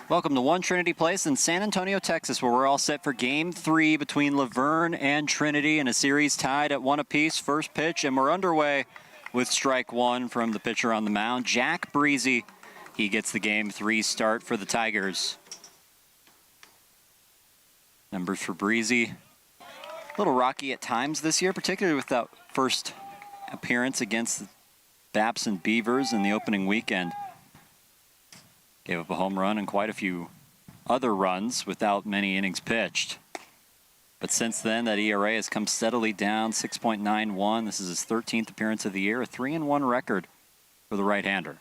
Welcome to One Trinity Place in San Antonio, Texas, where we're all set for Game 3 between Laverne and Trinity in a series tied at 1 apiece. First pitch, and we're underway with strike 1 from the pitcher on the mound, Jack Breezy. He gets the Game 3 start for the Tigers. Numbers for Breezy. A little rocky at times this year, particularly with that first appearance against the Babson Beavers in the opening weekend. Gave up a home run and quite a few other runs without many innings pitched. But since then, that ERA has come steadily down, 6.91. This is his 13th appearance of the year, a 3-1 record for the right-hander.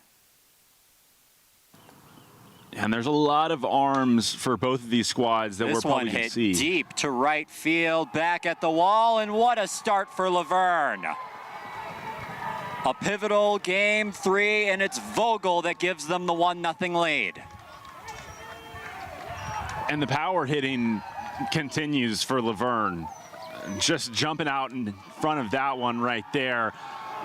And there's a lot of arms for both of these squads that we're probably going to see. This one hit deep to right field, back at the wall, and what a start for Laverne. A pivotal Game 3, and it's Vogel that gives them the 1-0 lead. And the power hitting continues for Laverne. Just jumping out in front of that one right there.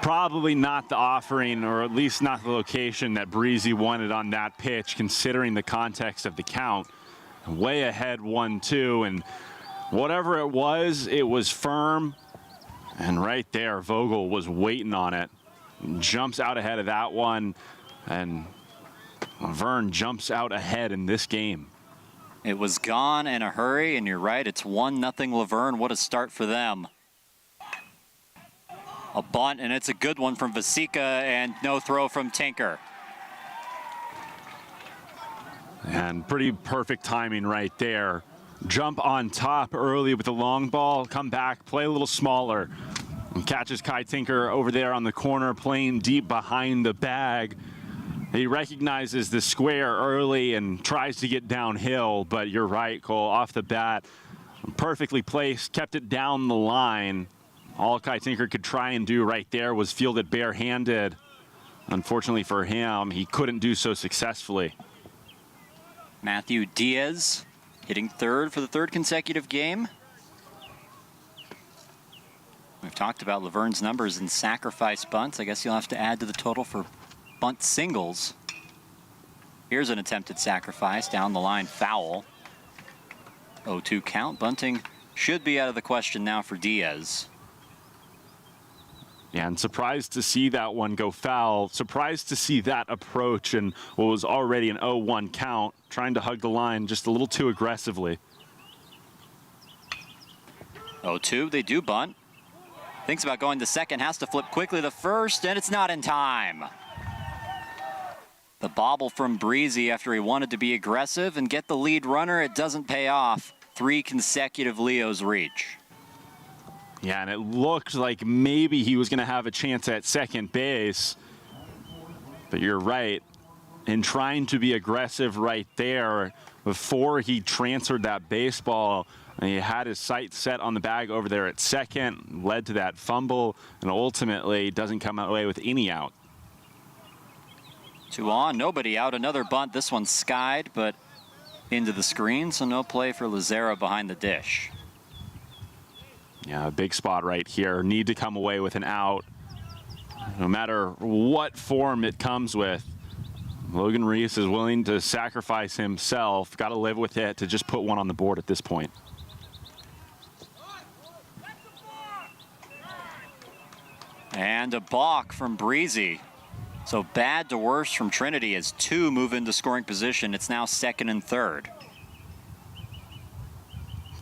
Probably not the offering, or at least not the location that Breezy wanted on that pitch, considering the context of the count. Way ahead 1-2, and whatever it was firm. And right there, Vogel was waiting on it. Jumps out ahead of that one, and Verne jumps out ahead in this game. It was gone in a hurry, and you're right, it's 1-0 Laverne. What a start for them. A bunt, and it's a good one from Vasica, and no throw from Tinker. And pretty perfect timing right there. Jump on top early with the long ball, come back, play a little smaller. And catches Kai Tinker over there on the corner, playing deep behind the bag. He recognizes the square early and tries to get downhill, but you're right, Cole, off the bat, perfectly placed, kept it down the line. All Kai Tinker could try and do right there was field it barehanded. Unfortunately for him, he couldn't do so successfully. Matthew Diaz hitting third for the third consecutive game. We've talked about Laverne's numbers in sacrifice bunts. I guess you'll have to add to the total for bunt singles. Here's an attempted sacrifice down the line, foul. 0-2 count. Bunting should be out of the question now for Diaz. Yeah, and surprised to see that one go foul. Surprised to see that approach and what was already an 0-1 count, trying to hug the line just a little too aggressively. 0-2, they do bunt. Thinks about going to second, has to flip quickly to first, and it's not in time. The bobble from Breezy after he wanted to be aggressive and get the lead runner, it doesn't pay off. 3 consecutive Leos reach. Yeah, and it looked like maybe he was going to have a chance at second base. But you're right. In trying to be aggressive right there, before he transferred that baseball, and he had his sights set on the bag over there at second, led to that fumble, and ultimately doesn't come away with any out. 2 on, nobody out. Another bunt. This one skied, but into the screen, so no play for Lazera behind the dish. Yeah, a big spot right here. Need to come away with an out. No matter what form it comes with, Logan Reese is willing to sacrifice himself. Got to live with it to just put one on the board at this point. And a balk from Breezy. So bad to worse from Trinity as 2 move into scoring position. It's now second and third.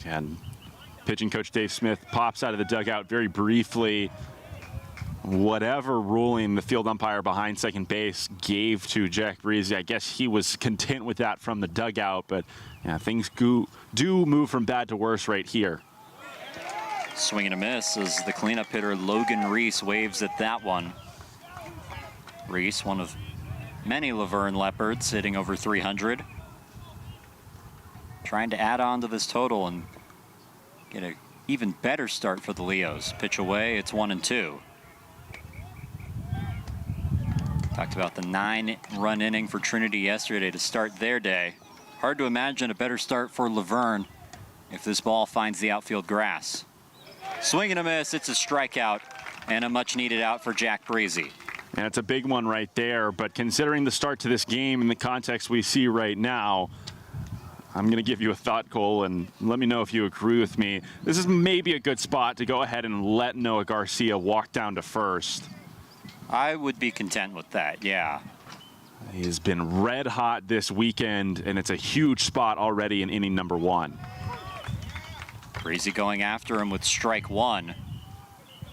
And pitching coach Dave Smith pops out of the dugout very briefly. Whatever ruling the field umpire behind second base gave to Jack Breezy, I guess he was content with that from the dugout, but yeah, things do move from bad to worse right here. Swing and a miss as the cleanup hitter Logan Reese waves at that one. Reese, one of many Laverne Leopards, hitting over 300. Trying to add on to this total and get an even better start for the Leos. Pitch away, it's 1-2. Talked about the 9-run inning for Trinity yesterday to start their day. Hard to imagine a better start for Laverne if this ball finds the outfield grass. Swing and a miss, it's a strikeout, and a much-needed out for Jack Breezy. And it's a big one right there, but considering the start to this game in the context we see right now, I'm going to give you a thought, Cole, and let me know if you agree with me. This is maybe a good spot to go ahead and let Noah Garcia walk down to first. I would be content with that, yeah. He's been red hot this weekend, and it's a huge spot already in inning number 1. Breezy going after him with strike 1.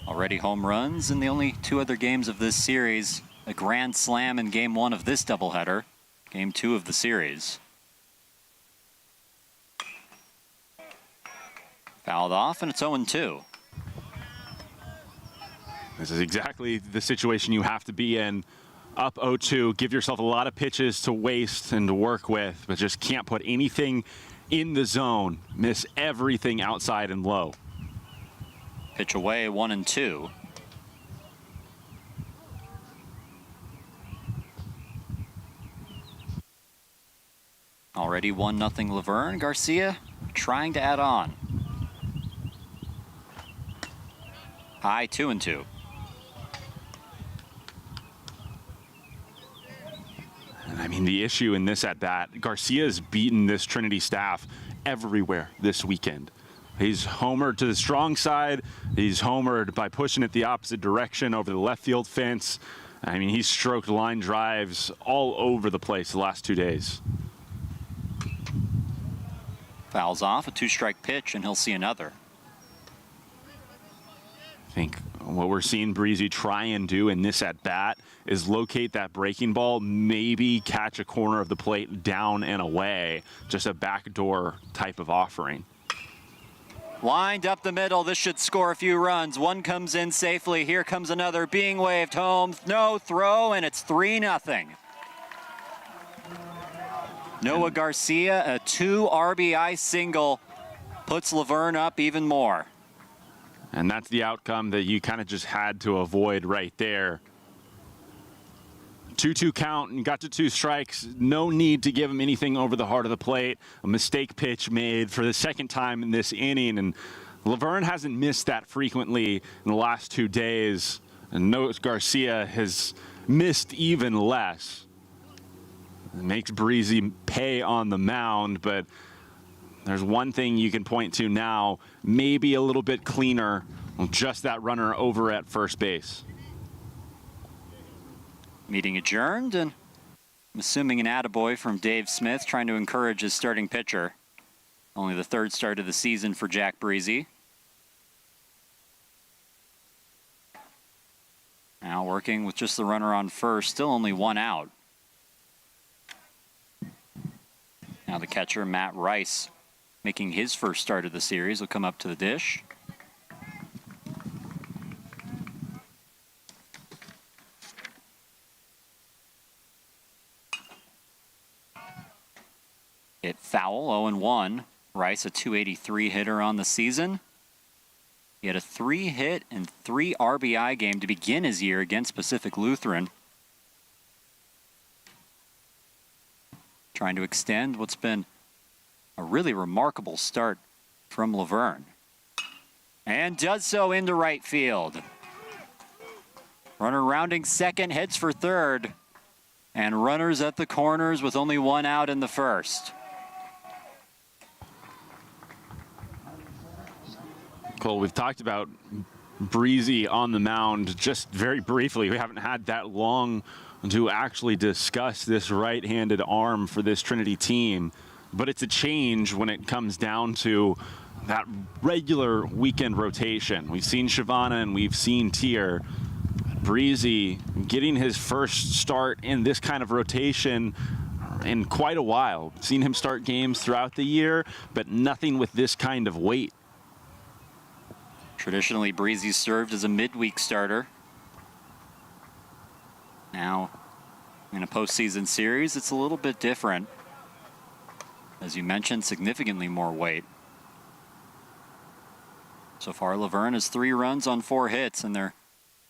Already home runs in the only 2 other games of this series. A grand slam in game 1 of this doubleheader. Game 2 of the series. Fouled off, and it's 0-2. This is exactly the situation you have to be in. Up 0-2, give yourself a lot of pitches to waste and to work with, but just can't put anything in the zone. Miss everything outside and low. Pitch away, 1-2. Already 1-0 Laverne. Garcia trying to add on. High, 2-2. I mean, the issue in this at-bat, Garcia's beaten this Trinity staff everywhere this weekend. He's homered to the strong side. He's homered by pushing it the opposite direction over the left field fence. I mean, he's stroked line drives all over the place the last 2 days. Fouls off, a 2-strike pitch, and he'll see another. I think what we're seeing Breezy try and do in this at-bat is locate that breaking ball, maybe catch a corner of the plate down and away, just a backdoor type of offering. Lined up the middle, this should score a few runs. One comes in safely, here comes another, being waved home, no throw, and it's 3-0. Noah Garcia, a 2 RBI single, puts Laverne up even more. And that's the outcome that you kind of just had to avoid right there. 2-2 count and got to 2 strikes. No need to give him anything over the heart of the plate. A mistake pitch made for the 2nd time in this inning. And Laverne hasn't missed that frequently in the last 2 days. And Noah Garcia has missed even less. It makes Breezy pay on the mound, but there's one thing you can point to now, maybe a little bit cleaner, just that runner over at first base. Meeting adjourned, and I'm assuming an attaboy from Dave Smith trying to encourage his starting pitcher. Only the 3rd start of the season for Jack Breezy. Now working with just the runner on first, still only 1 out. Now the catcher, Matt Rice, making his first start of the series, will come up to the dish. Hit foul, 0-1. Rice, a .283 hitter on the season. He had a 3-hit and 3 RBI game to begin his year against Pacific Lutheran. Trying to extend what's been a really remarkable start from Laverne. And does so into right field. Runner rounding second, heads for third. And runners at the corners with only 1 out in the first. Cole, we've talked about Breezy on the mound just very briefly. We haven't had that long to actually discuss this right-handed arm for this Trinity team. But it's a change when it comes down to that regular weekend rotation. We've seen Shavana and we've seen Tier. Breezy getting his first start in this kind of rotation in quite a while. Seen him start games throughout the year, but nothing with this kind of weight. Traditionally, Breezy served as a midweek starter. Now, in a postseason series, it's a little bit different. As you mentioned, significantly more weight. So far, Laverne has 3 runs on 4 hits, and they're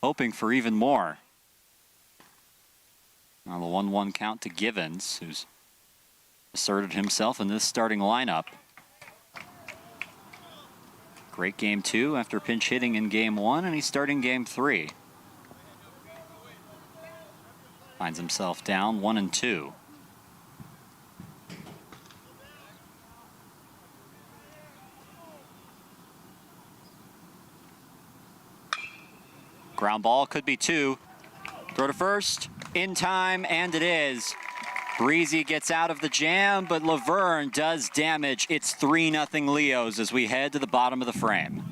hoping for even more. Now the 1-1 count to Givens, who's asserted himself in this starting lineup. Great game 2 after pinch hitting in game 1, and he's starting game 3. Finds himself down 1-2. Ground ball could be 2. Throw to first, in time, and it is. Breezy gets out of the jam, but Laverne does damage. It's 3-0 Leos as we head to the bottom of the frame.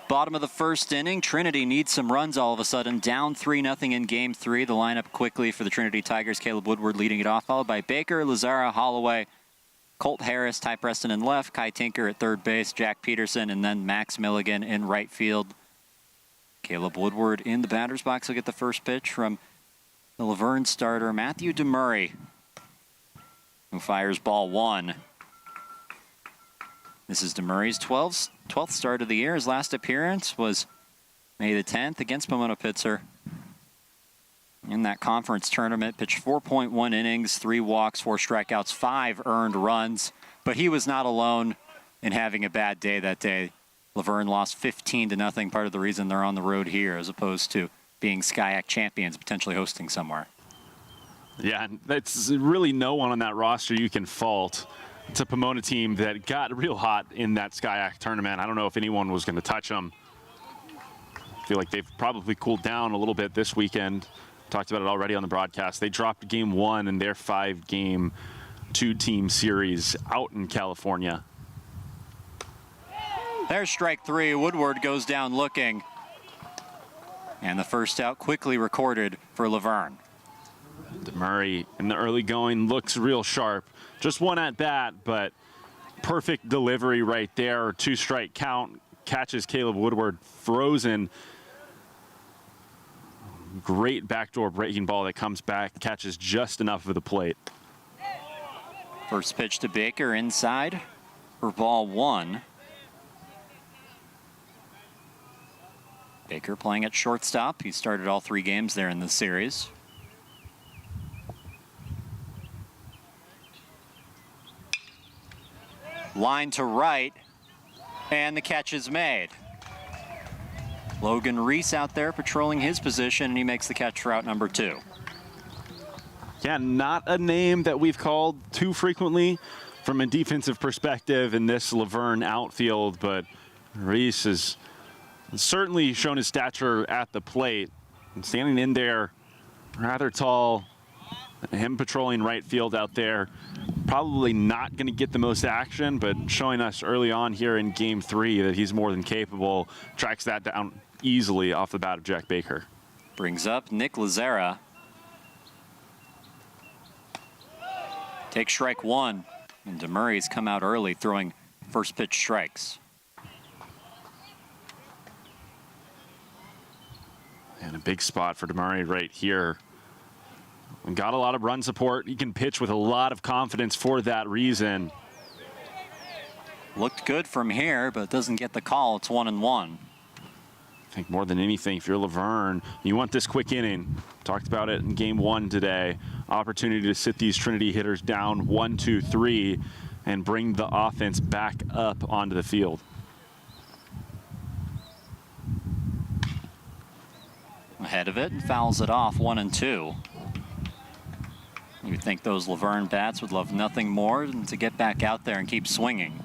Bottom of the first inning, Trinity needs some runs all of a sudden. Down 3-0 in game 3. The lineup quickly for the Trinity Tigers. Caleb Woodward leading it off, followed by Baker, Lazara, Holloway, Colt Harris, Ty Preston in left, Kai Tinker at third base, Jack Peterson, and then Max Milligan in right field. Caleb Woodward in the batter's box will get the first pitch from the Laverne starter, Matthew DeMurray, who fires ball 1. This is DeMurray's 12th start of the year. His last appearance was May the 10th against Pomona Pitzer. In that conference tournament, pitched 4.1 innings, 3 walks, 4 strikeouts, 5 earned runs. But he was not alone in having a bad day that day. Laverne lost 15-0, part of the reason they're on the road here, as opposed to being SCIAC champions, potentially hosting somewhere. Yeah, that's really no one on that roster you can fault. It's a Pomona team that got real hot in that SCIAC tournament. I don't know if anyone was going to touch them. I feel like they've probably cooled down a little bit this weekend. Talked about it already on the broadcast. They dropped game 1 in their 5-game 2-team series out in California. There's strike 3. Woodward goes down looking. And the first out quickly recorded for Laverne. DeMurray in the early going looks real sharp. Just one at bat, but perfect delivery right there. 2-strike count. Catches Caleb Woodward frozen. Great backdoor breaking ball that comes back, catches just enough of the plate. First pitch to Baker inside for ball 1. Baker playing at shortstop. He started all 3 games there in the series. Line to right, and the catch is made. Logan Reese out there patrolling his position, and he makes the catch for out number 2. Yeah, not a name that we've called too frequently from a defensive perspective in this Laverne outfield, but Reese has certainly shown his stature at the plate. And standing in there, rather tall, Him patrolling right field out there, probably not going to get the most action, but showing us early on here in Game 3 that he's more than capable. Tracks that down easily off the bat of Jack Baker. Brings up Nick Lazara. Takes strike one, and DeMurray's come out early throwing first pitch strikes. And a big spot for DeMurray right here. And got a lot of run support. He can pitch with a lot of confidence for that reason. Looked good from here, but doesn't get the call. It's 1-1. I think more than anything, if you're Laverne, you want this quick inning. Talked about it in Game 1 today. Opportunity to sit these Trinity hitters down 1, 2, 3 and bring the offense back up onto the field. Ahead of it and fouls it off 1-2. You'd think those Laverne bats would love nothing more than to get back out there and keep swinging.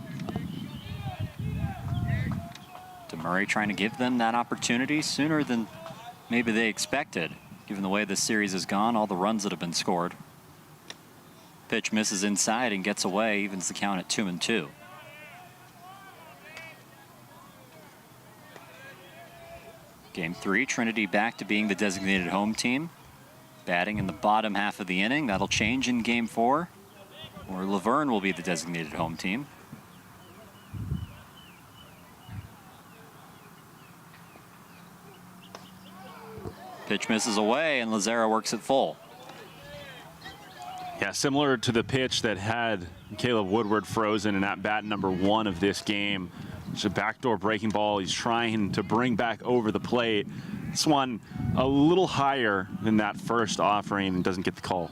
DeMurray trying to give them that opportunity sooner than maybe they expected, given the way this series has gone, all the runs that have been scored. Pitch misses inside and gets away, evens the count at 2-2. Game 3, Trinity back to being the designated home team. Batting in the bottom half of the inning. That'll change in Game 4, or Laverne will be the designated home team. Pitch misses away, and Lazara works it full. Yeah, similar to the pitch that had Caleb Woodward frozen in at bat number 1 of this game. It's a backdoor breaking ball. He's trying to bring back over the plate. This one a little higher than that first offering and doesn't get the call.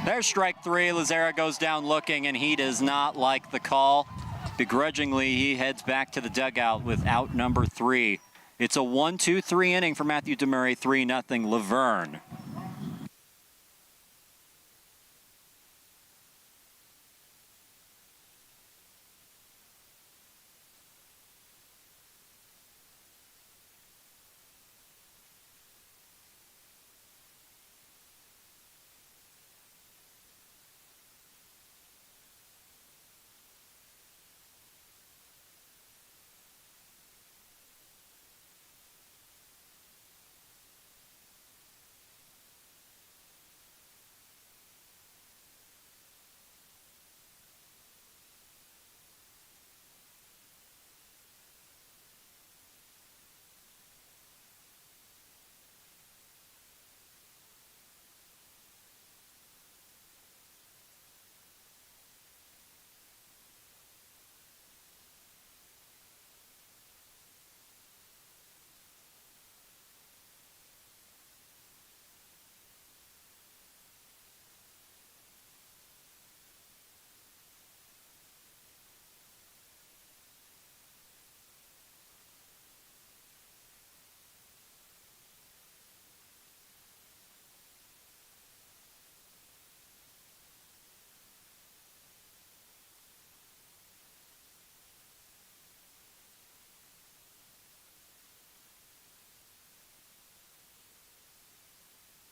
There's strike 3. Lazara goes down looking, and he does not like the call. Begrudgingly, he heads back to the dugout with out number 3. It's a 1-2-3 inning for Matthew DeMurray, 3-0 Laverne.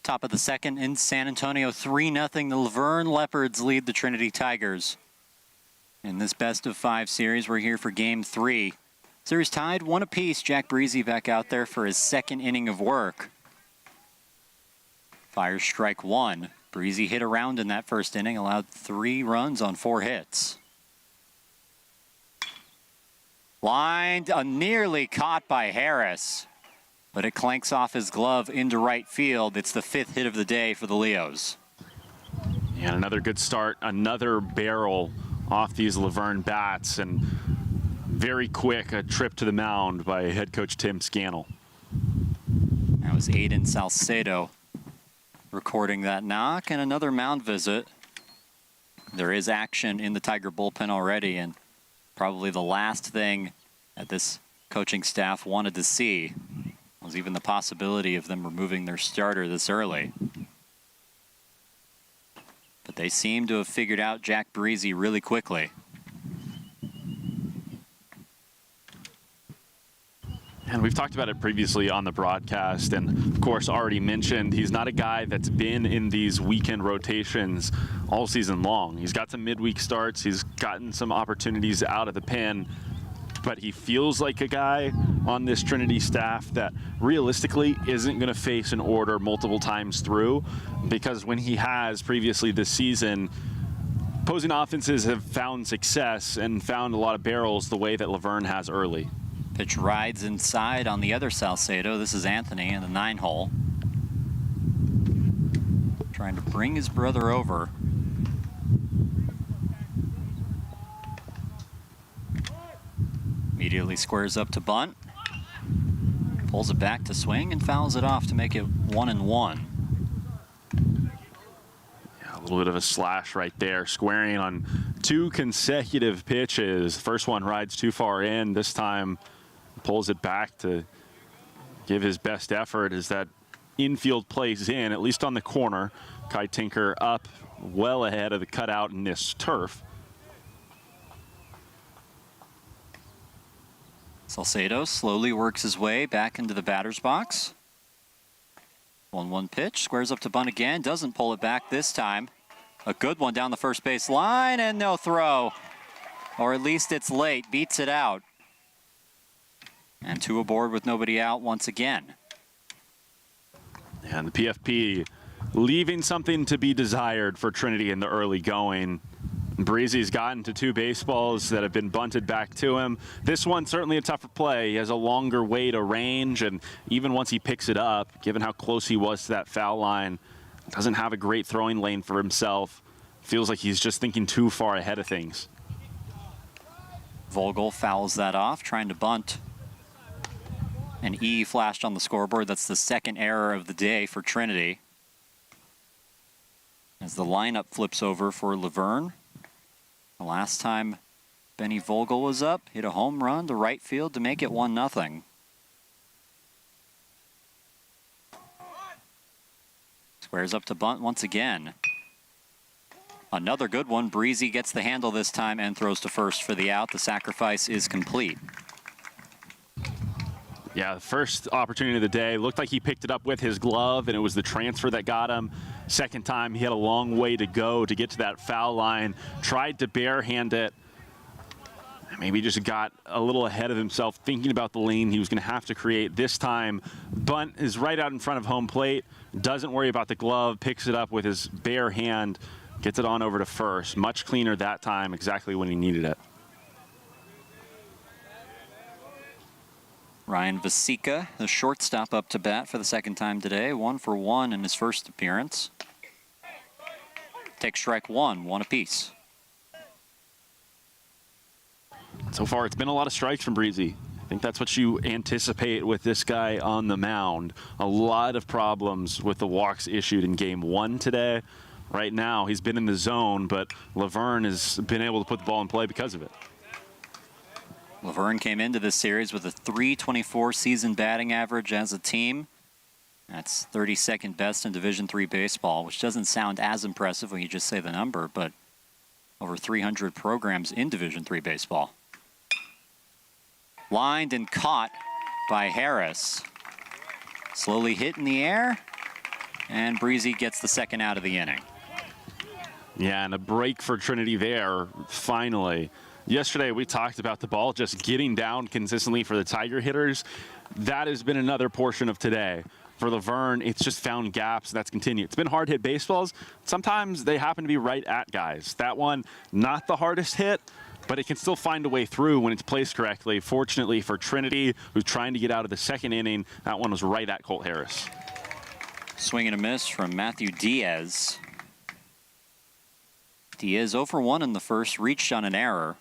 Top of the second in San Antonio, 3-0. The Laverne Leopards lead the Trinity Tigers. In this best-of-5 series, we're here for Game 3. Series tied 1 apiece. Jack Breezy back out there for his second inning of work. Fires strike 1. Breezy hit around in that first inning, allowed 3 runs on 4 hits. Lined, nearly caught by Harris, but it clanks off his glove into right field. It's the 5th hit of the day for the Leos. And another good start, another barrel off these Laverne bats, and very quick a trip to the mound by head coach Tim Scannell. That was Aiden Salcedo recording that knock, and another mound visit. There is action in the Tiger bullpen already, and probably the last thing that this coaching staff wanted to see was even the possibility of them removing their starter this early. But they seem to have figured out Jack Breezy really quickly. And we've talked about it previously on the broadcast, and of course already mentioned, he's not a guy that's been in these weekend rotations all season long. He's got some midweek starts, he's gotten some opportunities out of the pen, but he feels like a guy on this Trinity staff that realistically isn't going to face an order multiple times through, because when he has previously this season, opposing offenses have found success and found a lot of barrels the way that Verne has early. Pitch rides inside on the other Salcedo. This is Anthony in the 9-hole. Trying to bring his brother over. Immediately squares up to bunt. Pulls it back to swing and fouls it off to make it 1-1. Yeah, a little bit of a slash right there, squaring on 2 consecutive pitches. First one rides too far in. This time pulls it back to give his best effort as that infield plays in, at least on the corner. Kai Tinker up well ahead of the cutout in this turf. Salcedo slowly works his way back into the batter's box. 1-1 pitch, squares up to bunt again, doesn't pull it back this time. A good one down the first base line and no throw. Or at least it's late, beats it out. And 2 aboard with nobody out once again. And the PFP leaving something to be desired for Trinity in the early going. Breezy's gotten to 2 baseballs that have been bunted back to him. This one's certainly a tougher play. He has a longer way to range, and even once he picks it up, given how close he was to that foul line, doesn't have a great throwing lane for himself. Feels like he's just thinking too far ahead of things. Vogel fouls that off, trying to bunt. An E flashed on the scoreboard. That's the second error of the day for Trinity. As the lineup flips over for Verne. The last time Benny Vogel was up, hit a home run to right field to make it 1-0. Squares up to bunt once again. Another good one. Breezy gets the handle this time and throws to first for the out. The sacrifice is complete. Yeah, the first opportunity of the day, looked like he picked it up with his glove, and it was the transfer that got him. Second time, he had a long way to go to get to that foul line. Tried to barehand it. Maybe just got a little ahead of himself, thinking about the lane he was going to have to create. This time, bunt is right out in front of home plate. Doesn't worry about the glove, picks it up with his bare hand, gets it on over to first. Much cleaner that time, exactly when he needed it. Ryan Vasica, the shortstop, up to bat for the second time today. 1 for 1 in his first appearance. Take strike 1, 1 apiece. So far, it's been a lot of strikes from Breezy. I think that's what you anticipate with this guy on the mound. A lot of problems with the walks issued in game 1 today. Right now, he's been in the zone, but Verne has been able to put the ball in play because of it. Verne came into this series with a .324 season batting average as a team. That's 32nd best in Division III baseball, which doesn't sound as impressive when you just say the number, but over 300 programs in Division III baseball. Lined and caught by Harris. Slowly hit in the air, and Breezy gets the second out of the inning. Yeah, and a break for Trinity there, finally. Yesterday, we talked about the ball just getting down consistently for the Tiger hitters. That has been another portion of today. For Verne, it's just found gaps, and that's continued. It's been hard-hit baseballs. Sometimes they happen to be right at guys. That one, not the hardest hit, but it can still find a way through when it's placed correctly. Fortunately for Trinity, who's trying to get out of the second inning, that one was right at Colt Harris. Swing and a miss from Matthew Diaz. Diaz 0 for 1 in the first, reached on an error.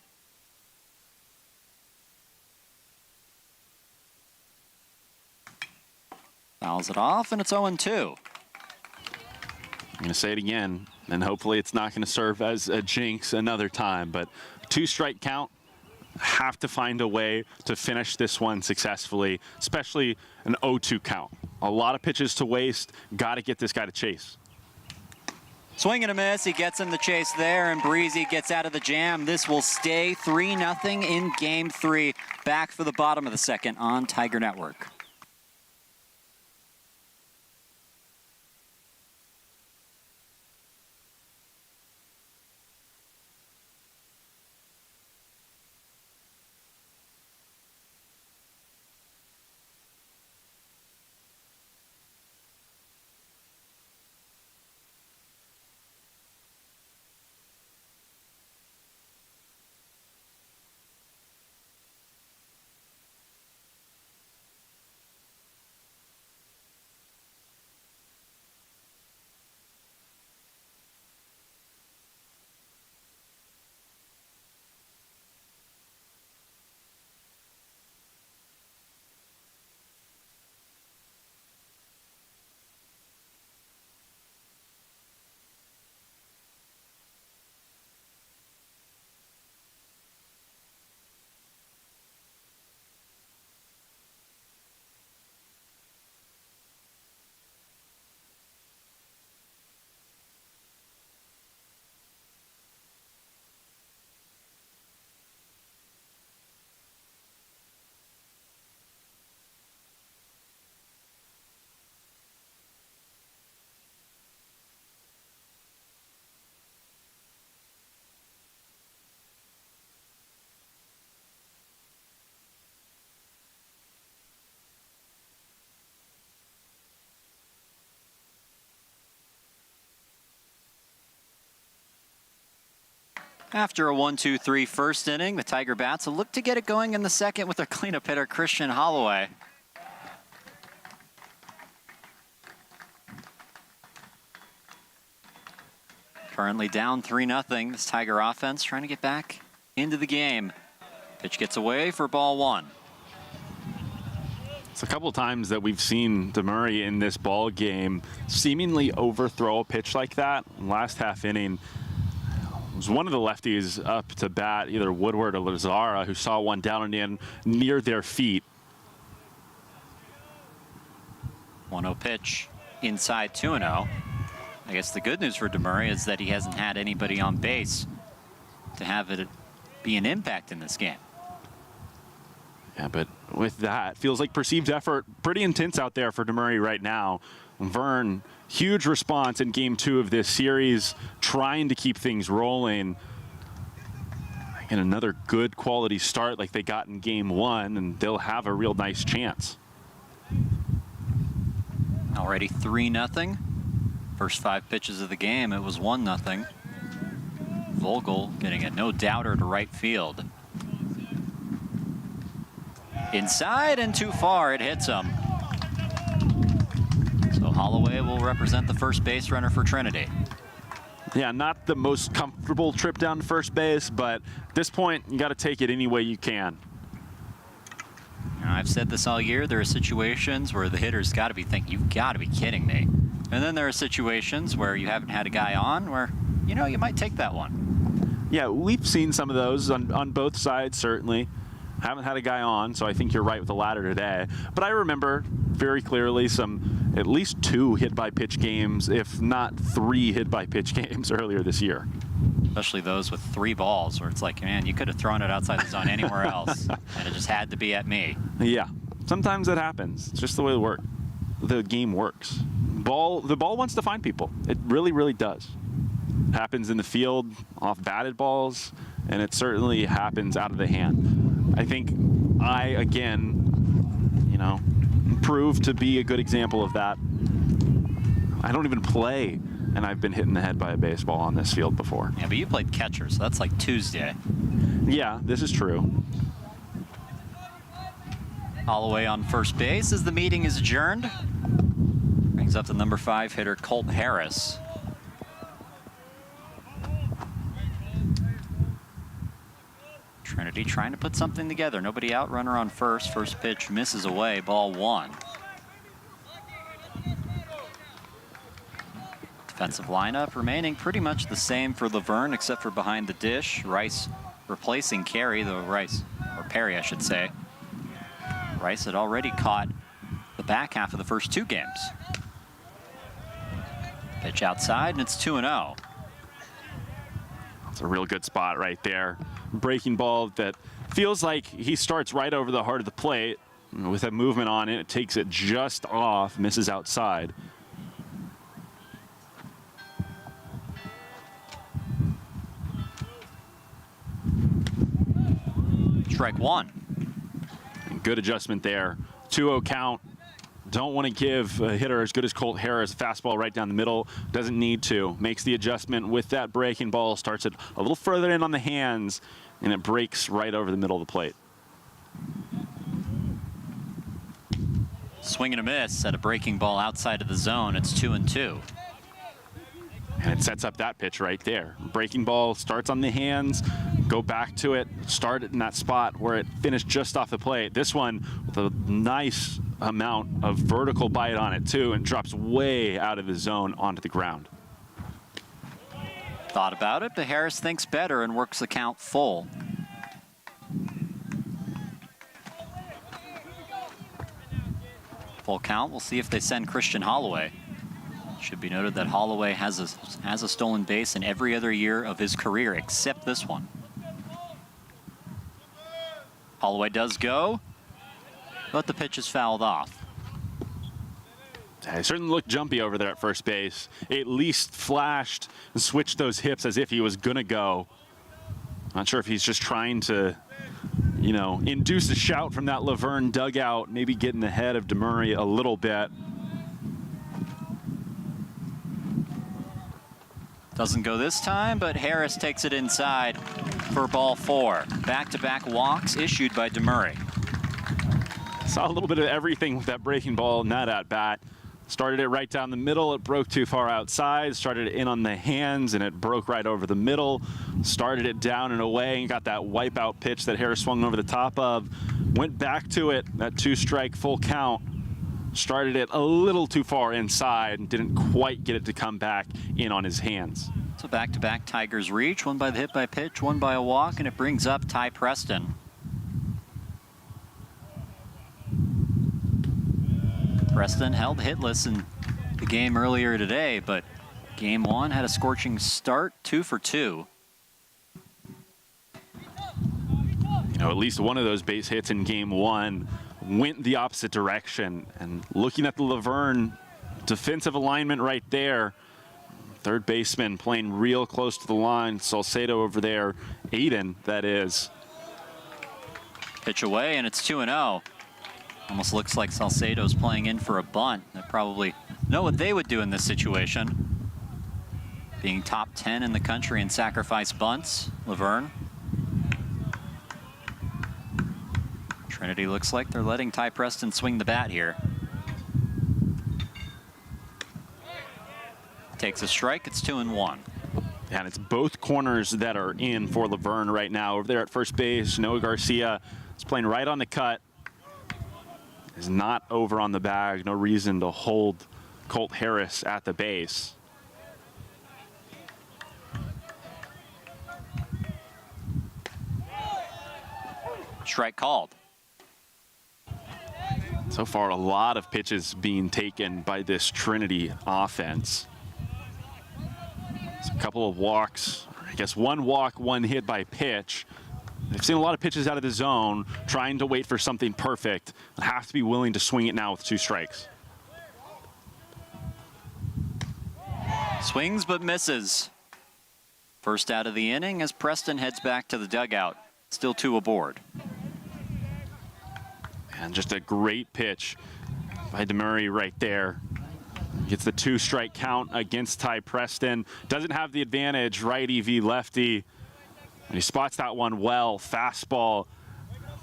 Fouls it off, and it's 0-2. I'm going to say it again, and hopefully it's not going to serve as a jinx another time, but 2-strike count. Have to find a way to finish this one successfully, especially an 0-2 count. A lot of pitches to waste. Got to get this guy to chase. Swing and a miss. He gets him the chase there, and Breezy gets out of the jam. This will stay 3-0 in Game 3. back for the bottom of the second on Tiger Network. After a 1-2-3 first inning, the Tiger Bats will look to get it going in the second with their cleanup hitter, Christian Holloway. Currently down 3-0. This Tiger offense trying to get back into the game. Pitch gets away for ball one. It's a couple of times that we've seen DeMurray in this ball game seemingly overthrow a pitch like that. Last half inning, it was one of the lefties up to bat, either Woodward or Lazara, who saw one down and in near their feet. 1-0 pitch inside 2-0. I guess the good news for DeMurray is that he hasn't had anybody on base to have it be an impact in this game. Yeah, but with that, feels like perceived effort pretty intense out there for DeMurray right now. Verne, huge response in game 2 of this series, trying to keep things rolling. And another good quality start like they got in game 1, and they'll have a real nice chance. Already 3-0. First 5 pitches of the game, it was 1-0. Vogel getting a no-doubter to right field. Inside and too far, it hits him. So Holloway will represent the first base runner for Trinity. Yeah, not the most comfortable trip down to first base, but at this point, you got to take it any way you can. Now, I've said this all year, there are situations where the hitter's got to be thinking, you've got to be kidding me. And then there are situations where you haven't had a guy on where, you know, you might take that one. Yeah, we've seen some of those on both sides, certainly. Haven't had a guy on, so I think you're right with the latter today. But I remember very clearly at least 2 hit-by-pitch games, if not 3 hit-by-pitch games earlier this year. Especially those with 3 balls where it's like, man, you could have thrown it outside the zone anywhere else, and it just had to be at me. Yeah, sometimes it happens. It's just the way the game works. The ball wants to find people. It really, really does. It happens in the field, off batted balls, and it certainly happens out of the hand. I think again, proved to be a good example of that. I don't even play, and I've been hit in the head by a baseball on this field before. Yeah, but you played catcher, so that's like Tuesday. Yeah, this is true. Holloway on first base as the meeting is adjourned. Brings up the number 5 hitter, Colt Harris. Trinity trying to put something together. Nobody out, runner on first. First pitch misses away, ball 1. Defensive lineup remaining pretty much the same for Laverne, except for behind the dish. Rice replacing Carey, though Perry, I should say. Rice had already caught the back half of the first 2 games. Pitch outside, and it's 2-0. a real good spot right there. Breaking ball that feels like he starts right over the heart of the plate. With a movement on it, it takes it just off, misses outside. Strike one. Good adjustment there. 2-0 count. Don't want to give a hitter as good as Colt Harris a fastball right down the middle. Doesn't need to. Makes the adjustment with that breaking ball. Starts it a little further in on the hands, and it breaks right over the middle of the plate. Swing and a miss at a breaking ball outside of the zone. It's 2-2. And it sets up that pitch right there. Breaking ball starts on the hands, go back to it, start it in that spot where it finished just off the plate. This one with a nice amount of vertical bite on it too, and drops way out of the zone onto the ground. Thought about it, but Harris thinks better and works the count full. Full count. We'll see if they send Christian Holloway. Should be noted that Holloway has a stolen base in every other year of his career except this one. Holloway does go, but the pitch is fouled off. He certainly looked jumpy over there at first base. At least flashed and switched those hips as if he was going to go. Not sure if he's just trying to, you know, induce a shout from that Verne dugout, maybe getting ahead of DeMurray a little bit. Doesn't go this time, but Harris takes it inside for ball 4. Back-to-back walks issued by DeMurray. Saw a little bit of everything with that breaking ball in that at-bat. Started it right down the middle. It broke too far outside. Started it in on the hands, and it broke right over the middle. Started it down and away and got that wipeout pitch that Harris swung over the top of. Went back to it, that 2-strike full count. Started it a little too far inside and didn't quite get it to come back in on his hands. So back-to-back Tigers reach, one by the hit by pitch, one by a walk, and it brings up Ty Preston. Preston held hitless in the game earlier today, but game 1 had a scorching start, 2 for 2. You know, at least one of those base hits in game 1 went the opposite direction. And looking at the Verne defensive alignment right there, third baseman playing real close to the line. Salcedo over there, Aiden, that is. Pitch away, and it's 2-0. Almost looks like Salcedo's playing in for a bunt. They probably know what they would do in this situation. Being top 10 in the country in sacrifice bunts, Verne. Trinity looks like they're letting Ty Preston swing the bat here. Takes a strike, it's 2-1. And it's both corners that are in for Verne right now. Over there at first base, Noah Garcia is playing right on the cut. Is not over on the bag. No reason to hold Colt Harris at the base. Strike called. So far, a lot of pitches being taken by this Trinity offense. It's a couple of walks, I guess one walk, one hit by pitch. They've seen a lot of pitches out of the zone, trying to wait for something perfect. They have to be willing to swing it now with 2 strikes. Swings but misses. First out of the inning as Preston heads back to the dugout. Still 2 aboard. And just a great pitch by DeMurray right there. Gets the 2-strike count against Ty Preston. Doesn't have the advantage, righty v lefty. And he spots that one well. Fastball.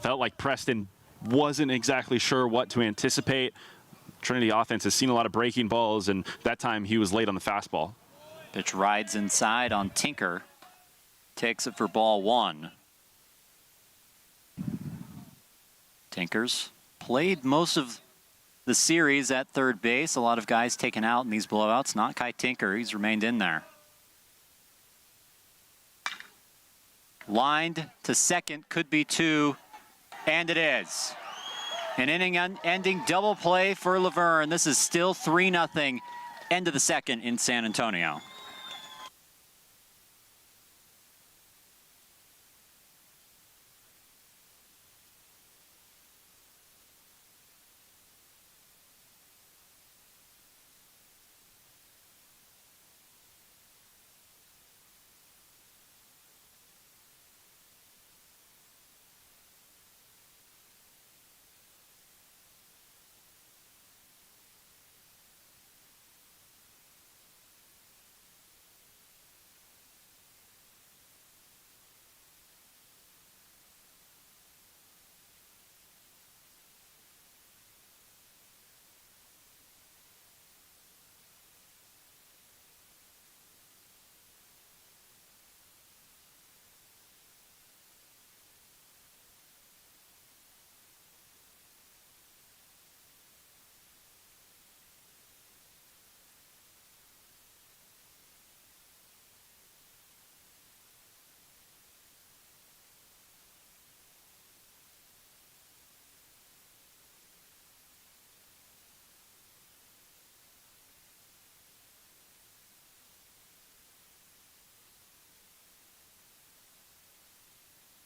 Felt like Preston wasn't exactly sure what to anticipate. Trinity offense has seen a lot of breaking balls, and that time he was late on the fastball. Pitch rides inside on Tinker. Takes it for ball 1. Tinker's played most of the series at third base. A lot of guys taken out in these blowouts. Not Kai Tinker. He's remained in there. Lined to second, could be 2, and it is. An inning-ending double play for Verne. This is still 3-0, end of the second in San Antonio.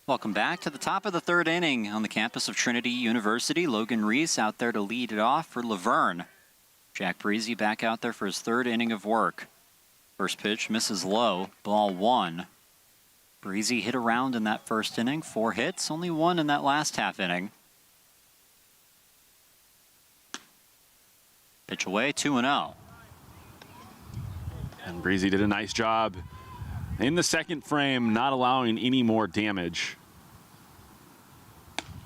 Welcome back to the top of the third inning on the campus of Trinity University. Logan Reese out there to lead it off for Laverne. Jack Breezy back out there for his third inning of work. First pitch misses low, ball one. Breezy hit around in that first inning, 4 hits, only 1 in that last half inning. Pitch away, 2-0. And Breezy did a nice job in the second frame, not allowing any more damage.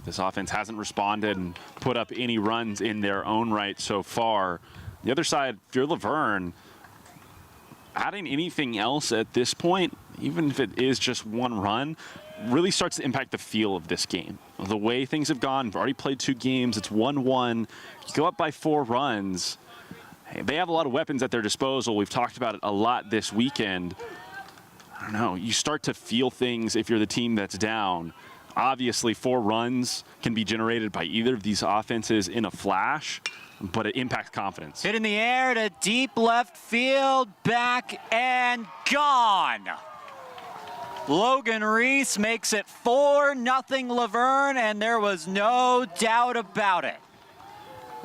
This offense hasn't responded and put up any runs in their own right so far. The other side, if you're Laverne, adding anything else at this point, even if it is just 1 run, really starts to impact the feel of this game. The way things have gone, we've already played 2 games, it's 1-1. You go up by 4 runs. Hey, they have a lot of weapons at their disposal. We've talked about it a lot this weekend. I don't know, you start to feel things if you're the team that's down. Obviously, 4 runs can be generated by either of these offenses in a flash, but it impacts confidence. Hit in the air to deep left field, back and gone. Logan Reese makes it 4-0 Laverne, and there was no doubt about it.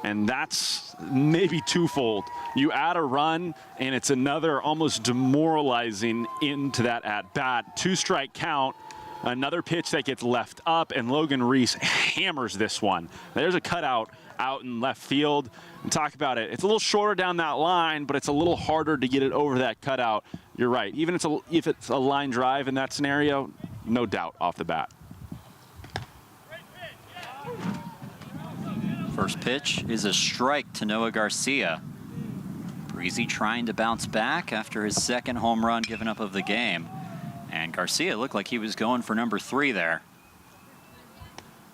And that's maybe twofold. You add a run, and it's another almost demoralizing into that at-bat. 2-strike count, another pitch that gets left up, and Logan Reese hammers this one. There's a cutout out in left field. And talk about it. It's a little shorter down that line, but it's a little harder to get it over that cutout. You're right. Even if it's a line drive in that scenario, no doubt off the bat. First pitch is a strike to Noah Garcia. Breezy trying to bounce back after his second home run given up of the game. And Garcia looked like he was going for number 3 there.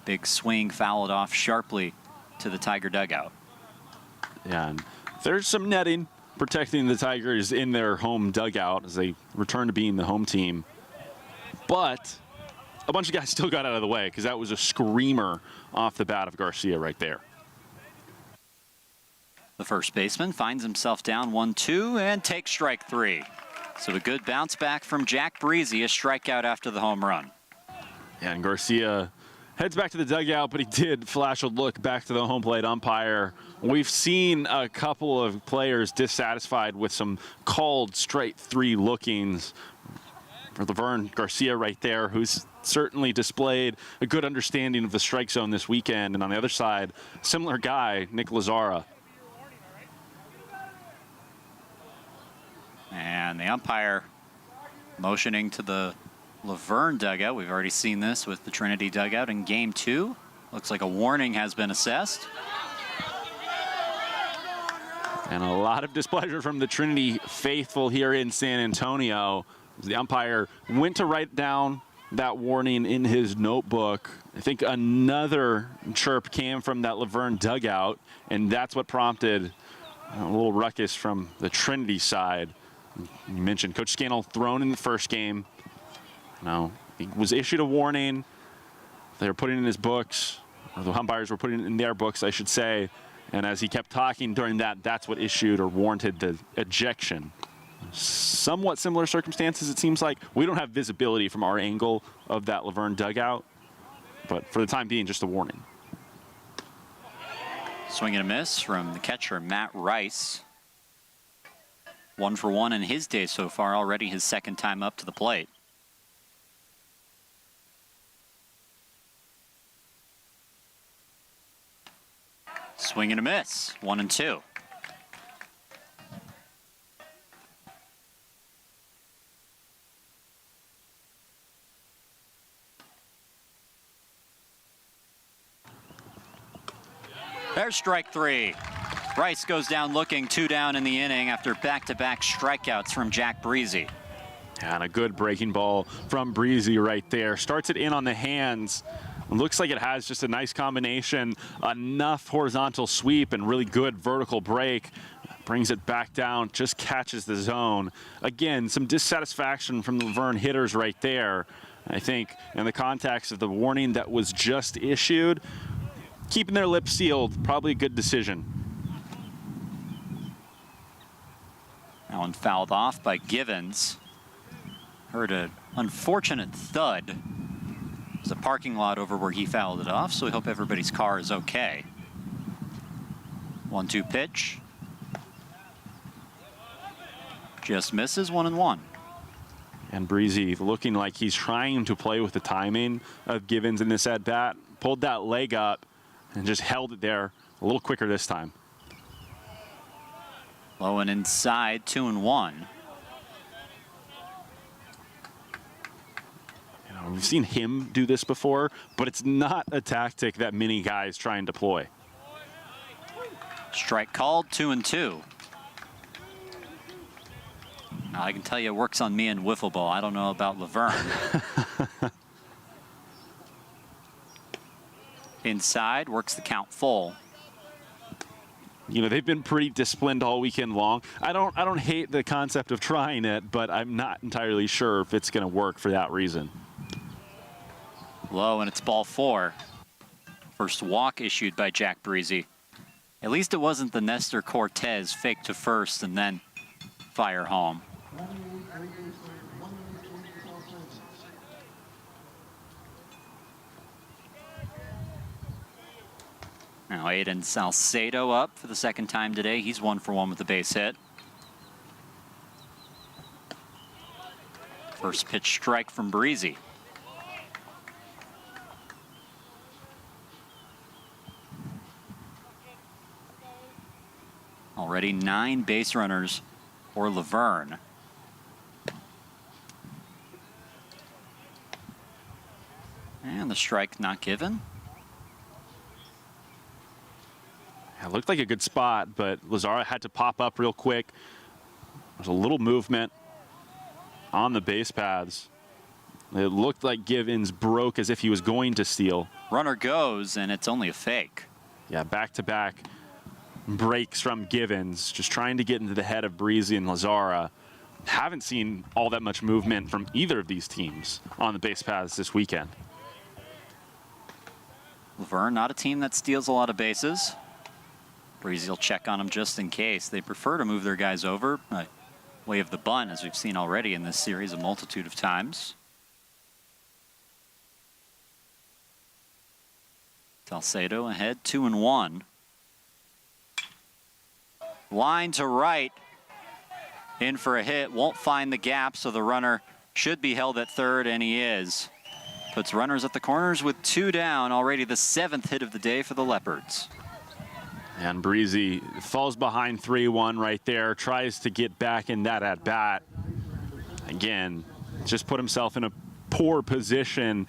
Big swing fouled off sharply to the Tiger dugout. Yeah, and there's some netting protecting the Tigers in their home dugout as they return to being the home team. But a bunch of guys still got out of the way because that was a screamer off the bat of Garcia right there. The first baseman finds himself down 1-2 and takes strike 3. So a good bounce back from Jack Breezy, a strikeout after the home run. Yeah, and Garcia heads back to the dugout, but he did flash a look back to the home plate umpire. We've seen a couple of players dissatisfied with some called straight 3 lookings. For Laverne, Garcia right there, who's certainly displayed a good understanding of the strike zone this weekend. And on the other side, similar guy, Nick Lazara. And the umpire motioning to the Laverne dugout. We've already seen this with the Trinity dugout in game 2. Looks like a warning has been assessed. And a lot of displeasure from the Trinity faithful here in San Antonio. The umpire went to write down that warning in his notebook. I think another chirp came from that Laverne dugout, and that's what prompted a little ruckus from the Trinity side. You mentioned Coach Scannell thrown in the first game. No, he was issued a warning. They were putting it in his books, or the umpires were putting it in their books, I should say. And as he kept talking during that, that's what issued or warranted the ejection. Somewhat similar circumstances, it seems like. We don't have visibility from our angle of that Laverne dugout, but for the time being, just a warning. Swing and a miss from the catcher, Matt Rice. 1 for 1 in his day so far, already his second time up to the plate. Swing and a miss, 1-2. There's strike 3. Rice goes down looking, 2 down in the inning after back-to-back strikeouts from Jack Breezy. And a good breaking ball from Breezy right there. Starts it in on the hands. Looks like it has just a nice combination, enough horizontal sweep and really good vertical break. Brings it back down, just catches the zone. Again, some dissatisfaction from the Verne hitters right there. I think in the context of the warning that was just issued, keeping their lips sealed, probably a good decision. That one fouled off by Givens. Heard an unfortunate thud. There's a parking lot over where he fouled it off, so we hope everybody's car is okay. 1-2 pitch. Just misses, 1-1. And Breezy looking like he's trying to play with the timing of Givens in this at-bat. Pulled that leg up and just held it there a little quicker this time. Low and inside, 2-1. You know, we've seen him do this before, but it's not a tactic that many guys try and deploy. Strike called, 2-2. Now, I can tell you it works on me in wiffle ball. I don't know about Laverne. Inside, works the count full. You know, they've been pretty disciplined all weekend long. I don't hate the concept of trying it, but I'm not entirely sure if it's going to work for that reason. Low, and it's ball 4. First walk issued by Jack Breezy. At least it wasn't the Nestor Cortez fake to first and then fire home. Now Aiden Salcedo up for the second time today. He's 1 for 1 with the base hit. First pitch strike from Breezy. Already 9 base runners for Laverne. And the strike not given. It looked like a good spot, but Lazara had to pop up real quick. There's a little movement on the base paths. It looked like Givens broke as if he was going to steal. Runner goes, and it's only a fake. Yeah, back-to-back breaks from Givens, just trying to get into the head of Breezy and Lazara. Haven't seen all that much movement from either of these teams on the base paths this weekend. Laverne, not a team that steals a lot of bases. Breezy will check on them just in case. They prefer to move their guys over by way of the bunt, as we've seen already in this series a multitude of times. Salcedo ahead, 2-1. Line to right. In for a hit. Won't find the gap, so the runner should be held at third, and he is. Puts runners at the corners with 2 down. Already the 7th hit of the day for the Leopards. And Breezy falls behind 3-1 right there, tries to get back in that at-bat. Again, just put himself in a poor position.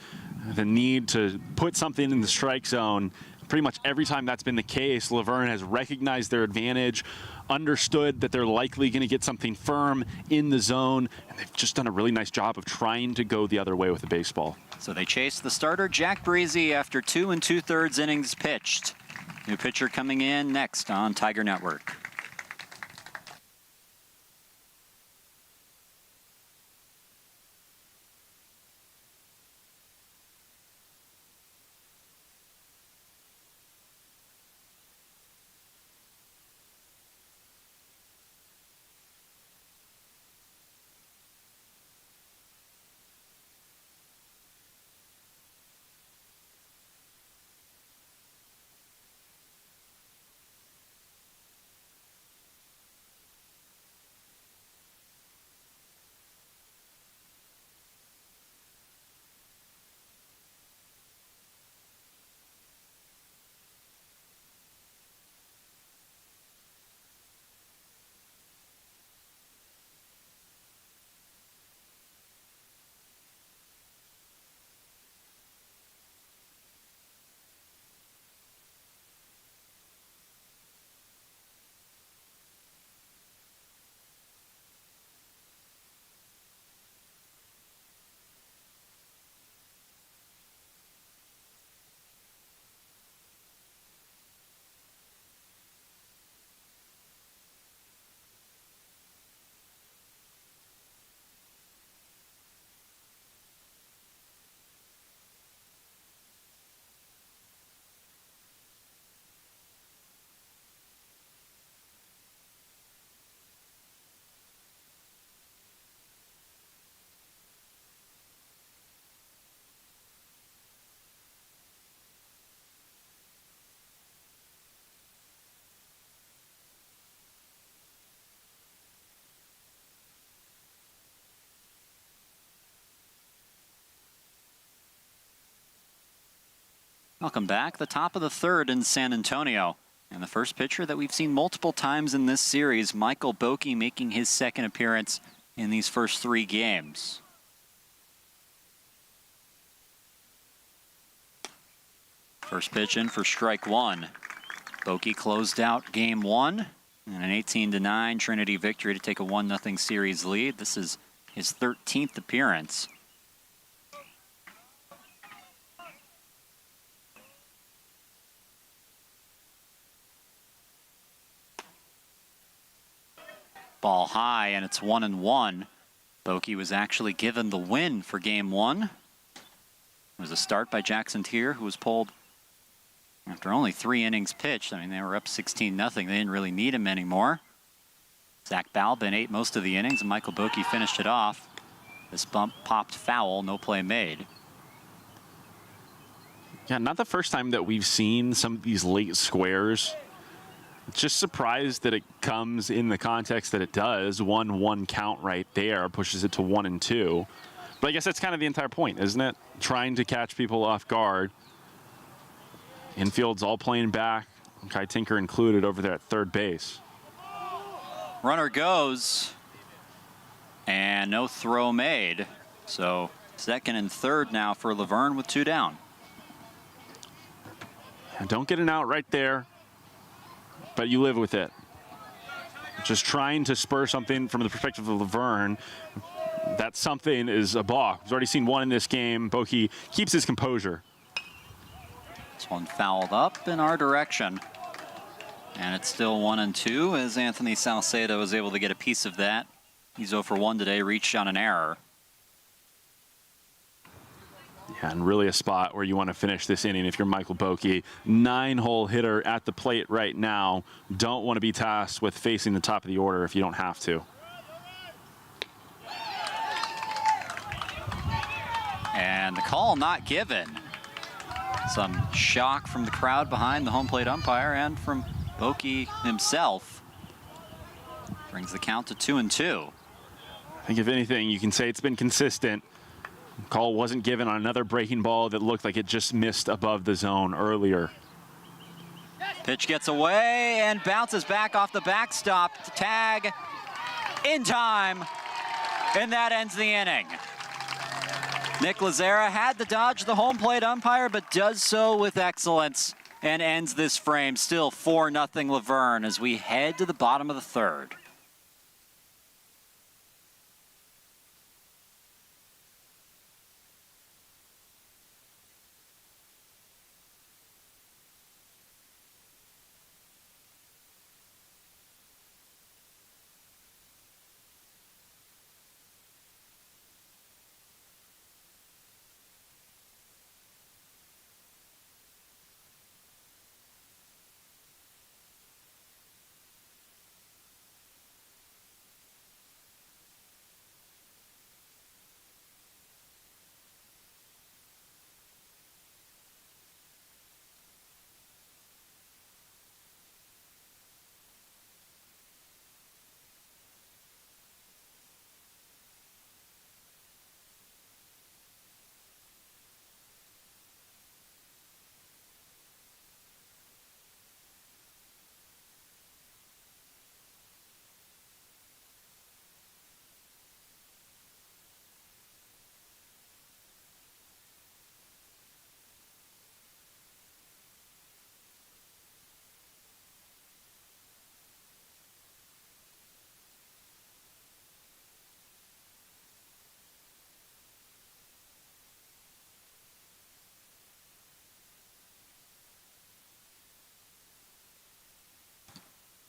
The need to put something in the strike zone. Pretty much every time that's been the case, Laverne has recognized their advantage, understood that they're likely going to get something firm in the zone, and they've just done a really nice job of trying to go the other way with the baseball. So they chase the starter, Jack Breezy, after 2 2/3 innings pitched. New pitcher coming in next on Tiger Network. Welcome back. The top of the third in San Antonio. And the first pitcher that we've seen multiple times in this series, Michael Boki, making his second appearance in these first 3 games. First pitch in for strike 1. Boki closed out game 1 in an 18-9 Trinity victory to take a 1-0 series lead. This is his 13th appearance. Ball high, and it's 1-1. Boki was actually given the win for game 1. It was a start by Jackson Tier, who was pulled after only 3 innings pitched. I mean, they were up 16-0. They didn't really need him anymore. Zach Balbin ate most of the innings, and Michael Boki finished it off. This bump popped foul, no play made. Yeah, not the first time that we've seen some of these late squares. Just surprised that it comes in the context that it does. 1-1 count right there pushes it to 1-2. But I guess that's kind of the entire point, isn't it? Trying to catch people off guard. Infield's all playing back. Kai Tinker included over there at third base. Runner goes, and no throw made. So second and third now for Laverne with 2 down. And don't get an out right there, but you live with it. Just trying to spur something from the perspective of Laverne. That something is a balk. We've already seen 1 in this game. Boki keeps his composure. This one fouled up in our direction. And it's still 1-2 as Anthony Salcedo was able to get a piece of that. He's 0 for 1 today, reached on an error. Yeah, and really a spot where you want to finish this inning if you're Michael Boki. 9-hole hitter at the plate right now. Don't want to be tasked with facing the top of the order if you don't have to. And the call not given. Some shock from the crowd behind the home plate umpire and from Boki himself. Brings the count to 2-2. I think if anything, you can say it's been consistent. Call wasn't given on another breaking ball that looked like it just missed above the zone earlier. Pitch gets away and bounces back off the backstop to tag in time. And that ends the inning. Nick Lazara had to dodge the home plate umpire, but does so with excellence and ends this frame. Still 4-0 Laverne as we head to the bottom of the third.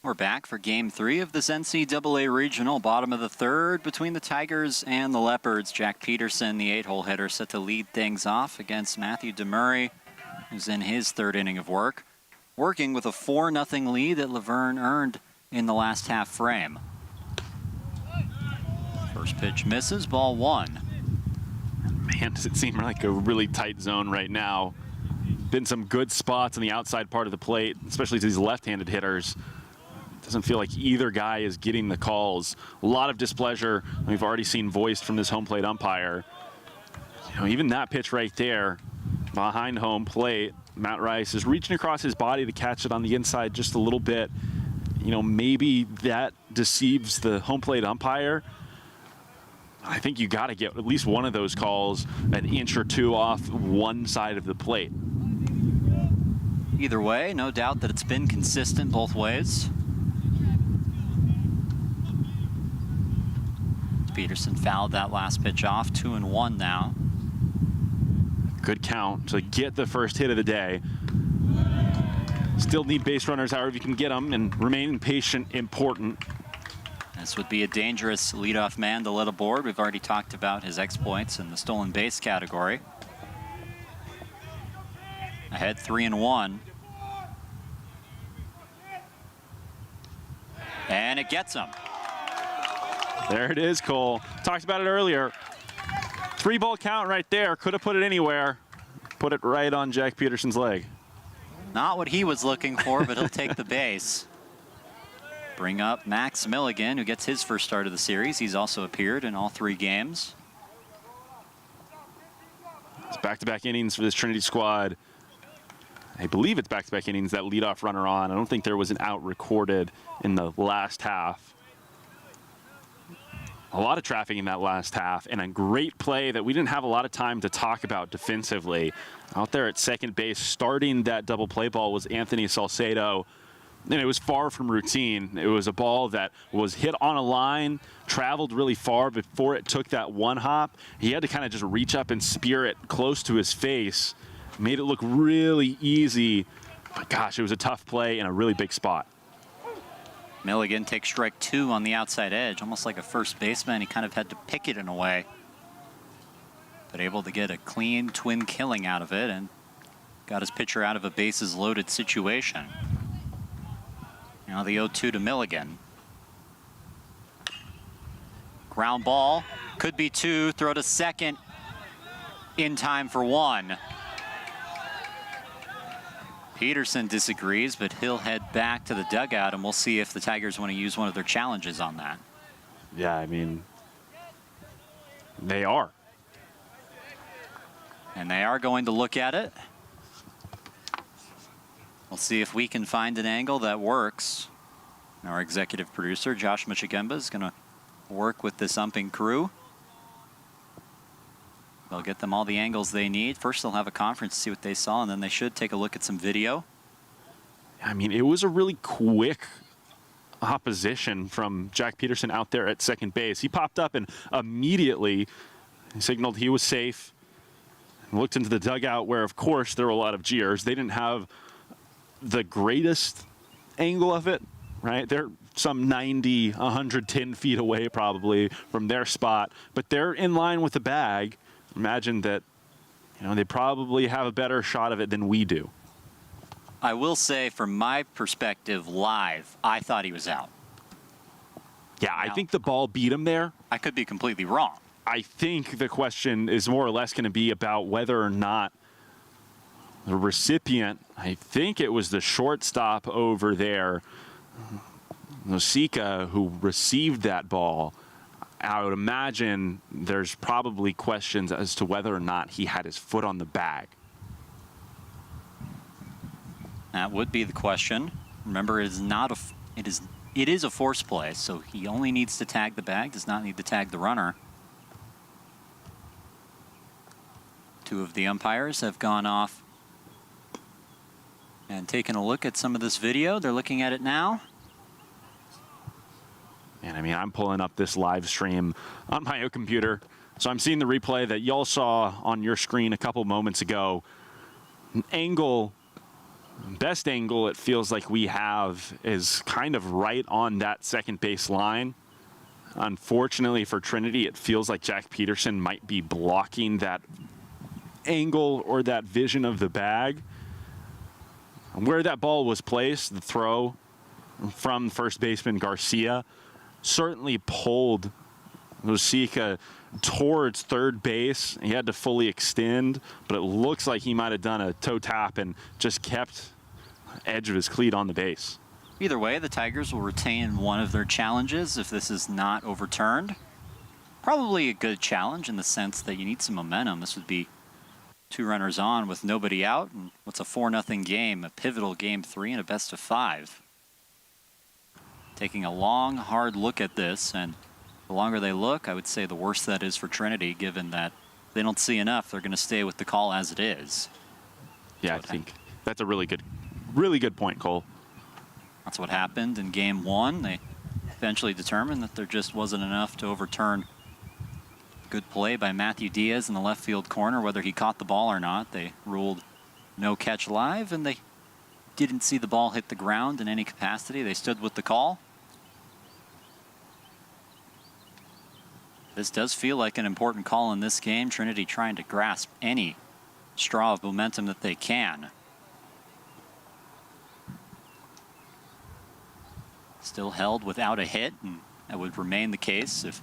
We're back for Game 3 of this NCAA Regional, bottom of the third between the Tigers and the Leopards. Jack Peterson, the 8-hole hitter, set to lead things off against Matthew DeMurray, who's in his third inning of work, working with a 4-0 lead that Laverne earned in the last half frame. First pitch misses, ball 1. Man, does it seem like a really tight zone right now. Been some good spots on the outside part of the plate, especially to these left-handed hitters. Doesn't feel like either guy is getting the calls. A lot of displeasure we've already seen voiced from this home plate umpire. You know, even that pitch right there, behind home plate. Matt Rice is reaching across his body to catch it on the inside just a little bit. You know, maybe that deceives the home plate umpire. I think you got to get at least one of those calls an inch or two off one side of the plate. Either way, no doubt that it's been consistent both ways. Peterson fouled that last pitch off, 2-1 now. Good count to get the first hit of the day. Still need base runners however you can get them, and remaining patient important. This would be a dangerous leadoff man to let aboard. We've already talked about his exploits in the stolen base category. Ahead 3-1. And it gets him. There it is, Cole. Talked about it earlier. 3-ball count right there. Could have put it anywhere. Put it right on Jack Peterson's leg. Not what he was looking for, but he'll take the base. Bring up Max Milligan, who gets his first start of the series. He's also appeared in all 3 games. It's back-to-back innings for this Trinity squad. I believe it's back-to-back innings, that leadoff runner on. I don't think there was an out recorded in the last half. A lot of traffic in that last half, and a great play that we didn't have a lot of time to talk about defensively. Out there at second base, starting that double play ball was Anthony Salcedo, and it was far from routine. It was a ball that was hit on a line, traveled really far before it took that one hop. He had to kind of just reach up and spear it close to his face. Made it look really easy, but gosh, it was a tough play in a really big spot. Milligan takes strike 2 on the outside edge, almost like a first baseman. He kind of had to pick it in a way, but able to get a clean twin killing out of it and got his pitcher out of a bases loaded situation. Now the 0-2 to Milligan. Ground ball, could be 2, throw to second in time for 1. Peterson disagrees, but he'll head back to the dugout, and we'll see if the Tigers want to use one of their challenges on that. Yeah, I mean, they are. And they are going to look at it. We'll see if we can find an angle that works. Our executive producer, Josh Michigemba, is going to work with this umping crew. They'll get them all the angles they need. First, they'll have a conference to see what they saw, and then they should take a look at some video. I mean, it was a really quick opposition from Jack Peterson out there at second base. He popped up and immediately signaled he was safe. Looked into the dugout where, of course, there were a lot of jeers. They didn't have the greatest angle of it, right? They're some 90, 110 feet away probably from their spot, but they're in line with the bag. Imagine that, you know, they probably have a better shot of it than we do. I will say, from my perspective, live, I thought he was out. Yeah, I think the ball beat him there. I could be completely wrong. I think the question is more or less going to be about whether or not the recipient, I think it was the shortstop over there, Nosika, who received that ball. I would imagine there's probably questions as to whether or not he had his foot on the bag. That would be the question. Remember, it is a force play, so he only needs to tag the bag, does not need to tag the runner. 2 of the umpires have gone off and taken a look at some of this video. They're looking at it now. And I mean, I'm pulling up this live stream on my computer. So I'm seeing the replay that y'all saw on your screen a couple moments ago. An angle, best angle it feels like we have is kind of right on that second base line. Unfortunately for Trinity, it feels like Jack Peterson might be blocking that angle or that vision of the bag. And where that ball was placed, the throw from first baseman Garcia, certainly pulled Nosika towards third base. He had to fully extend, but it looks like he might have done a toe tap and just kept edge of his cleat on the base. Either way, the Tigers will retain one of their challenges if this is not overturned. Probably a good challenge in the sense that you need some momentum. This would be 2 runners on with nobody out, and what's a 4-0 game, a pivotal game 3 and a best of 5. Taking a long, hard look at this, and the longer they look, I would say the worse that is for Trinity, given that they don't see enough. They're going to stay with the call as it is. Yeah, I think that's a really good point, Cole. That's what happened in game 1. They eventually determined that there just wasn't enough to overturn good play by Matthew Diaz in the left field corner, whether he caught the ball or not. They ruled no catch live, and they didn't see the ball hit the ground in any capacity. They stood with the call. This does feel like an important call in this game. Trinity trying to grasp any straw of momentum that they can. Still held without a hit, and that would remain the case if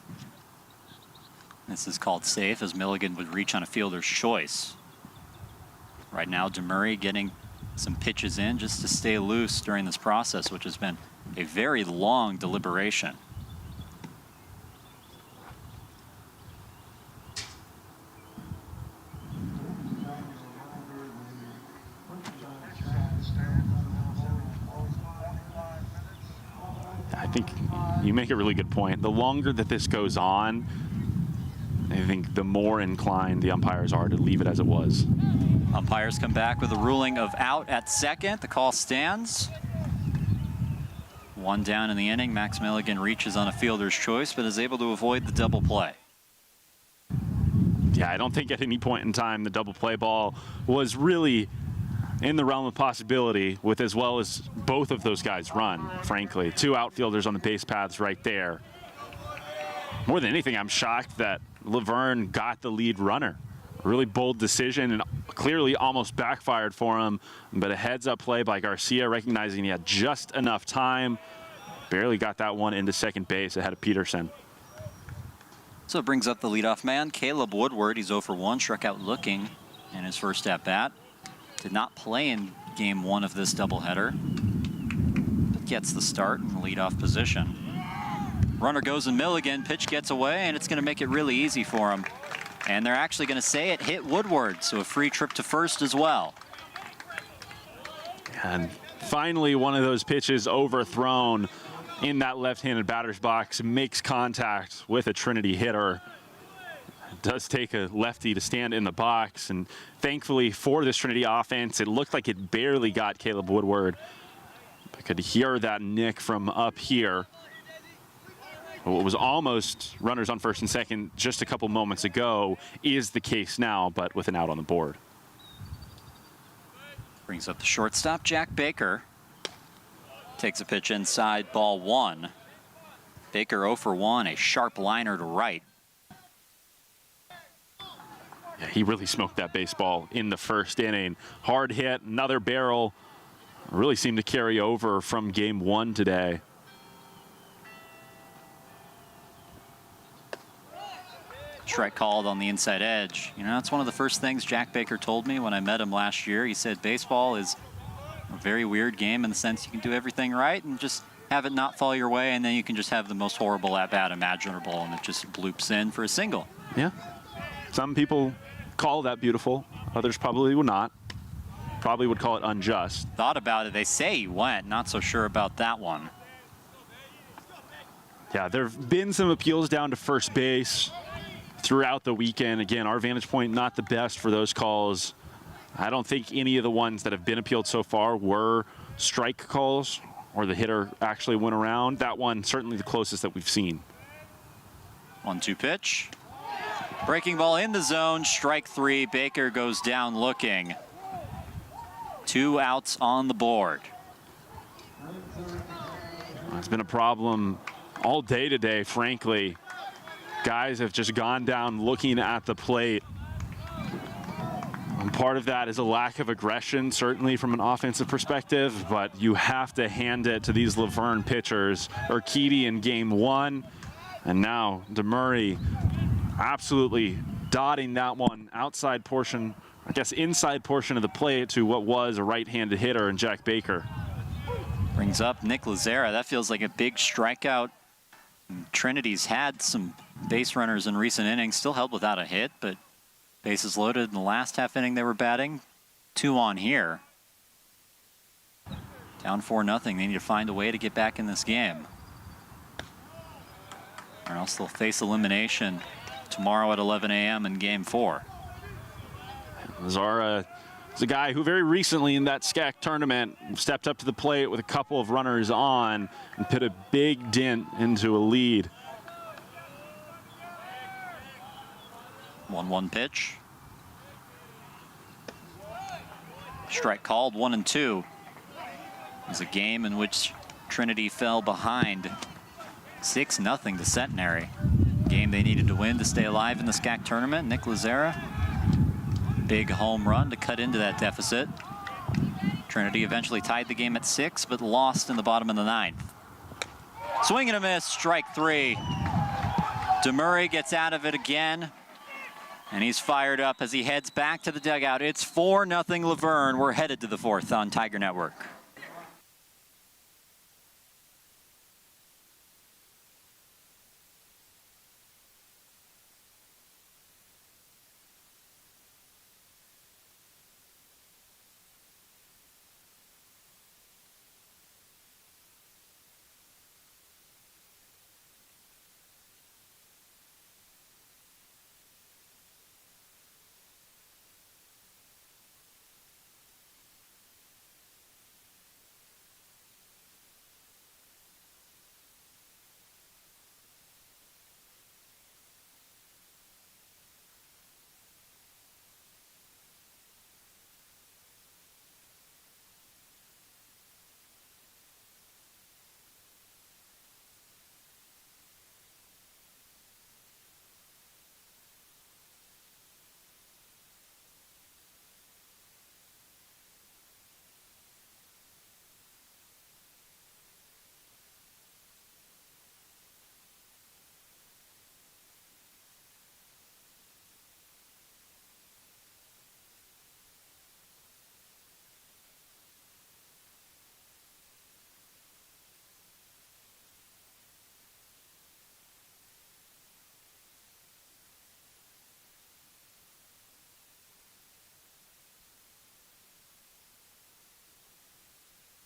this is called safe, as Milligan would reach on a fielder's choice. Right now, DeMurray getting some pitches in just to stay loose during this process, which has been a very long deliberation. I think you make a really good point. The longer that this goes on, I think the more inclined the umpires are to leave it as it was. Umpires come back with a ruling of out at second. The call stands. 1 down in the inning. Max Milligan reaches on a fielder's choice, but is able to avoid the double play. Yeah, I don't think at any point in time the double play ball was really in the realm of possibility, with as well as both of those guys run, frankly. 2 outfielders on the base paths right there. More than anything, I'm shocked that Laverne got the lead runner. A really bold decision, and clearly almost backfired for him, but a heads-up play by Garcia, recognizing he had just enough time. Barely got that one into second base ahead of Peterson. So it brings up the leadoff man, Caleb Woodward. He's 0 for 1, struck out looking in his first at-bat. Did not play in game 1 of this doubleheader, but gets the start in the leadoff position. Runner goes in Milligan, pitch gets away, and it's going to make it really easy for him. And they're actually going to say it hit Woodward, so a free trip to first as well. And finally, one of those pitches overthrown in that left-handed batter's box makes contact with a Trinity hitter. It does take a lefty to stand in the box, and thankfully for this Trinity offense, it looked like it barely got Caleb Woodward. I could hear that nick from up here. What was almost runners on first and second just a couple moments ago is the case now, but with an out on the board. Brings up the shortstop, Jack Baker. Takes a pitch inside, ball 1. Baker 0 for 1, a sharp liner to right. Yeah, he really smoked that baseball in the first inning. Hard hit, another barrel. Really seemed to carry over from game 1 today. Strike called on the inside edge. You know, that's one of the first things Jack Baker told me when I met him last year. He said baseball is a very weird game in the sense you can do everything right and just have it not fall your way, and then you can just have the most horrible at-bat imaginable, and it just bloops in for a single. Yeah. Some people call that beautiful. Others probably would not. Probably would call it unjust. Thought about it. They say he went. Not so sure about that one. Yeah, there have been some appeals down to first base throughout the weekend. Again, our vantage point not the best for those calls. I don't think any of the ones that have been appealed so far were strike calls or the hitter actually went around. That one certainly the closest that we've seen. 1-2 pitch. Breaking ball in the zone, strike 3. Baker goes down looking. 2 outs on the board. It's been a problem all day today, frankly. Guys have just gone down looking at the plate. And part of that is a lack of aggression, certainly from an offensive perspective, but you have to hand it to these Laverne pitchers. Urquidy in game 1, and now DeMurray absolutely dotting that one outside portion, I guess inside portion of the plate to what was a right-handed hitter in Jack Baker. Brings up Nick Lazera. That feels like a big strikeout. Trinity's had some base runners in recent innings, still held without a hit, but Bases loaded in the last half inning they were batting. 2 on here. Down 4-0. They need to find a way to get back in this game, or else they'll face elimination tomorrow at 11 a.m. in Game 4. Zara is a guy who very recently in that SCAC tournament stepped up to the plate with a couple of runners on and put a big dent into a lead. 1-1 pitch. Strike called, 1-2. It was a game in which Trinity fell behind 6-0 to Centenary. Game they needed to win to stay alive in the SCAC tournament. Nick Lazera, big home run to cut into that deficit. Trinity eventually tied the game at 6, but lost in the bottom of the 9th. Swing and a miss, strike 3. DeMurray gets out of it again, and he's fired up as he heads back to the dugout. It's 4-0 Laverne. We're headed to the 4th on Tiger Network.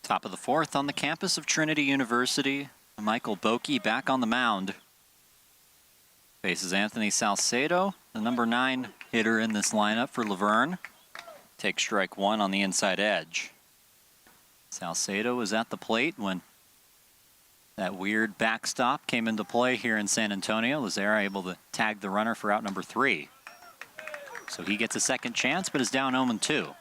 Top of the 4th on the campus of Trinity University. Michael Boki back on the mound. Faces Anthony Salcedo, the number 9 hitter in this lineup for Laverne. Takes strike 1 on the inside edge. Salcedo was at the plate when that weird backstop came into play here in San Antonio. Lazera able to tag the runner for out number 3. So he gets a second chance, but is down 0-2.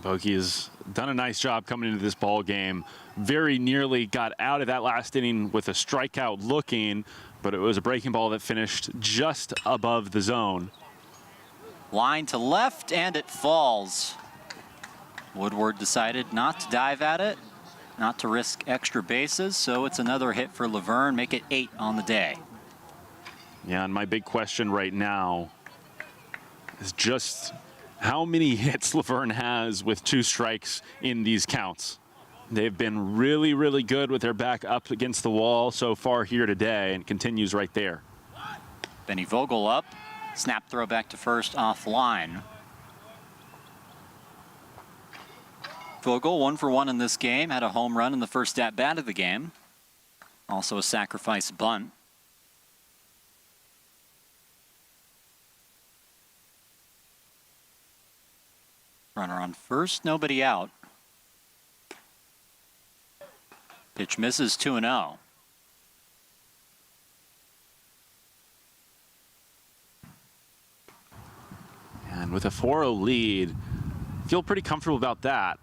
Boki has done a nice job coming into this ball game. Very nearly got out of that last inning with a strikeout looking, but it was a breaking ball that finished just above the zone. Line to left, and it falls. Woodward decided not to dive at it, not to risk extra bases, so it's another hit for Laverne, make it 8 on the day. Yeah, and my big question right now is just how many hits Laverne has with 2 strikes in these counts. They've been really, really good with their back up against the wall so far here today, and continues right there. Benny Vogel up. Snap throw back to first offline. Vogel 1 for 1 in this game. Had a home run in the first at-bat of the game. Also a sacrifice bunt. Runner on first, nobody out. Pitch misses, 2-0. And with a 4-0 lead, feel pretty comfortable about that.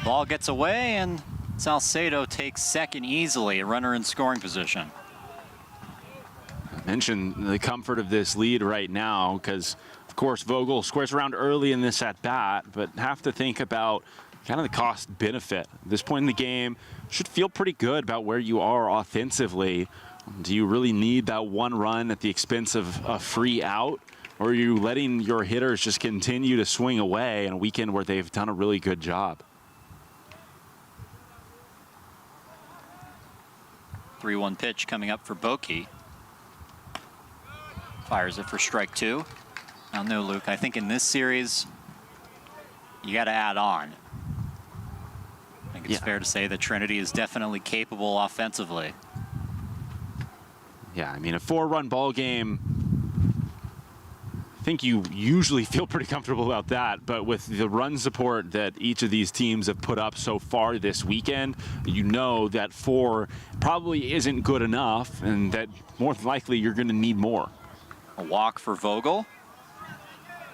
Ball gets away, and Salcedo takes second easily, a runner in scoring position. I mentioned the comfort of this lead right now because, of course, Vogel squares around early in this at-bat, but have to think about kind of the cost benefit. At this point in the game, should feel pretty good about where you are offensively. Do you really need that 1 run at the expense of a free out? Or are you letting your hitters just continue to swing away in a weekend where they've done a really good job? 3-1 pitch coming up for Bokey. Fires it for strike 2. Now, no, Luke, I think in this series, you got to add on. I think it's fair to say that Trinity is definitely capable offensively. Yeah, I mean, a 4-run ball game, I think you usually feel pretty comfortable about that, but with the run support that each of these teams have put up so far this weekend, you know that 4 probably isn't good enough, and that more than likely you're going to need more. A walk for Vogel.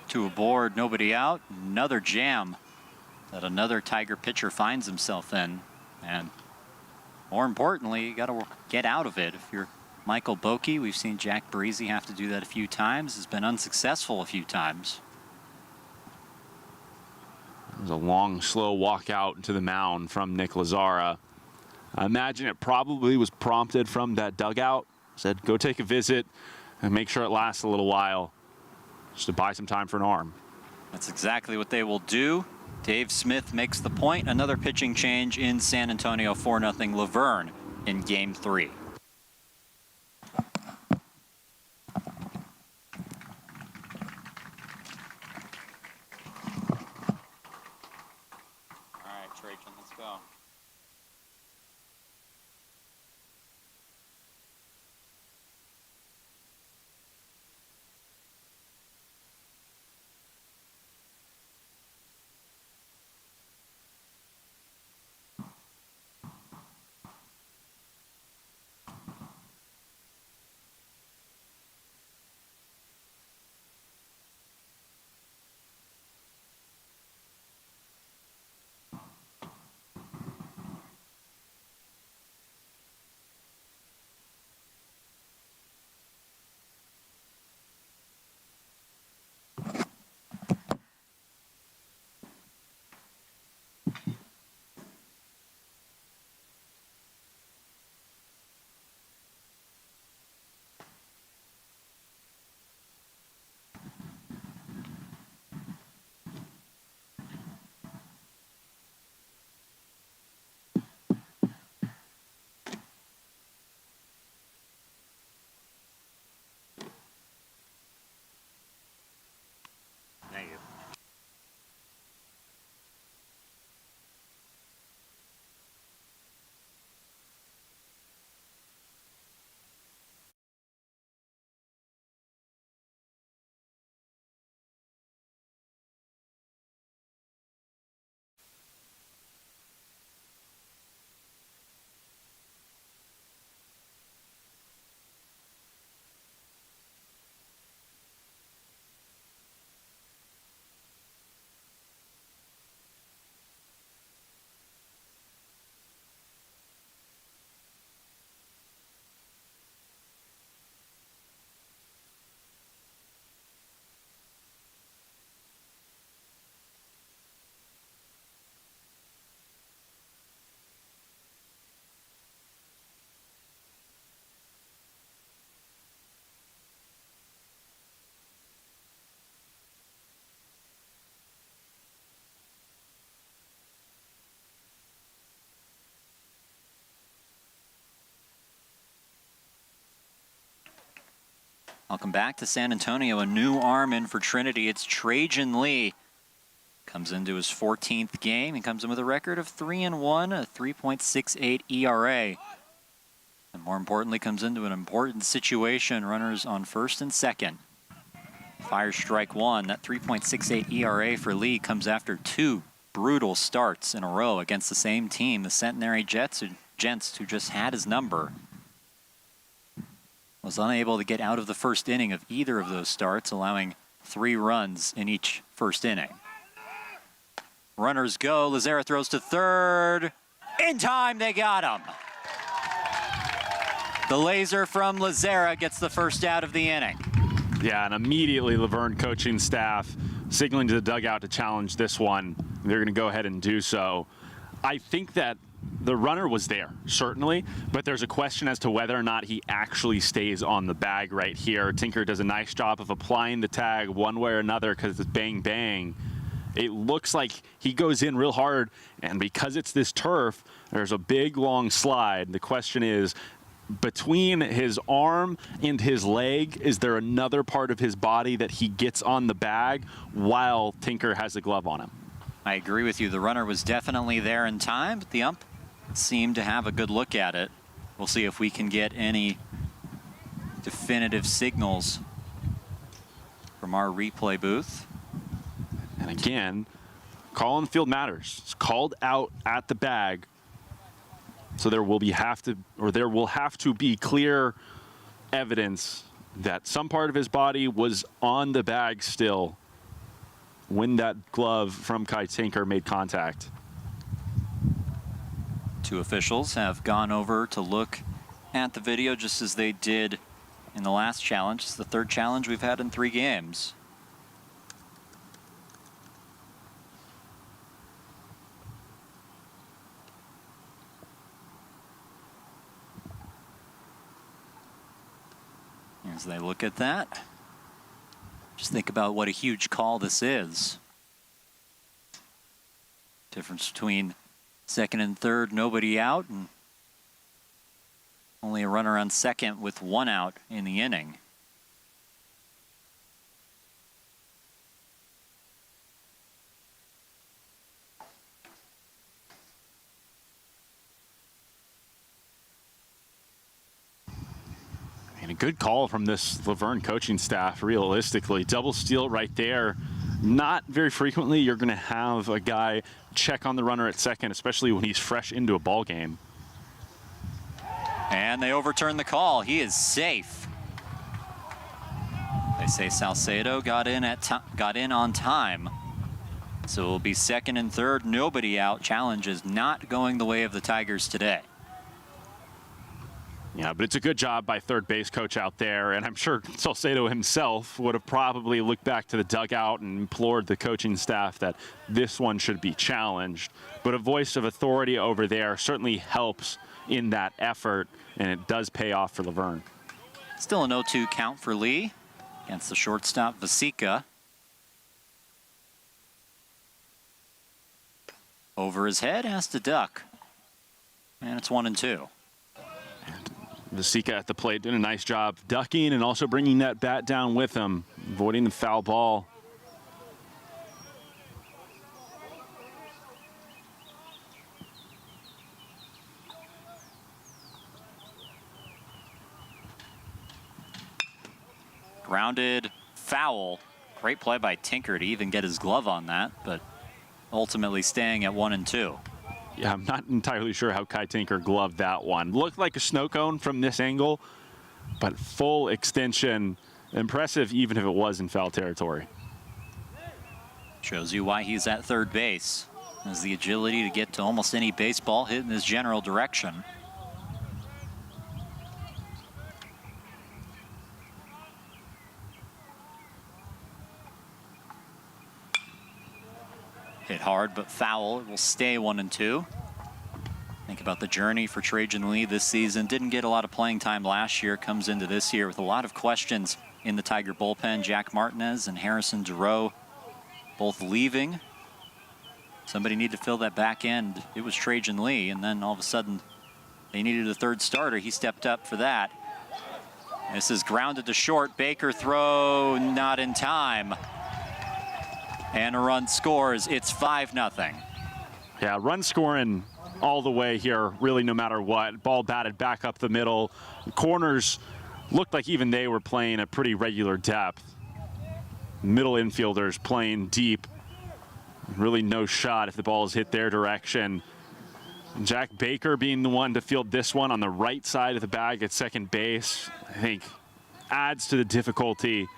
2 aboard, nobody out. Another jam that another Tiger pitcher finds himself in. And more importantly, you got to get out of it. If you're Michael Bokey, we've seen Jack Breezy have to do that a few times. Has been unsuccessful a few times. It was a long, slow walk out to the mound from Nick Lazzara. I imagine it probably was prompted from that dugout. Said, go take a visit and make sure it lasts a little while, just to buy some time for an arm. That's exactly what they will do. Dave Smith makes the point. Another pitching change in San Antonio, 4-0 Laverne in Game 3. Let's go. Thank you. Welcome back to San Antonio. A new arm in for Trinity. It's Trajan Lee. Comes into his 14th game. He comes in with a record of 3-1, a 3.68 ERA. And more importantly, comes into an important situation. Runners on first and second. Fires strike 1. That 3.68 ERA for Lee comes after 2 brutal starts in a row against the same team, the Centenary Gents, who just had his number. Was unable to get out of the first inning of either of those starts, allowing 3 runs in each first inning. Runners go. Lazzara throws to third. In time, they got him. The laser from Lazzara gets the first out of the inning. Yeah, and immediately Laverne coaching staff signaling to the dugout to challenge this one. They're going to go ahead and do so. I think that the runner was there, certainly, but there's a question as to whether or not he actually stays on the bag right here. Tinker does a nice job of applying the tag one way or another because it's bang, bang. It looks like he goes in real hard, and because it's this turf, there's a big, long slide. The question is, between his arm and his leg, is there another part of his body that he gets on the bag while Tinker has a glove on him? I agree with you. The runner was definitely there in time, but the ump seemed to have a good look at it. We'll see if we can get any definitive signals from our replay booth. And again, call on the field matters. It's called out at the bag. So there will have to be clear evidence that some part of his body was on the bag still when that glove from Kai Tinker made contact. Two officials have gone over to look at the video just as they did in the last challenge. It's the third challenge we've had in 3 games. As they look at that, just think about what a huge call this is. Difference between second and third, nobody out, and only a runner on second with 1 out in the inning. And a good call from this Verne coaching staff, realistically. Double steal right there. Not very frequently you're going to have a guy check on the runner at second, especially when he's fresh into a ball game. And they overturn the call. He is safe. They say Salcedo got in on time. So it will be second and third, nobody out. Challenge is not going the way of the Tigers today. Yeah, but it's a good job by third base coach out there, and I'm sure Salcedo himself would have probably looked back to the dugout and implored the coaching staff that this one should be challenged. But a voice of authority over there certainly helps in that effort, and it does pay off for Verne. Still an 0-2 count for Lee against the shortstop Vasica. Over his head, has to duck. And it's 1-2. Vasica at the plate doing a nice job ducking and also bringing that bat down with him, avoiding the foul ball. Grounded, foul. Great play by Tinker to even get his glove on that, but ultimately staying at 1-2. Yeah, I'm not entirely sure how Kai Tinker gloved that one. Looked like a snow cone from this angle, but full extension. Impressive, even if it was in foul territory. Shows you why he's at third base. Has the agility to get to almost any baseball hit in his general direction. Hit hard, but foul. It will stay 1-2. Think about the journey for Trajan Lee this season. Didn't get a lot of playing time last year. Comes into this year with a lot of questions in the Tiger bullpen. Jack Martinez and Harrison Durow both leaving. Somebody needed to fill that back end. It was Trajan Lee, and then all of a sudden they needed a third starter. He stepped up for that. This is grounded to short. Baker throw not in time. And a run scores. It's 5-0. Yeah, run scoring all the way here, really no matter what. Ball batted back up the middle. Corners looked like even they were playing at pretty regular depth. Middle infielders playing deep. Really no shot if the ball is hit their direction. Jack Baker being the one to field this one on the right side of the bag at second base, I think adds to the difficulty.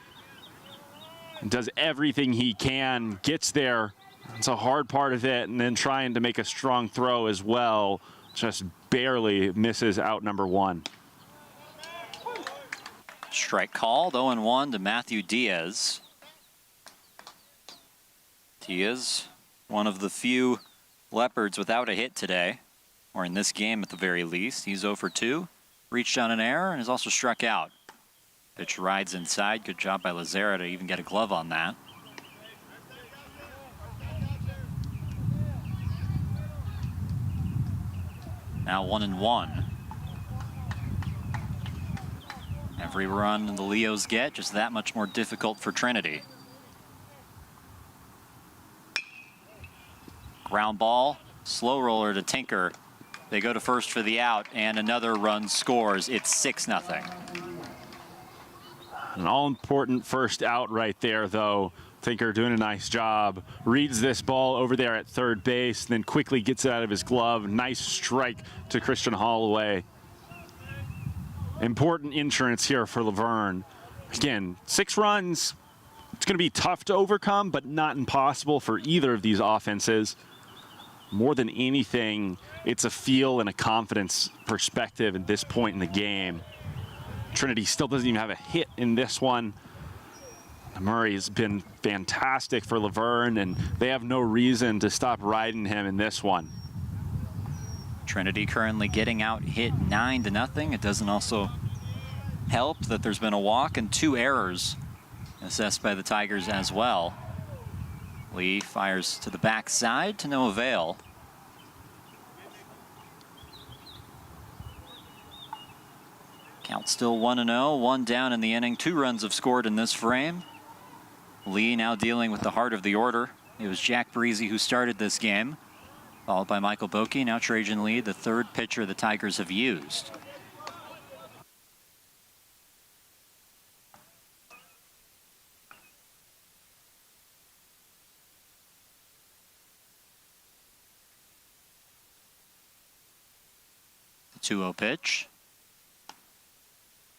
Does everything he can, gets there. It's a hard part of it, and then trying to make a strong throw as well. Just barely misses out number 1. Strike called, 0-1 to Matthew Diaz. Diaz, one of the few Leopards without a hit today, or in this game at the very least. He's 0 for 2, reached on an error, and is also struck out. Pitch rides inside. Good job by Lazara to even get a glove on that. Now 1-1. Every run the Leos get, just that much more difficult for Trinity. Ground ball, slow roller to Tinker. They go to first for the out, and another run scores. It's 6-0. An all-important first out right there, though. Tinker doing a nice job. Reads this ball over there at third base, then quickly gets it out of his glove. Nice strike to Christian Holloway. Important insurance here for Laverne. Again, 6 runs. It's going to be tough to overcome, but not impossible for either of these offenses. More than anything, it's a feel and a confidence perspective at this point in the game. Trinity still doesn't even have a hit in this one. Murray has been fantastic for Laverne, and they have no reason to stop riding him in this one. Trinity currently getting out hit 9-0. It doesn't also help that there's been a walk and 2 errors assessed by the Tigers as well. Lee fires to the backside to no avail. Count still 1-0, 1 down in the inning. 2 runs have scored in this frame. Lee now dealing with the heart of the order. It was Jack Breezy who started this game, followed by Michael Boki. Now Trajan Lee, the 3rd pitcher the Tigers have used. The 2-0 pitch.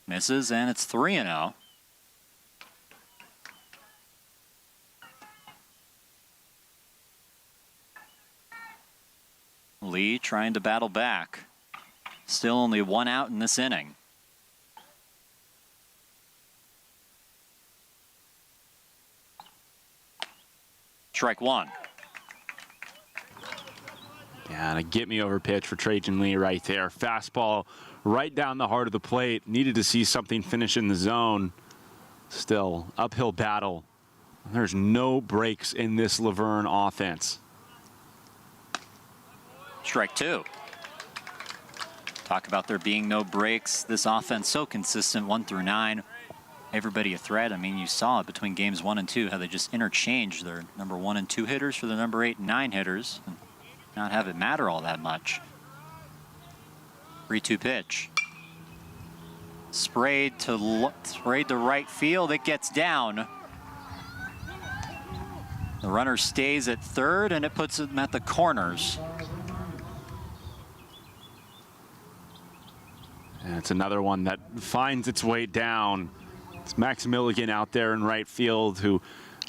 Misses, and it's 3-0. Lee trying to battle back. Still only 1 out in this inning. Strike 1. Yeah, and a get-me-over pitch for Trajan Lee right there. Fastball right down the heart of the plate. Needed to see something finish in the zone. Still, uphill battle. There's no breaks in this Laverne offense. Strike 2. Talk about there being no breaks. This offense so consistent, 1 through 9. Everybody a threat. I mean, you saw it between games 1 and 2, how they just interchanged their number 1 and 2 hitters for the number 8 and 9 hitters, and not have it matter all that much. 3-2 pitch. Sprayed to right field. It gets down. The runner stays at third, and it puts him at the corners. And it's another one that finds its way down. It's Max Milligan out there in right field, who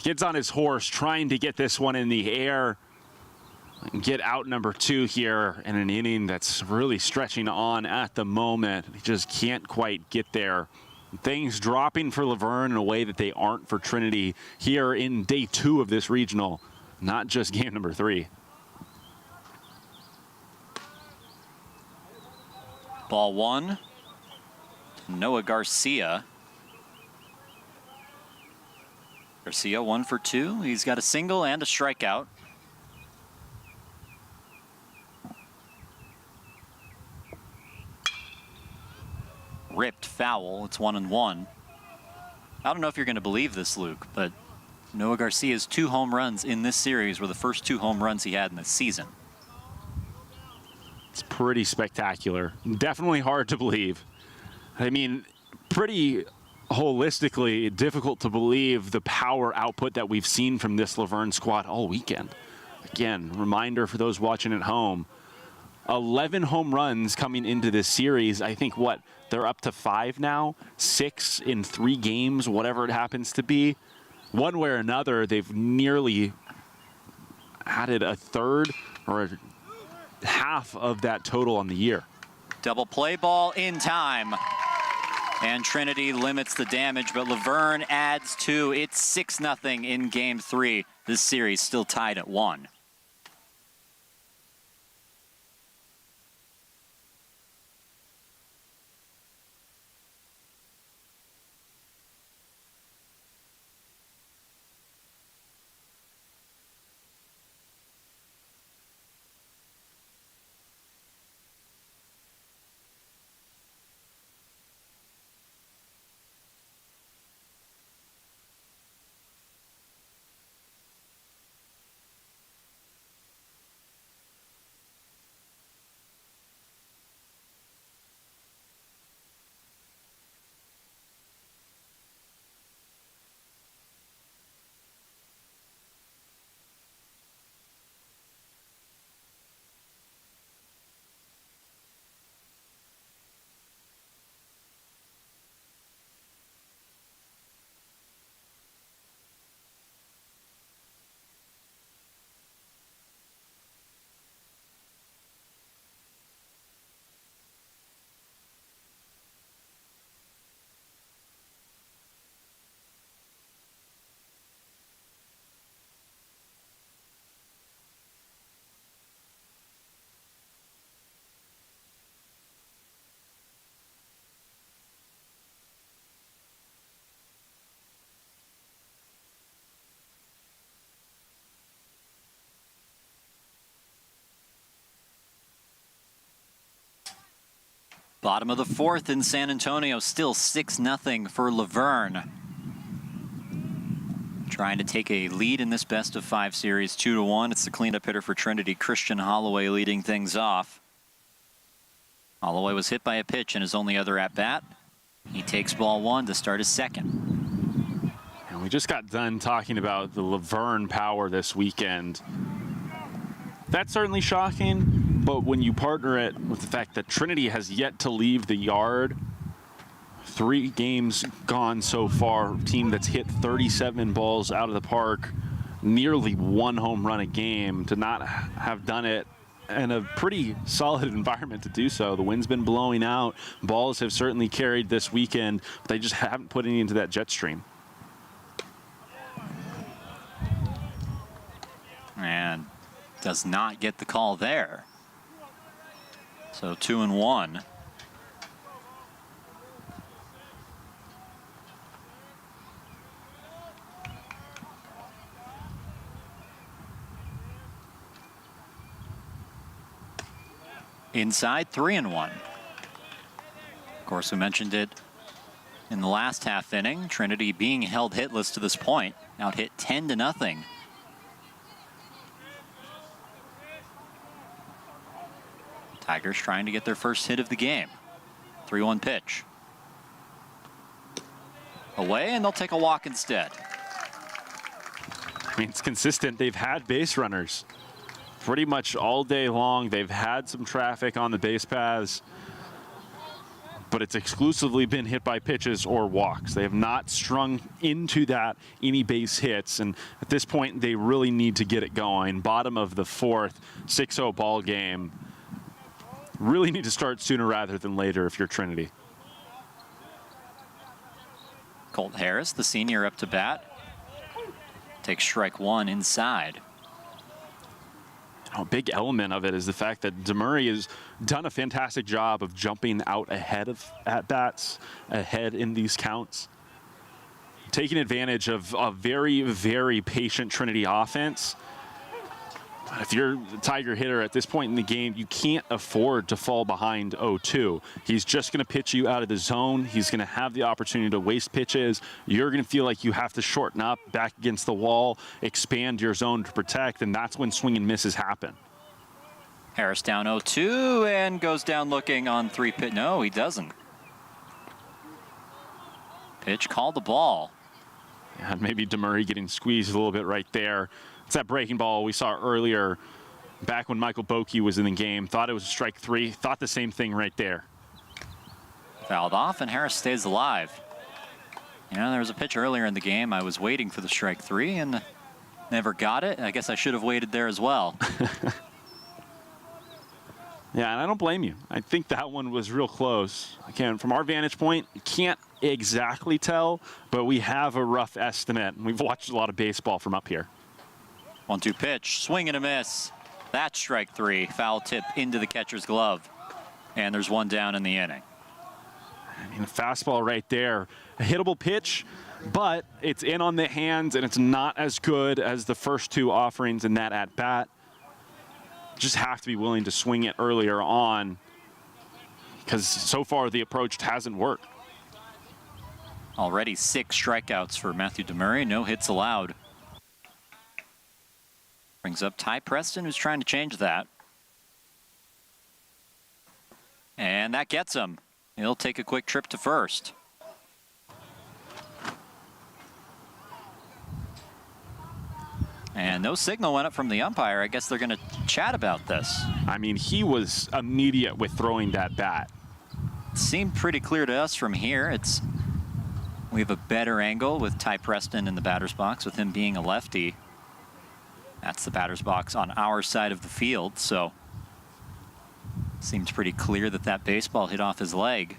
gets on his horse trying to get this one in the air and get out number 2 here in an inning that's really stretching on at the moment. He just can't quite get there. Things dropping for Laverne in a way that they aren't for Trinity here in day 2 of this regional, not just game number 3. Ball 1. Noah Garcia. Garcia 1 for 2. He's got a single and a strikeout. Ripped foul. It's 1-1. I don't know if you're going to believe this, Luke, but Noah Garcia's 2 home runs in this series were the first 2 home runs he had in the season. It's pretty spectacular. Definitely hard to believe. I mean, pretty holistically difficult to believe the power output that we've seen from this Laverne squad all weekend. Again, reminder for those watching at home, 11 home runs coming into this series. I think they're up to 5 now, 6 in 3 games, whatever it happens to be. One way or another, they've nearly added a third or half of that total on the year. Double play ball in time. And Trinity limits the damage, but Laverne adds 2. It's 6-0 in game 3. This series still tied at 1. Bottom of the fourth in San Antonio, still 6-0 for Laverne. Trying to take a lead in this best-of-5 series, 2-1. It's the cleanup hitter for Trinity, Christian Holloway, leading things off. Holloway was hit by a pitch in his only other at-bat. He takes ball one to start his second. And we just got done talking about the Laverne power this weekend. That's certainly shocking, but when you partner it with the fact that Trinity has yet to leave the yard, 3 games gone so far, team that's hit 37 balls out of the park, nearly 1 home run a game, to not have done it in a pretty solid environment to do so. The wind's been blowing out. Balls have certainly carried this weekend, but they just haven't put any into that jet stream. And does not get the call there. So 2-1. Inside, 3-1. Of course, we mentioned it in the last half inning. Trinity being held hitless to this point. Out hit 10-0. Tigers trying to get their first hit of the game. 3-1 pitch. Away, and they'll take a walk instead. I mean, it's consistent. They've had base runners pretty much all day long. They've had some traffic on the base paths, but it's exclusively been hit by pitches or walks. They have not strung into that any base hits, and at this point, they really need to get it going. Bottom of the fourth, 6-0 ball game. Really need to start sooner rather than later if you're Trinity. Colt Harris, the senior, up to bat. Takes strike one inside. A big element of it is the fact that DeMurray has done a fantastic job of jumping out ahead of at-bats, ahead in these counts. Taking advantage of a very, very patient Trinity offense. If you're the Tiger hitter at this point in the game, you can't afford to fall behind 0-2. He's just going to pitch you out of the zone. He's going to have the opportunity to waste pitches. You're going to feel like you have to shorten up, back against the wall, expand your zone to protect, and that's when swing and misses happen. Harris down 0-2 and goes down looking on 3 pitch. No, he doesn't. Pitch called the ball. And maybe DeMurray getting squeezed a little bit right there. It's that breaking ball we saw earlier back when Michael Bokey was in the game. Thought it was a strike 3. Thought the same thing right there. Fouled off, and Harris stays alive. You know, there was a pitch earlier in the game. I was waiting for the strike 3 and never got it. I guess I should have waited there as well. Yeah, and I don't blame you. I think that one was real close. Again, from our vantage point, you can't exactly tell, but we have a rough estimate. We've watched a lot of baseball from up here. 1-2 pitch, swing and a miss. That's strike 3. Foul tip into the catcher's glove. And there's one down in the inning. I mean, a fastball right there. A hittable pitch, but it's in on the hands, and it's not as good as the first 2 offerings in that at-bat. Just have to be willing to swing it earlier on, because so far the approach hasn't worked. Already 6 strikeouts for Matthew DeMurray. No hits allowed. Brings up Ty Preston, who's trying to change that. And that gets him. He'll take a quick trip to first. And no signal went up from the umpire. I guess they're going to chat about this. I mean, he was immediate with throwing that bat. It seemed pretty clear to us from here. We have a better angle with Ty Preston in the batter's box, with him being a lefty. That's the batter's box on our side of the field, so seems pretty clear that that baseball hit off his leg.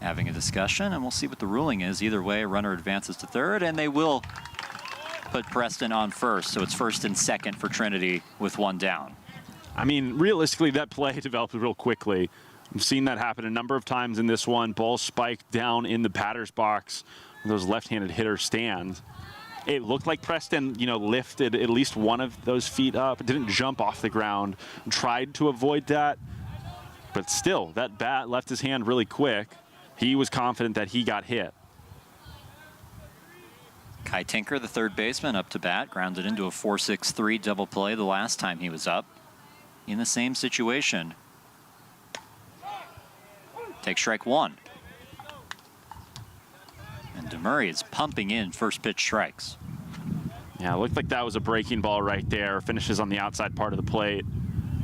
Having a discussion, and we'll see what the ruling is. Either way, a runner advances to third, and they will put Preston on first, so it's first and second for Trinity with 1 down. I mean, realistically, that play developed real quickly. I've seen that happen a number of times in this one. Ball spiked down in the batter's box where those left-handed hitters stand. It looked like Preston, lifted at least one of those feet up. It didn't jump off the ground. Tried to avoid that. But still, that bat left his hand really quick. He was confident that he got hit. Kai Tinker, the third baseman, up to bat, grounded into a 4-6-3 double play the last time he was up. In the same situation. Take strike one. And DeMurray is pumping in first pitch strikes. Yeah, it looked like that was a breaking ball right there. Finishes on the outside part of the plate.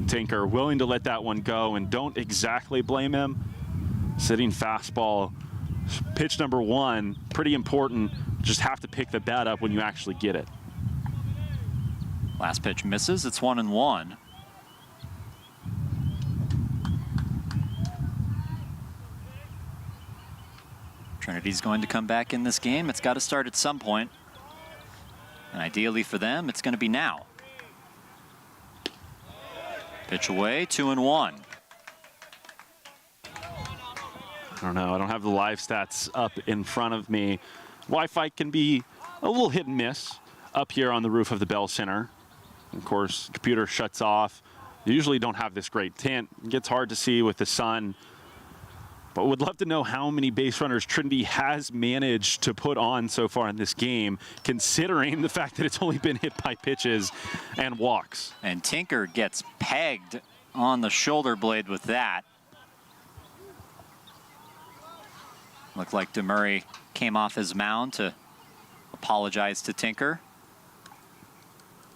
Tinker willing to let that one go, and don't exactly blame him. Sitting fastball, pitch number one, pretty important. Just have to pick the bat up when you actually get it. Last pitch misses. It's 1-1. Trinity's going to come back in this game. It's got to start at some point. And ideally for them, it's going to be now. Pitch away, 2-1. I don't know. I don't have the live stats up in front of me. Wi-Fi can be a little hit and miss up here on the roof of the Bell Center. Of course, the computer shuts off. You usually don't have this great tint. It gets hard to see with the sun. But would love to know how many base runners Trinity has managed to put on so far in this game, considering the fact that it's only been hit by pitches and walks. And Tinker gets pegged on the shoulder blade with that. Looked like DeMurray came off his mound to apologize to Tinker,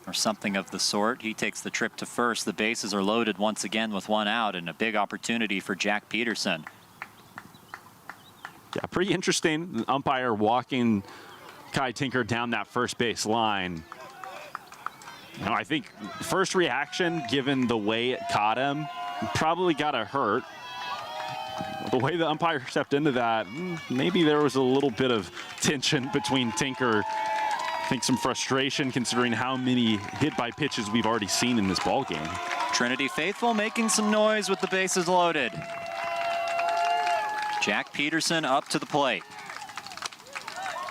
or something of the sort. He takes the trip to first. The bases are loaded once again with one out, and a big opportunity for Jack Peterson. Yeah, pretty interesting. The umpire walking Kai Tinker down that first base line. You know, I think first reaction, given the way it caught him, probably got to hurt. The way the umpire stepped into that, maybe there was a little bit of tension between Tinker. I think some frustration considering how many hit by pitches we've already seen in this ball game. Trinity faithful making some noise with the bases loaded. Jack Peterson up to the plate.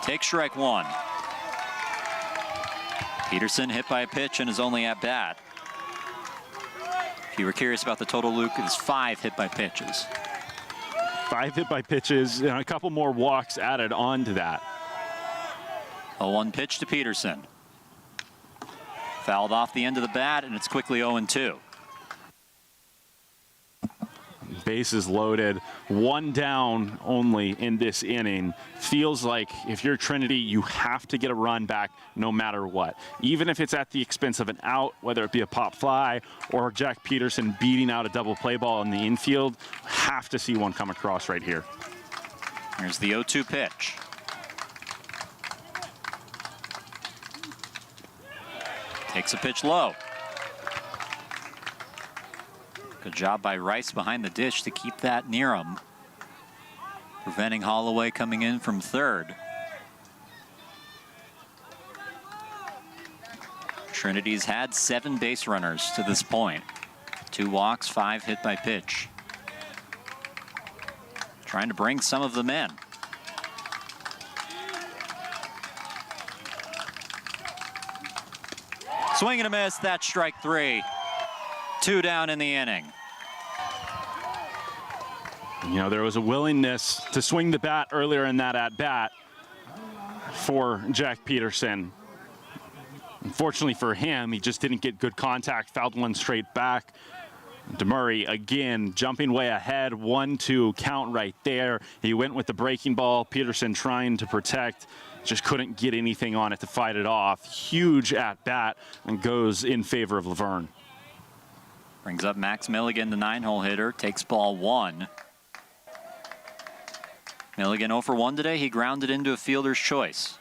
Take strike one. Peterson hit by a pitch and is only at bat. If you were curious about the total, Luke, it is 5 hit by pitches. 5 hit by pitches and a couple more walks added on to that. A 1 pitch to Peterson. Fouled off the end of the bat, and it's quickly 0-2. Bases loaded, 1 down only in this inning. Feels like if you're Trinity, you have to get a run back no matter what. Even if it's at the expense of an out, whether it be a pop fly or Jack Peterson beating out a double play ball in the infield, have to see one come across right here. Here's the 0-2 pitch. Takes a pitch low. Good job by Rice behind the dish to keep that near him, preventing Holloway coming in from third. Trinity's had 7 base runners to this point. 2 walks, 5 hit by pitch. Trying to bring some of them in. Swing and a miss, that's strike 3. 2 down in the inning. You know, there was a willingness to swing the bat earlier in that at-bat for Jack Peterson. Unfortunately for him, he just didn't get good contact, fouled one straight back. DeMurray again jumping way ahead, 1-2 count right there. He went with the breaking ball. Peterson trying to protect, just couldn't get anything on it to fight it off. Huge at-bat and goes in favor of Verne. Brings up Max Milligan, the 9-hole hitter, takes ball 1. Milligan 0 for 1 today. He grounded into a fielder's choice.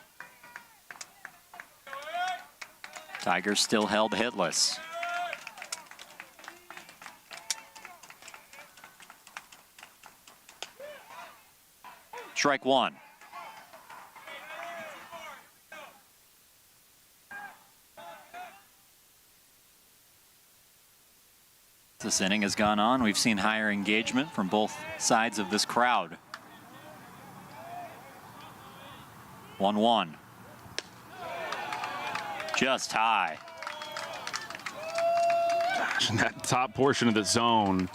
Tigers still held hitless. Strike 1. This inning has gone on. We've seen higher engagement from both sides of this crowd. 1-1. Just high. Gosh, in that top portion of the zone,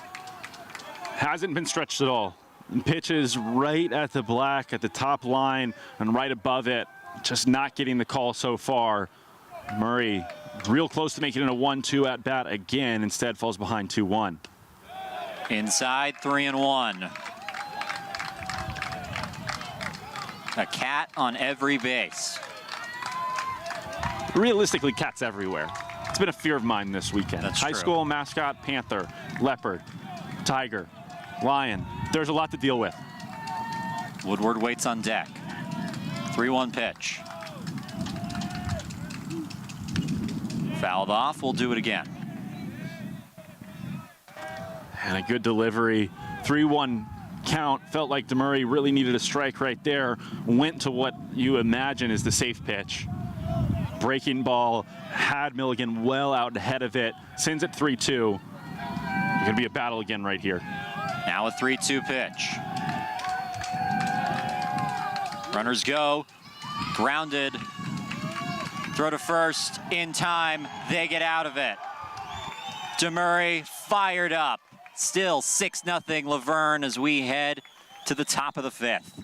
Hasn't been stretched at all. Pitches right at the black, at the top line, and right above it. Just not getting the call so far. Murray real close to making it a 1-2 at bat again. Instead falls behind 2-1. Inside, 3-1. A cat on every base. Realistically, cats everywhere. It's been a fear of mine this weekend. That's High true. school mascot, panther, leopard, tiger, lion. There's a lot to deal with. Woodward waits on deck. 3-1 pitch. Fouled off, we'll do it again. And a good delivery. 3-1 count. Felt like DeMurray really needed a strike right there. Went to what you imagine is the safe pitch. Breaking ball, had Milligan well out ahead of it. Sends it 3-2. It's gonna be a battle again right here. Now a 3-2 pitch. Runners go. Grounded. Throw to first in time. They get out of it. DeMurray fired up. Still 6-0 Laverne as we head to the top of the fifth.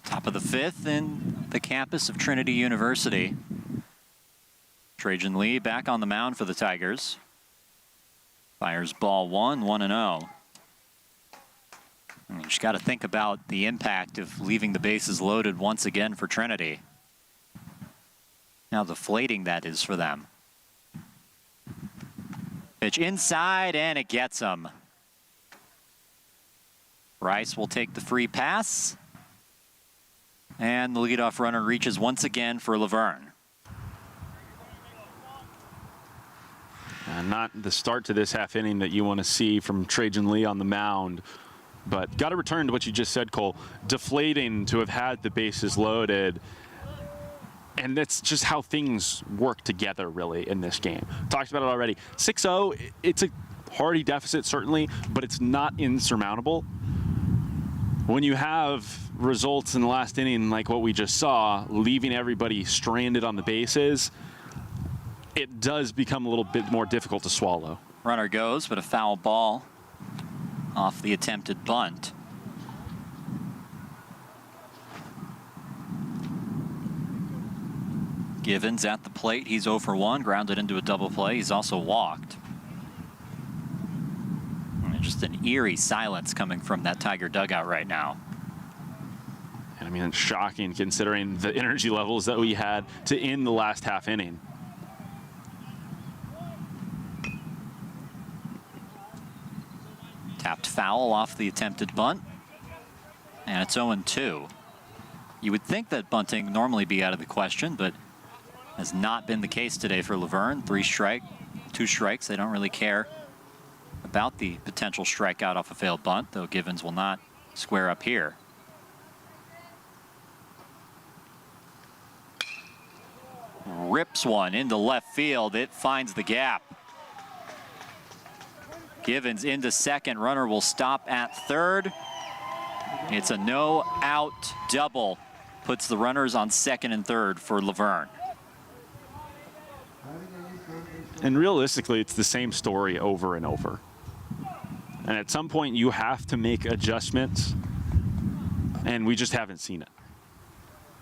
Top of the fifth in the campus of Trinity University. Trajan Lee back on the mound for the Tigers. Fires ball one, 1-0. You just got to think about the impact of leaving the bases loaded once again for Trinity. How deflating that is for them. Pitch inside, and it gets him. Rice will take the free pass. And the leadoff runner reaches once again for Laverne. Not the start to this half inning that you want to see from Trajan Lee on the mound. But got to return to what you just said, Cole. Deflating to have had the bases loaded. And that's just how things work together, really, in this game. Talked about it already. 6-0, it's a hearty deficit, certainly, but it's not insurmountable. When you have results in the last inning like what we just saw, leaving everybody stranded on the bases, it does become a little bit more difficult to swallow. Runner goes, but a foul ball off the attempted bunt. Givens at the plate. He's 0 for 1, grounded into a double play. He's also walked. And just an eerie silence coming from that Tiger dugout right now. And I mean, it's shocking considering the energy levels that we had to end the last half inning. Tapped foul off the attempted bunt. And it's 0-2. You would think that bunting normally be out of the question, but has not been the case today for Laverne. 3 strike, 2 strikes. They don't really care about the potential strikeout off a failed bunt, though Givens will not square up here. Rips one into left field. It finds the gap. Givens into second. Runner will stop at third. It's a no-out double. Puts the runners on second and third for Laverne. And realistically, it's the same story over and over. And at some point, you have to make adjustments, and we just haven't seen it,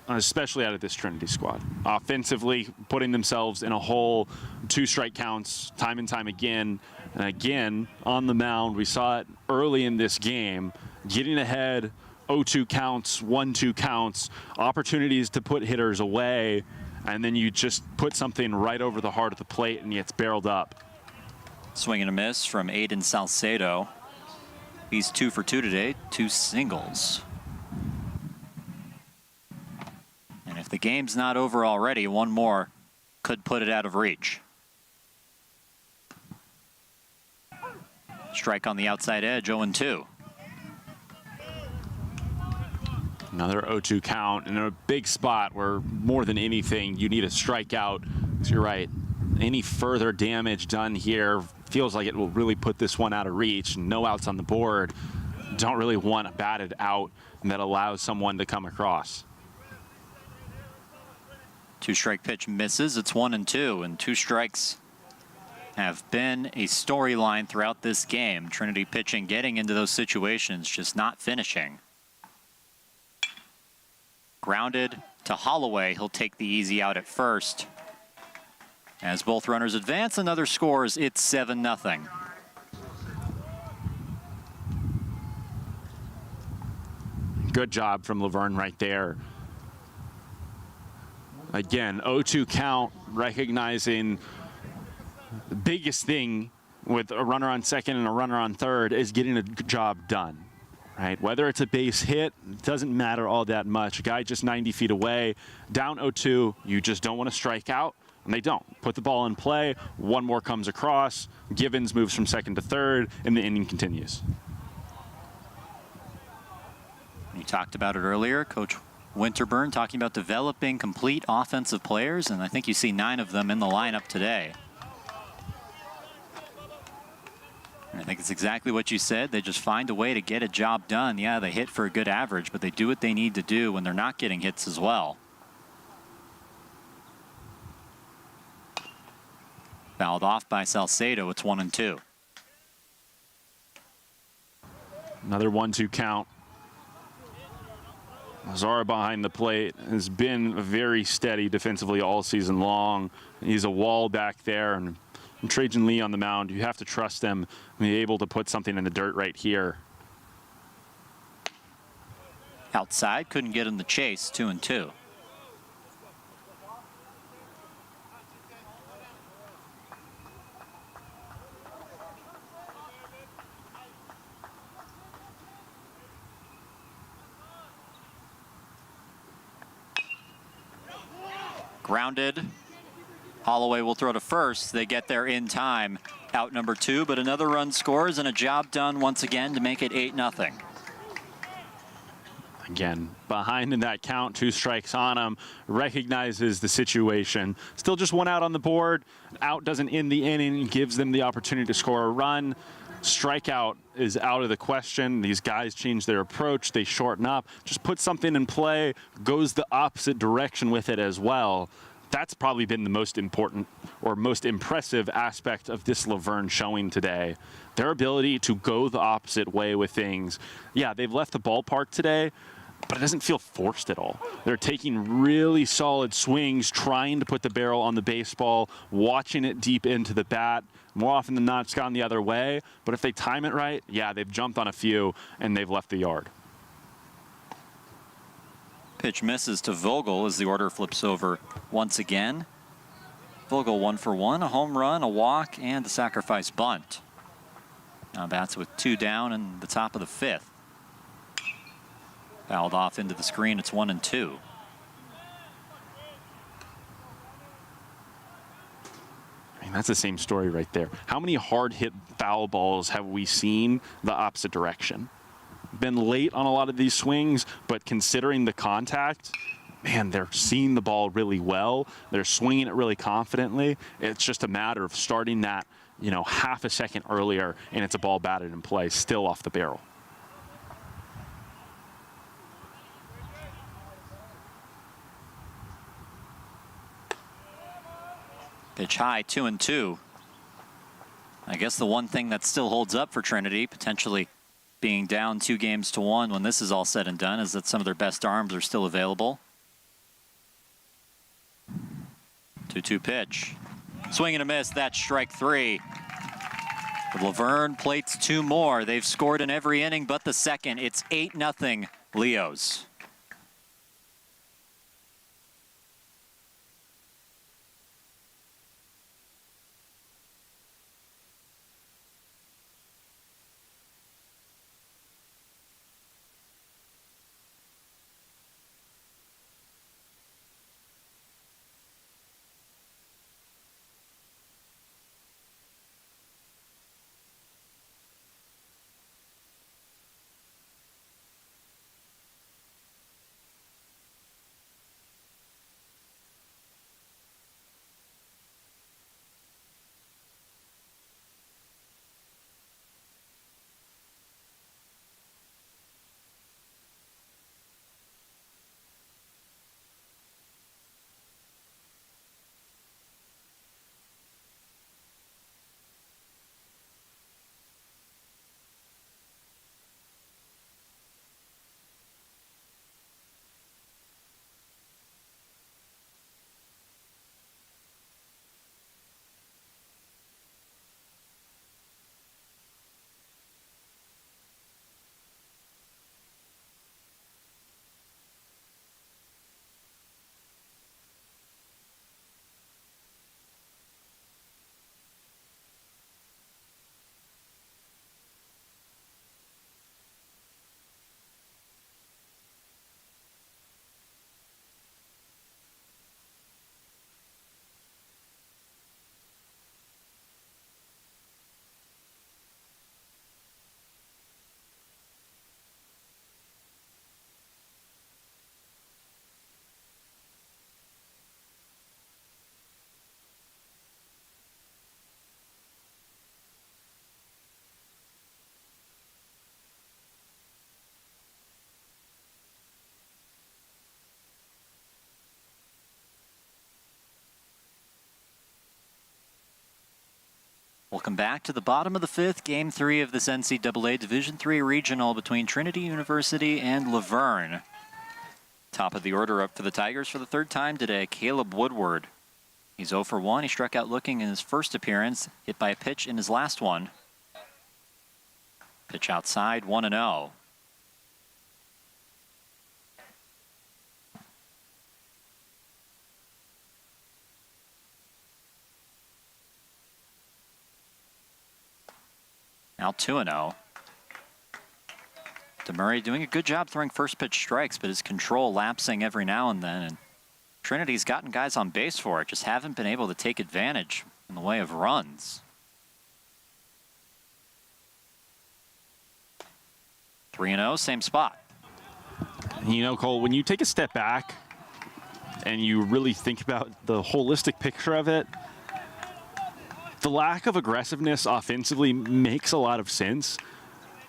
especially out of this Trinity squad. Offensively, putting themselves in a hole, 2 strike counts time and time again. And again, on the mound, we saw it early in this game, getting ahead, 0-2 counts, 1-2 counts, opportunities to put hitters away, and then you just put something right over the heart of the plate and it's barreled up. Swing and a miss from Aiden Salcedo. He's 2 for 2 today, 2 singles. And if the game's not over already, one more could put it out of reach. Strike on the outside edge, 0-2. Another 0-2 count in a big spot where more than anything you need a strikeout. So you're right. Any further damage done here feels like it will really put this one out of reach. No outs on the board. Don't really want a batted out that allows someone to come across. 2-strike pitch misses. It's 1-2, and 2 strikes have been a storyline throughout this game. Trinity pitching, getting into those situations, just not finishing. Grounded to Holloway. He'll take the easy out at first. As both runners advance, another scores. It's 7-0. Good job from Laverne right there. Again, 0-2 count, recognizing the biggest thing with a runner on second and a runner on third is getting a job done, right? Whether it's a base hit, it doesn't matter all that much. A guy just 90 feet away, down 0-2, you just don't want to strike out, and they don't. Put the ball in play, one more comes across, Givens moves from second to third, and the inning continues. You talked about it earlier, Coach Winterburn talking about developing complete offensive players, and I think you see 9 of them in the lineup today. And I think it's exactly what you said. They just find a way to get a job done. Yeah, they hit for a good average, but they do what they need to do when they're not getting hits as well. Fouled off by Salcedo. It's 1-2. Another 1-2 count. Zara behind the plate has been very steady defensively all season long. He's a wall back there, and Trajan Lee on the mound. You have to trust them and be able to put something in the dirt right here. Outside, couldn't get in the chase. 2-2. Grounded. Holloway will throw to first. They get there in time. Out number 2, but another run scores and a job done once again to make it 8-0. Again, behind in that count, 2 strikes on him, recognizes the situation. Still just 1 out on the board. Out doesn't end the inning, gives them the opportunity to score a run. Strikeout is out of the question. These guys change their approach. They shorten up. Just put something in play, goes the opposite direction with it as well. That's probably been the most important or most impressive aspect of this Laverne showing today. Their ability to go the opposite way with things. Yeah, they've left the ballpark today, but it doesn't feel forced at all. They're taking really solid swings, trying to put the barrel on the baseball, watching it deep into the bat. More often than not, it's gone the other way. But if they time it right, yeah, they've jumped on a few and they've left the yard. Pitch misses to Vogel as the order flips over once again. Vogel 1 for 1, a home run, a walk, and a sacrifice bunt. Now bats with 2 down in the top of the 5th. Fouled off into the screen. It's 1-2. That's the same story right there. How many hard hit foul balls have we seen the opposite direction? Been late on a lot of these swings, but considering the contact, man, they're seeing the ball really well. They're swinging it really confidently. It's just a matter of starting that, half a second earlier, and it's a ball batted in play, still off the barrel. Pitch high, 2-2. I guess the one thing that still holds up for Trinity, potentially being down 2-1 when this is all said and done, is that some of their best arms are still available. 2-2 pitch. Swing and a miss. That's strike 3. Laverne plates 2 more. They've scored in every inning but the second. It's 8-0 Leos. Welcome back to the bottom of the 5th, Game 3 of this NCAA Division III Regional between Trinity University and Laverne. Top of the order up for the Tigers for the 3rd time today, Caleb Woodward. He's 0 for 1. He struck out looking in his first appearance, hit by a pitch in his last one. Pitch outside, 1-0. Now 2-0. DeMurray doing a good job throwing first pitch strikes, but his control lapsing every now and then. And Trinity's gotten guys on base for it, just haven't been able to take advantage in the way of runs. 3-0, same spot. Cole, when you take a step back and you really think about the holistic picture of it, the lack of aggressiveness offensively makes a lot of sense.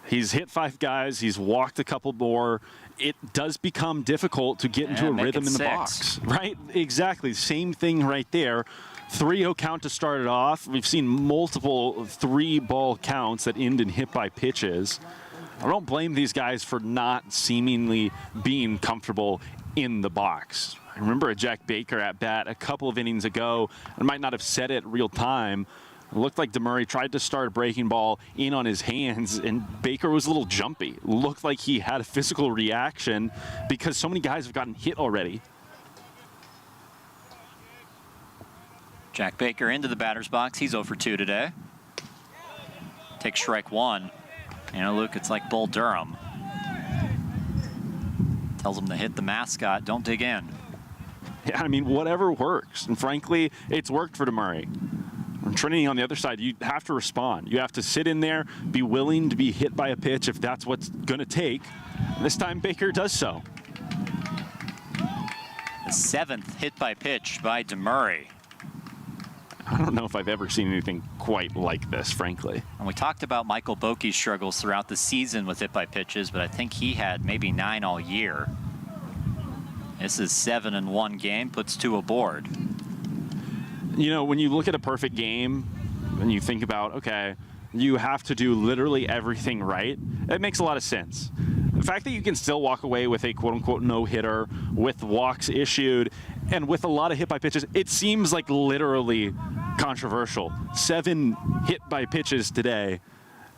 He's hit 5 guys. He's walked a couple more. It does become difficult to get into a rhythm in the box, right? Exactly. Same thing right there. 3-0 count to start it off. We've seen multiple 3-ball counts that end in hit by pitches. I don't blame these guys for not seemingly being comfortable in the box. I remember a Jack Baker at bat a couple of innings ago. I might not have said it real time. It looked like DeMurray tried to start a breaking ball in on his hands, and Baker was a little jumpy. Looked like he had a physical reaction because so many guys have gotten hit already. Jack Baker into the batter's box. He's 0 for 2 today. Takes strike 1. Luke, it's like Bull Durham. Tells him to hit the mascot, don't dig in. Yeah, I mean, whatever works. And frankly, it's worked for DeMurray. Trinity on the other side, you have to respond. You have to sit in there, be willing to be hit by a pitch if that's what's going to take. This time Baker does so. The 7th hit by pitch by DeMurray. I don't know if I've ever seen anything quite like this, frankly. And we talked about Michael Bokey's struggles throughout the season with hit by pitches, but I think he had maybe 9 all year. This is 7 in one game, puts 2 aboard. You know, when you look at a perfect game and you think about, okay, you have to do literally everything right, it makes a lot of sense. The fact that you can still walk away with a quote-unquote no-hitter, with walks issued, and with a lot of hit-by-pitches, it seems like literally controversial. 7 hit-by-pitches today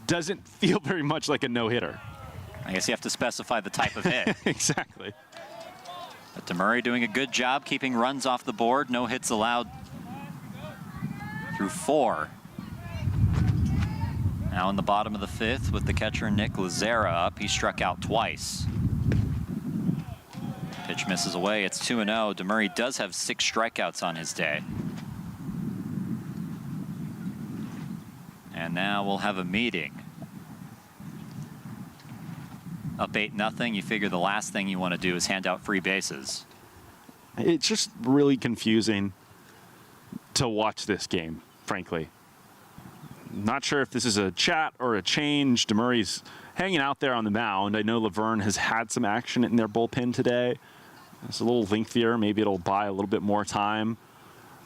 doesn't feel very much like a no-hitter. I guess you have to specify the type of hit. Exactly. But DeMurray doing a good job keeping runs off the board. No hits allowed through 4. Now in the bottom of the 5th with the catcher Nick Lazera up. He struck out twice. Pitch misses away. It's 2-0. DeMurray does have 6 strikeouts on his day. And now we'll have a meeting. Up 8-0. You figure the last thing you want to do is hand out free bases. It's just really confusing to watch this game, frankly. Not sure if this is a chat or a change. DeMurray's hanging out there on the mound. I know Verne has had some action in their bullpen today. It's a little lengthier. Maybe it'll buy a little bit more time.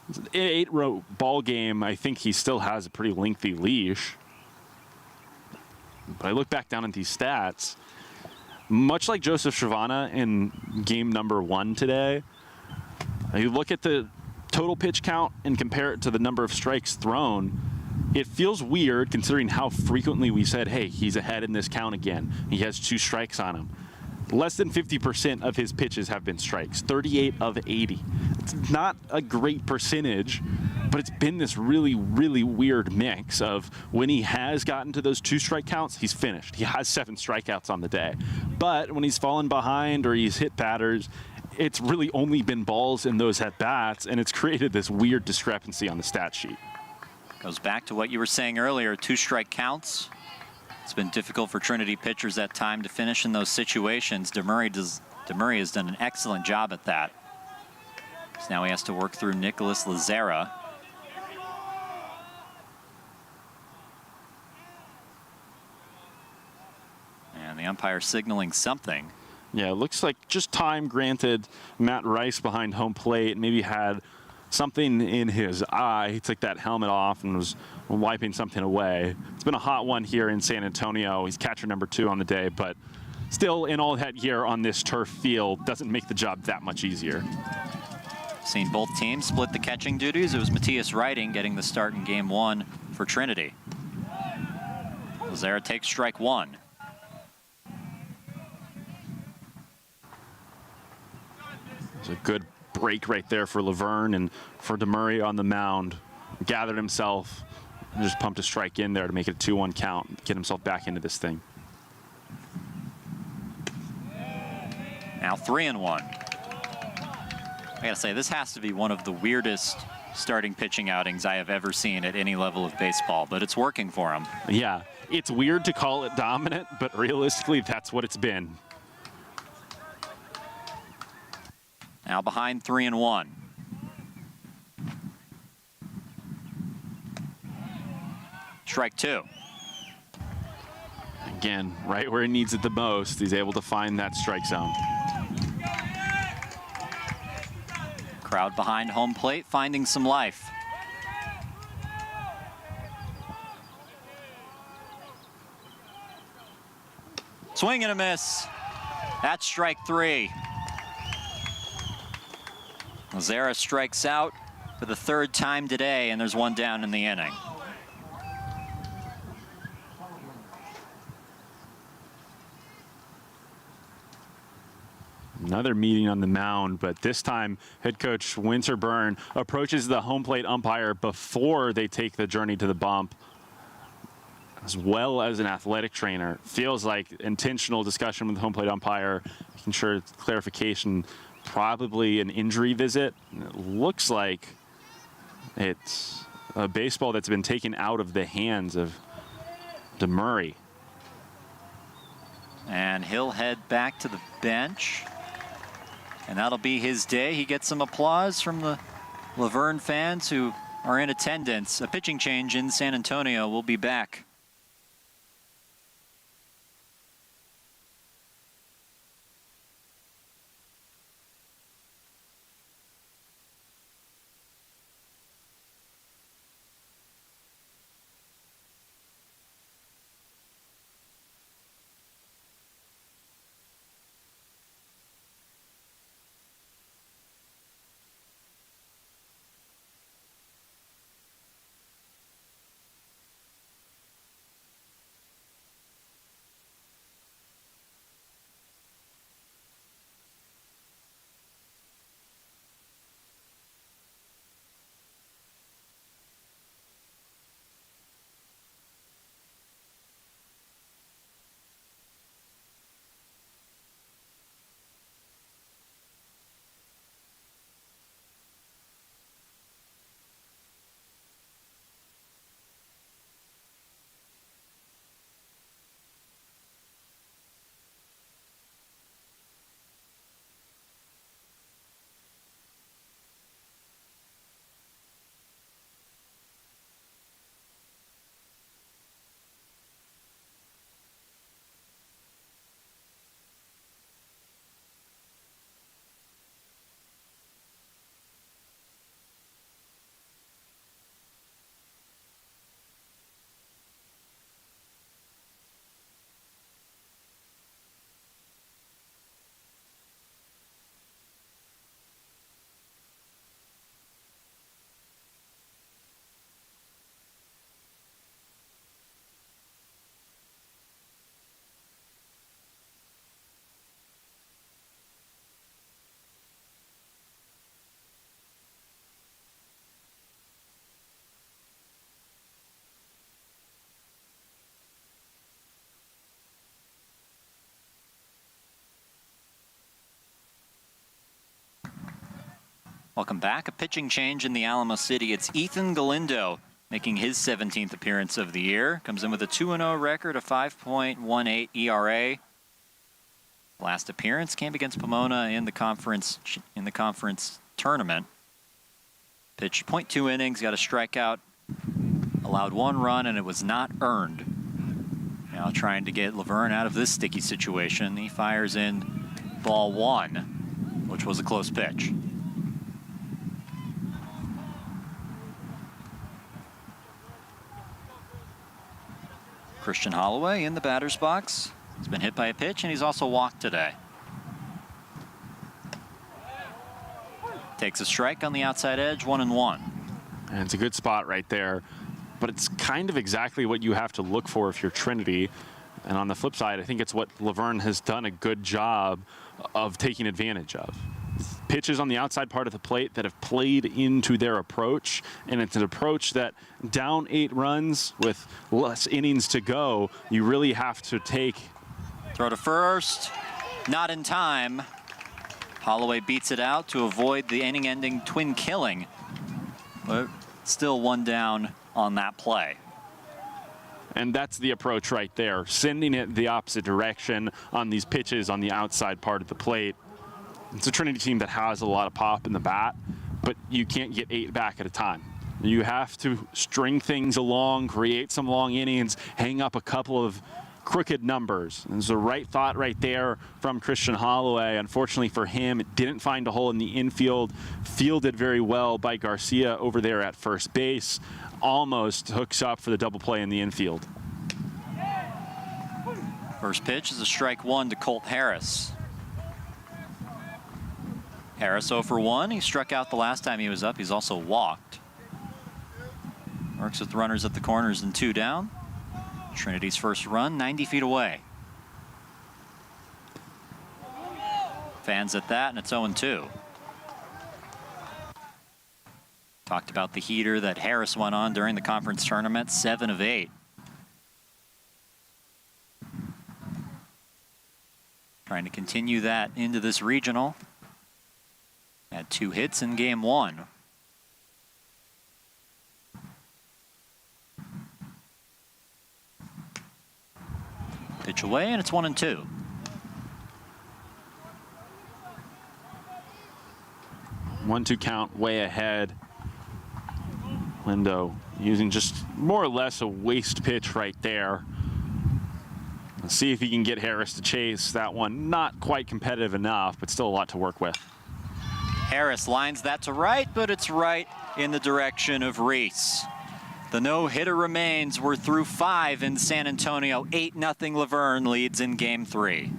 It's an 8-row ball game. I think he still has a pretty lengthy leash. But I look back down at these stats. Much like Joseph Shavana in game number 1 today, you look at the total pitch count and compare it to the number of strikes thrown, it feels weird considering how frequently we said, hey, he's ahead in this count again. He has 2 strikes on him. Less than 50% of his pitches have been strikes, 38 of 80. It's not a great percentage, but it's been this really, really weird mix of when he has gotten to those 2 strike counts, he's finished. He has 7 strikeouts on the day. But when he's fallen behind or he's hit batters, it's really only been balls in those at-bats, and it's created this weird discrepancy on the stat sheet. Goes back to what you were saying earlier, 2 strike counts. It's been difficult for Trinity pitchers at time to finish in those situations. DeMurray has done an excellent job at that. So now he has to work through Nicholas Lazera. And the umpire signaling something. Yeah, it looks like just time granted Matt Rice behind home plate. Maybe had something in his eye. He took that helmet off and was wiping something away. It's been a hot one here in San Antonio. He's catcher number 2 on the day, but still in all that year on this turf field doesn't make the job that much easier. Seen both teams split the catching duties. It was Matthias Reiting getting the start in game 1 for Trinity. Lazera takes strike 1. It's a good break right there for Laverne and for DeMurray on the mound. Gathered himself and just pumped a strike in there to make it a 2-1 count, get himself back into this thing. Now 3-1. I gotta say, this has to be one of the weirdest starting pitching outings I have ever seen at any level of baseball, but it's working for him. Yeah, it's weird to call it dominant, but realistically, that's what it's been. Now behind 3-1. Strike 2. Again, right where he needs it the most, he's able to find that strike zone. Crowd behind home plate finding some life. Swing and a miss. That's strike 3. Lazera strikes out for the 3rd time today, and there's 1 down in the inning. Another meeting on the mound, but this time head coach Winterburn approaches the home plate umpire before they take the journey to the bump, as well as an athletic trainer. Feels like intentional discussion with the home plate umpire, making sure it's clarification, probably an injury visit. And it looks like it's a baseball that's been taken out of the hands of DeMurray. And he'll head back to the bench. And that'll be his day. He gets some applause from the Laverne fans who are in attendance. A pitching change in San Antonio. We'll be back. Welcome back. A pitching change in the Alamo City. It's Ethan Galindo making his 17th appearance of the year. Comes in with a 2-0 record, a 5.18 ERA. Last appearance came against Pomona in the conference tournament. Pitched 0.2 innings, got a strikeout, allowed 1 run, and it was not earned. Now trying to get Laverne out of this sticky situation. He fires in ball 1, which was a close pitch. Christian Holloway in the batter's box. He's been hit by a pitch, and he's also walked today. Takes a strike on the outside edge, 1-1. And it's a good spot right there. But it's kind of exactly what you have to look for if you're Trinity. And on the flip side, I think it's what Laverne has done a good job of taking advantage of. Pitches on the outside part of the plate that have played into their approach, and it's an approach that down 8 runs with less innings to go, you really have to take. Throw to first, not in time. Holloway beats it out to avoid the inning-ending twin killing, but still 1 down on that play. And that's the approach right there, sending it the opposite direction on these pitches on the outside part of the plate. It's a Trinity team that has a lot of pop in the bat, but you can't get 8 back at a time. You have to string things along, create some long innings, hang up a couple of crooked numbers. And it's the right thought right there from Christian Holloway. Unfortunately for him, it didn't find a hole in the infield. Fielded very well by Garcia over there at first base. Almost hooks up for the double play in the infield. First pitch is a strike 1 to Colt Harris. Harris 0 for 1. He struck out the last time he was up. He's also walked. Works with runners at the corners and 2 down. Trinity's first run, 90 feet away. Fans at that, and it's 0-2. Talked about the heater that Harris went on during the conference tournament, 7 of 8. Trying to continue that into this regional. Had 2 hits in game 1. Pitch away, and it's 1-2. 1-2 count, way ahead. Lindo using just more or less a waste pitch right there. Let's see if he can get Harris to chase that one. Not quite competitive enough, but still a lot to work with. Harris lines that to right, but it's right in the direction of Reese. The no-hitter remains. We're through 5 in San Antonio. 8-0 Laverne leads in Game 3.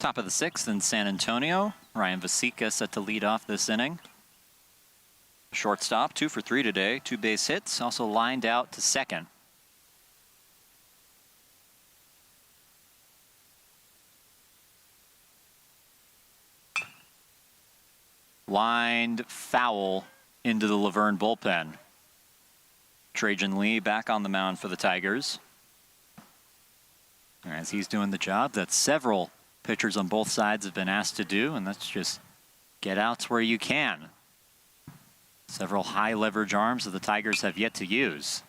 Top of the 6th in San Antonio. Ryan Vasica set to lead off this inning. Shortstop, 2 for 3 today, 2 base hits, also lined out to second. Lined foul into the Laverne bullpen. Trajan Lee back on the mound for the Tigers. As he's doing the job that several pitchers on both sides have been asked to do, and that's just get outs where you can. Several high leverage arms that the Tigers have yet to use.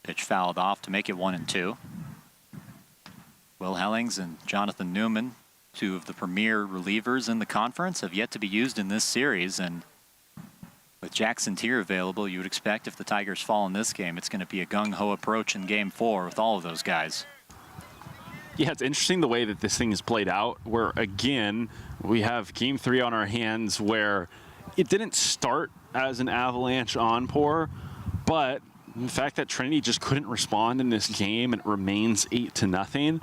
Pitch fouled off to make it 1-2. Will Hellings and Jonathan Newman, 2 of the premier relievers in the conference, have yet to be used in this series, and with Jackson Tier available, you would expect if the Tigers fall in this game, it's going to be a gung-ho approach in Game 4 with all of those guys. Yeah, it's interesting the way that this thing is played out, where, again, we have Game 3 on our hands where it didn't start as an avalanche onpour, but the fact that Trinity just couldn't respond in this game and it remains 8-0,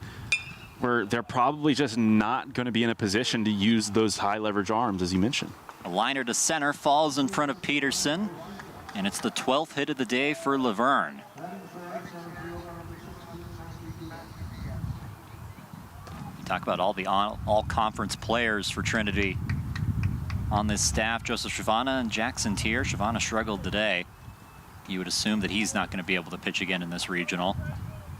where they're probably just not going to be in a position to use those high leverage arms, as you mentioned. A liner to center falls in front of Peterson, and it's the 12th hit of the day for Laverne. Talk about all the all-conference players for Trinity on this staff. Joseph Shavana and Jackson Tier. Shavana struggled today. You would assume that he's not going to be able to pitch again in this regional.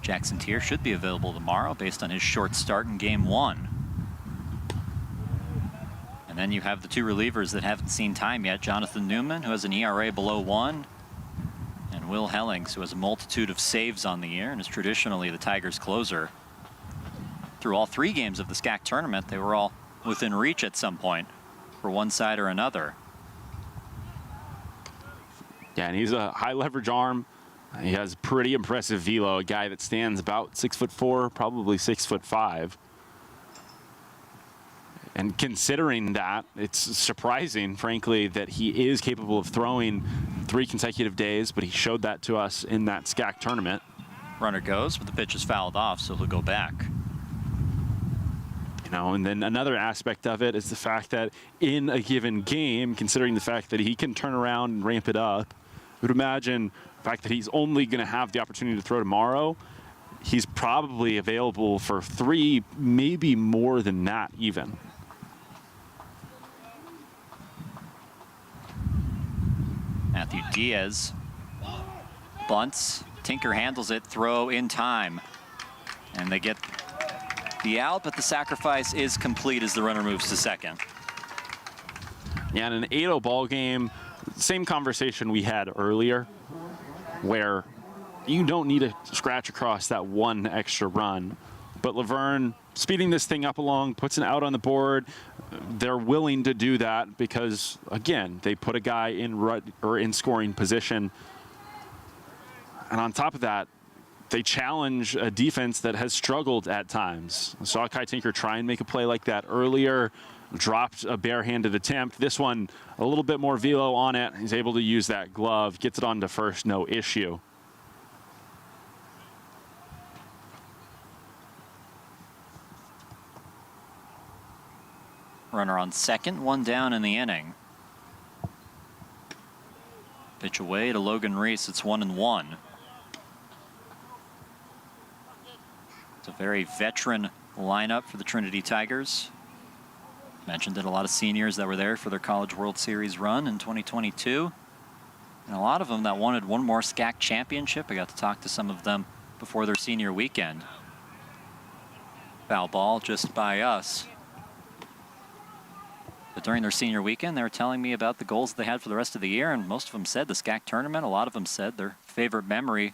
Jackson Tier should be available tomorrow based on his short start in Game 1. And then you have the 2 relievers that haven't seen time yet. Jonathan Newman, who has an ERA below 1, and Will Hellings, who has a multitude of saves on the year and is traditionally the Tigers' closer. Through all 3 games of the SCAC tournament, they were all within reach at some point for one side or another. Yeah, and he's a high leverage arm. He has pretty impressive velo, a guy that stands about 6'4", probably 6'5". And considering that, it's surprising, frankly, that he is capable of throwing 3 consecutive days, but he showed that to us in that SCAC tournament. Runner goes, but the pitch is fouled off, so he'll go back. You know, and then another aspect of it is the fact that in a given game, considering the fact that he can turn around and ramp it up, I would imagine the fact that he's only going to have the opportunity to throw tomorrow, he's probably available for 3, maybe more than that even. Matthew Diaz bunts. Tinker handles it, throw in time. And they get the out, but the sacrifice is complete as the runner moves to second. Yeah, in an 8-0 ball game, same conversation we had earlier, where you don't need to scratch across that one extra run. But Laverne speeding this thing up along, puts an out on the board. They're willing to do that because, again, they put a guy in scoring position. And on top of that, they challenge a defense that has struggled at times. I saw Kai Tinker try and make a play like that earlier, dropped a barehanded attempt. This one, a little bit more velo on it. He's able to use that glove, gets it on to first, no issue. Runner on second, one down in the inning. Pitch away to Logan Reese. It's 1-1. It's a very veteran lineup for the Trinity Tigers. Mentioned that a lot of seniors that were there for their College World Series run in 2022. And a lot of them that wanted one more SCAC championship. I got to talk to some of them before their senior weekend. Foul ball just by us. But during their senior weekend, they were telling me about the goals they had for the rest of the year, and most of them said the SCAC tournament. A lot of them said their favorite memory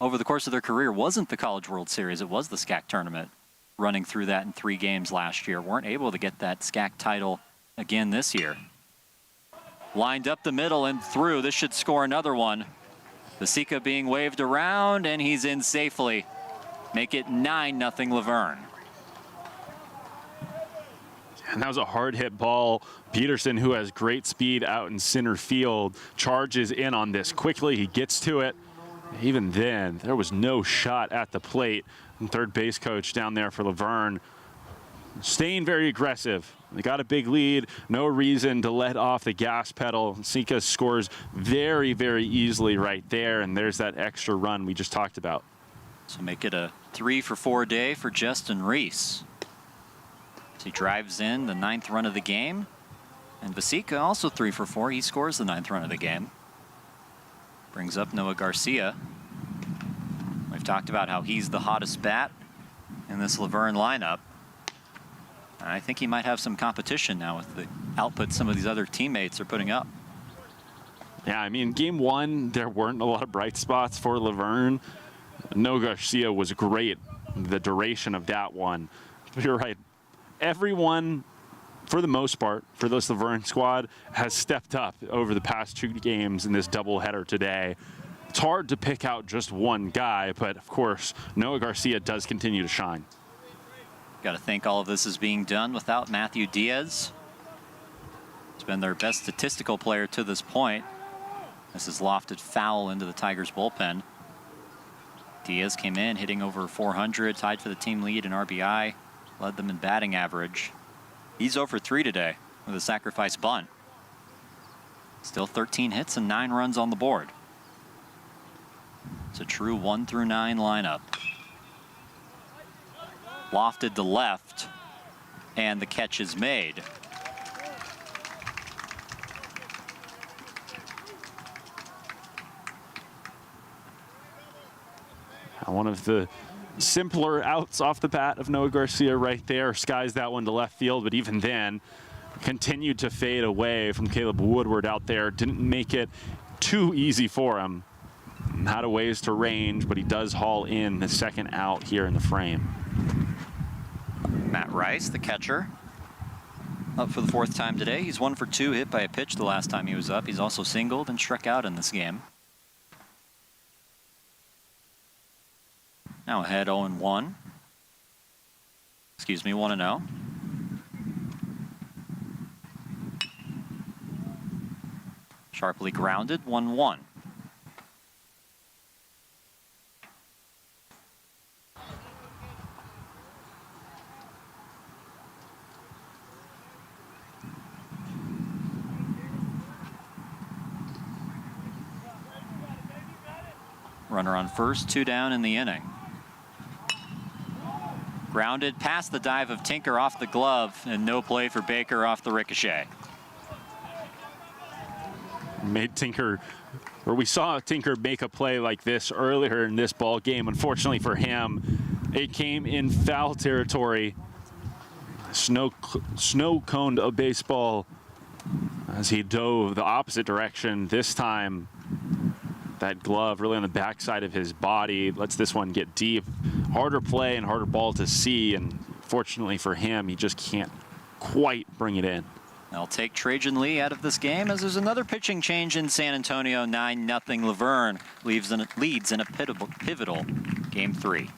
over the course of their career wasn't the College World Series, it was the SCAC tournament. Running through that in 3 games last year. Weren't able to get that SCAC title again this year. Lined up the middle and through. This should score another one. Vasika being waved around, and he's in safely. Make it 9-0 Laverne. And that was a hard hit ball. Peterson, who has great speed out in center field, charges in on this quickly. He gets to it. Even then, there was no shot at the plate. And third base coach down there for Laverne, staying very aggressive. They got a big lead. No reason to let off the gas pedal. Sika scores very, very easily right there. And there's that extra run we just talked about. So make it a 3-for-4 day for Justin Reese. He drives in the 9th run of the game. And Vasika also 3-for-4. He scores the 9th run of the game. Brings up Noah Garcia. We've talked about how he's the hottest bat in this Laverne lineup. And I think he might have some competition now with the output some of these other teammates are putting up. Yeah, I mean, game 1, there weren't a lot of bright spots for Laverne. Noah Garcia was great the duration of that one. But you're right. Everyone, for the most part, for this Laverne squad, has stepped up over the past 2 games in this doubleheader today. It's hard to pick out just one guy, but of course, Noah Garcia does continue to shine. Got to think all of this is being done without Matthew Diaz. He's been their best statistical player to this point. This is lofted foul into the Tigers bullpen. Diaz came in hitting over 400, tied for the team lead in RBI, led them in batting average. He's 0 for 3 today with a sacrifice bunt. Still 13 hits and 9 runs on the board. It's a true 1 through 9 lineup. Lofted to left, and the catch is made. One of the simpler outs off the bat of Noah Garcia right there. Skies that one to left field, but even then, continued to fade away from Caleb Woodward out there. Didn't make it too easy for him. Had a ways to range, but he does haul in the second out here in the frame. Matt Rice, the catcher, up for the 4th time today. He's 1 for 2, hit by a pitch the last time he was up. He's also singled and struck out in this game. Now ahead 0-1. Excuse me, 1-0. Sharply grounded, 1-1. Runner on first, 2 down in the inning. Grounded past the dive of Tinker off the glove, and no play for Baker off the ricochet. Made Tinker, or we saw Tinker make a play like this earlier in this ball game. Unfortunately for him, It came in foul territory. Snow coned a baseball as he dove the opposite direction. This time, that glove really on the backside of his body lets this one get deep. Harder play and harder ball to see, and fortunately for him, he just can't quite bring it in. They'll take Trajan Lee out of this game as there's another pitching change in San Antonio. 9-0 Laverne leads in a pivotal Game 3.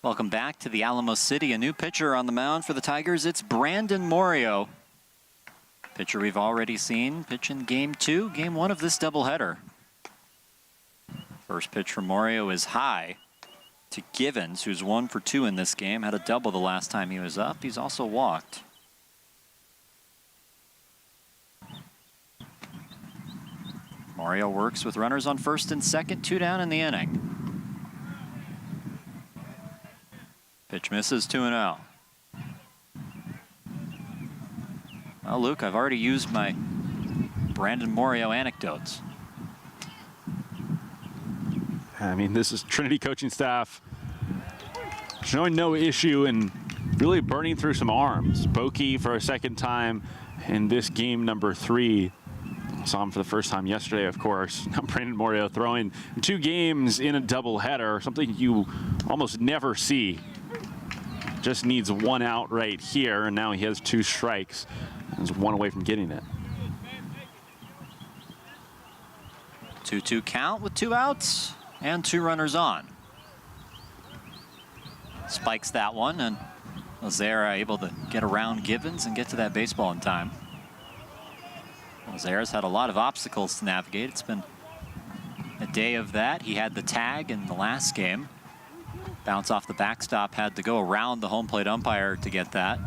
Welcome back to the Alamo City. A new pitcher on the mound for the Tigers. It's Brandon Morio. Pitcher we've already seen pitch in Game 2, Game 1 of this doubleheader. First pitch from Morio is high to Givens, who's 1 for 2 in this game. Had a double the last time he was up. He's also walked. Morio works with runners on first and second, 2 down in the inning. Pitch misses, 2-0. Well, Luke, I've already used my Brandon Morio anecdotes. I mean, this is Trinity coaching staff showing no issue in really burning through some arms. Bokey for a second time in this game number 3. Saw him for the first time yesterday, of course. Now Brandon Morio throwing 2 games in a doubleheader, something you almost never see. Just needs 1 out right here, and now he has 2 strikes. He's 1 away from getting it. 2-2 count with 2 outs and 2 runners on. Spikes that one, and Lazara able to get around Givens and get to that baseball in time. Lazara's had a lot of obstacles to navigate. It's been a day of that. He had the tag in the last game. Bounce off the backstop, had to go around the home plate umpire to get that.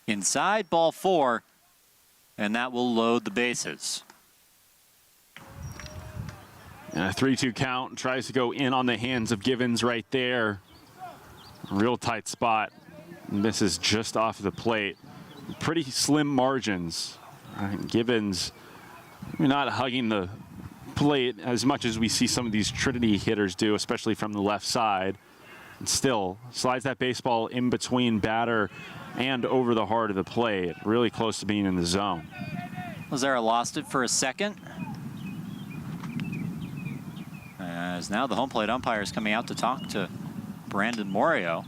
Inside, ball 4, and that will load the bases. And a 3-2 count, tries to go in on the hands of Givens right there. Real tight spot. Misses just off the plate. Pretty slim margins. Givens not hugging the plate as much as we see some of these Trinity hitters do, especially from the left side. And still slides that baseball in between batter and over the heart of the plate, really close to being in the zone. Lazara lost it for a second. As now the home plate umpire is coming out to talk to Brandon Morio.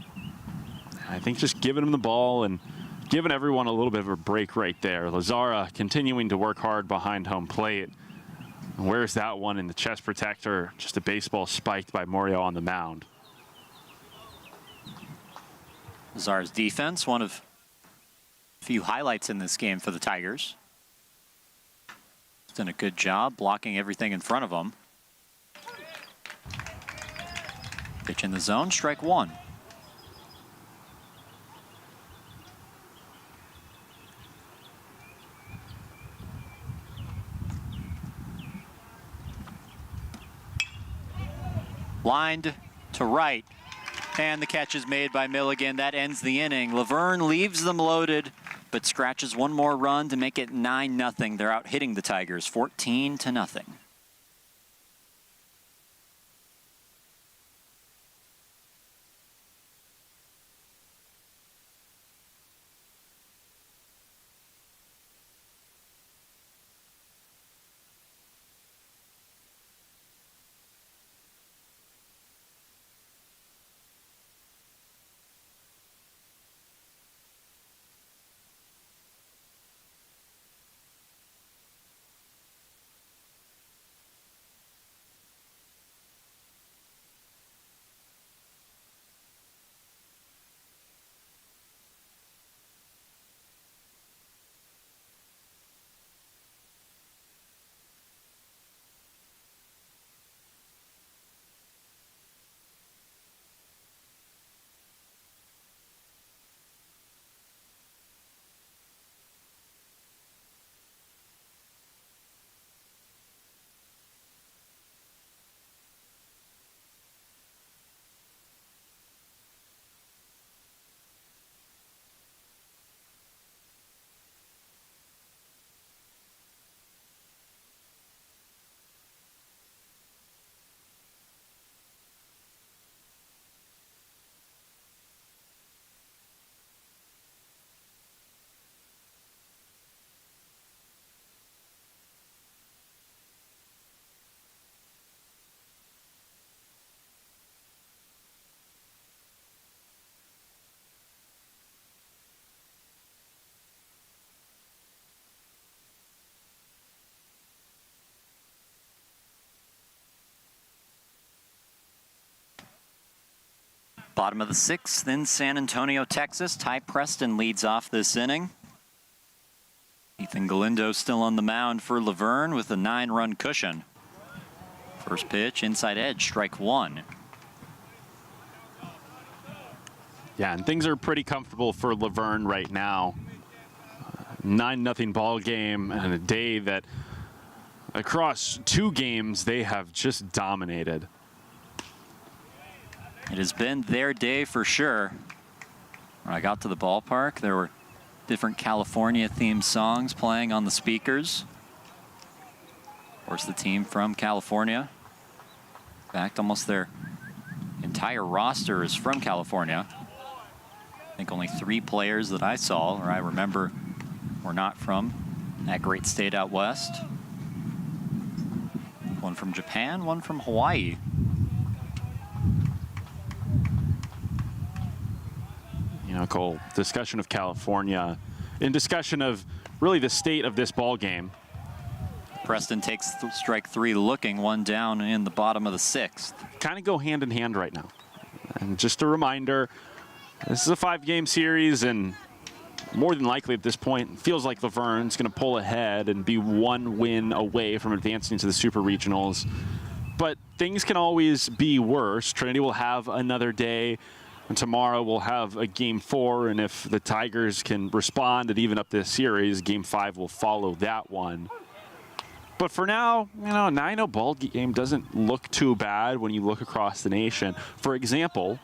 I think just giving him the ball and giving everyone a little bit of a break right there. Lazara continuing to work hard behind home plate. Where's that one in the chest protector? Just a baseball spiked by Morio on the mound. Lazara's defense, one of a few highlights in this game for the Tigers. He's done a good job blocking everything in front of him. Pitch in the zone, strike one. Lined to right, and the catch is made by Milligan. That ends the inning. Laverne leaves them loaded, but scratches one more run to make it 9-0. They're out hitting the Tigers 14-0. Bottom of the sixth in San Antonio, Texas. Ty Preston leads off this inning. Ethan Galindo still on the mound for Laverne with a 9-run cushion. First pitch, inside edge, strike one. Yeah, and things are pretty comfortable for Laverne right now. 9-0 ball game, and a day that across 2 games they have just dominated. It has been their day for sure. When I got to the ballpark, there were different California-themed songs playing on the speakers. Of course, the team from California. In fact, almost their entire roster is from California. I think only 3 players that I saw or I remember were not from that great state out west. One from Japan, one from Hawaii. You know, Cole, discussion of California, in discussion of really the state of this ball game. Preston takes strike 3 looking, one down in the bottom of the 6th. Kind of go hand in hand right now. And just a reminder, this is a 5-game series, and more than likely at this point, it feels like Laverne's going to pull ahead and be 1 win away from advancing to the Super Regionals. But things can always be worse. Trinity will have another day. And tomorrow we'll have a Game 4, and if the Tigers can respond and even up this series, Game 5 will follow that one. But for now, you know, a 9-0 ball game doesn't look too bad when you look across the nation. For example,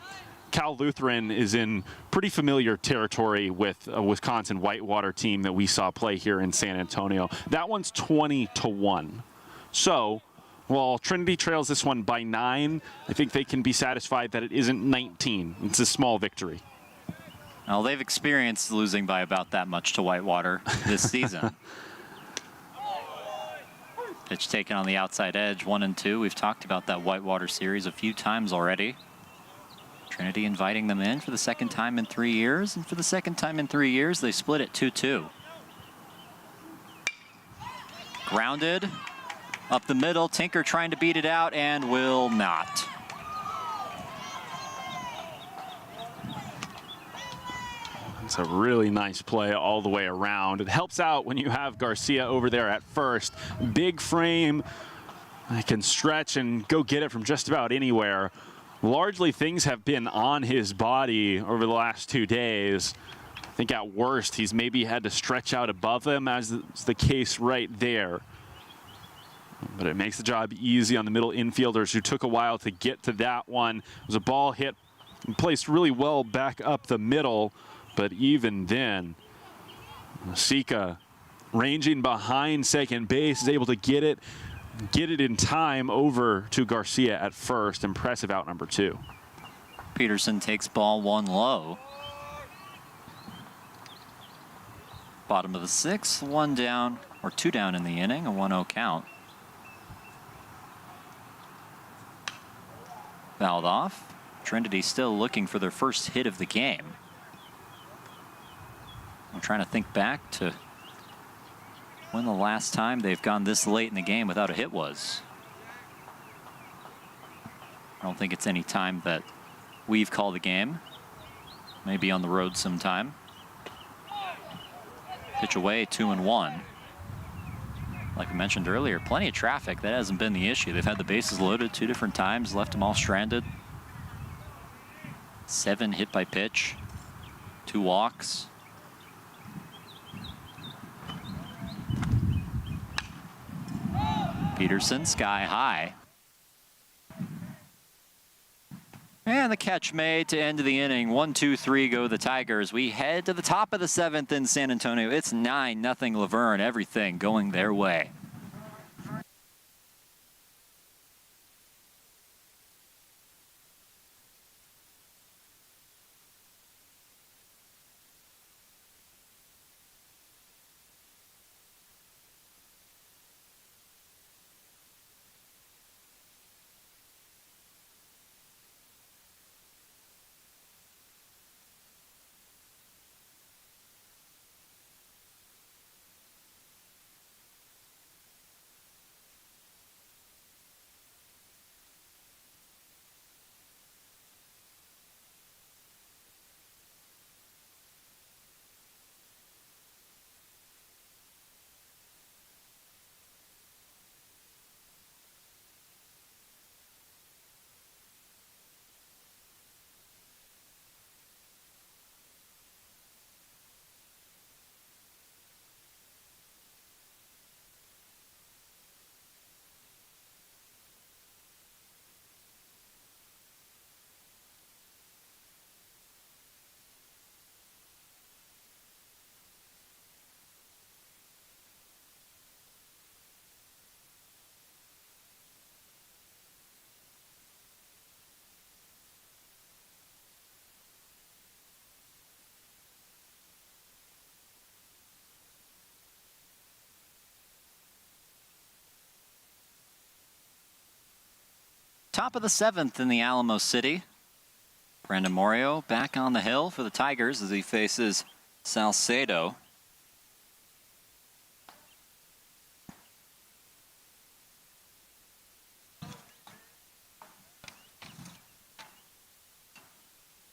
Cal Lutheran is in pretty familiar territory with a Wisconsin Whitewater team that we saw play here in San Antonio. That one's 20-1. So while Trinity trails this one by 9, I think they can be satisfied that it isn't 19. It's a small victory. Well, they've experienced losing by about that much to Whitewater this season. Pitch taken on the outside edge, 1-2. We've talked about that Whitewater series a few times already. Trinity inviting them in for the second time in 3 years, and for the second time in 3 years, they split it 2-2. Grounded, up the middle, Tinker trying to beat it out and will not. It's a really nice play all the way around. It helps out when you have Garcia over there at first. Big frame, can stretch and go get it from just about anywhere. Largely things have been on his body over the last 2 days. I think at worst he's maybe had to stretch out above them, as is the case right there. But it makes the job easy on the middle infielders who took a while to get to that one. It was a ball hit and placed really well back up the middle. But even then, Sika, ranging behind second base, is able to get it in time over to Garcia at first. Impressive out number 2. Peterson takes ball 1 low. Bottom of the 6th, 1 down, or 2 down in the inning, a 1-0 count. Fouled off. Trinity still looking for their first hit of the game. I'm trying to think back to when the last time they've gone this late in the game without a hit was. I don't think it's any time that we've called the game. Maybe on the road sometime. Pitch away, 2-1. Like I mentioned earlier, plenty of traffic. That hasn't been the issue. They've had the bases loaded 2 different times, left them all stranded. 7 hit by pitch, 2 walks. Peterson, sky high. And the catch made to end the inning. 1-2-3 go the Tigers. We head to the top of the 7th in San Antonio. It's 9-0 Laverne. Everything going their way. Top of the 7th in the Alamo City. Brandon Morio back on the hill for the Tigers as he faces Salcedo.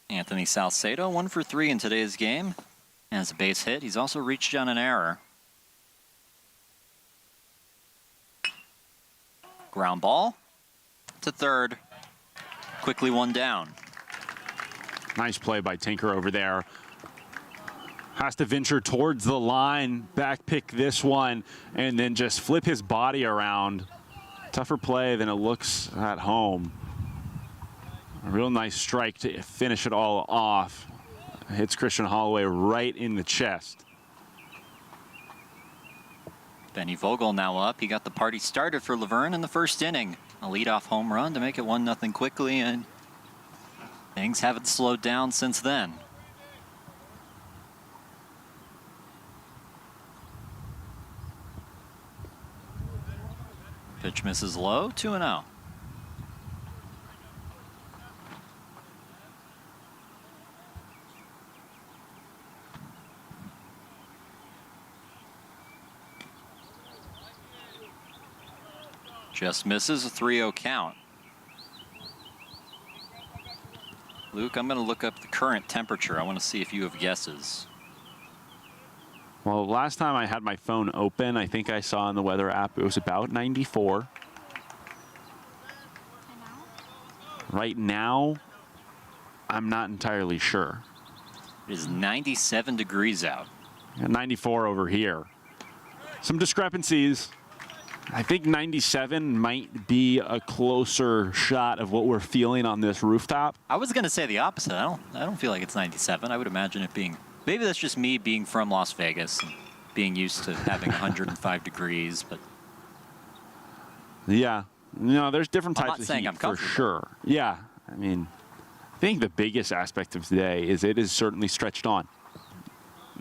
Anthony Salcedo, 1 for 3 in today's game. Has a base hit. He's also reached on an error. Ground ball to third. Quickly 1 down. Nice play by Tinker over there. Has to venture towards the line, back pick this one, and then just flip his body around. Tougher play than it looks at home. A real nice strike to finish it all off. Hits Christian Holloway right in the chest. Benny Vogel now up. He got the party started for Laverne in the first inning. A leadoff home run to make it 1-0 quickly, and things haven't slowed down since then. Pitch misses low, 2-0. Just misses a 3-0 count. Luke, I'm going to look up the current temperature. I want to see if you have guesses. Well, last time I had my phone open, I think I saw in the weather app it was about 94. Right now, I'm not entirely sure. It is 97 degrees out. And 94 over here. Some discrepancies. I think 97 might be a closer shot of what we're feeling on this rooftop. I was going to say the opposite. I don't feel like it's 97. I would imagine it being, maybe that's just me being from Las Vegas and being used to having 105 degrees, but yeah, there's different I'm types not of saying heat I'm for comfortable. sure. Yeah, I mean, I think the biggest aspect of today is it is certainly stretched on.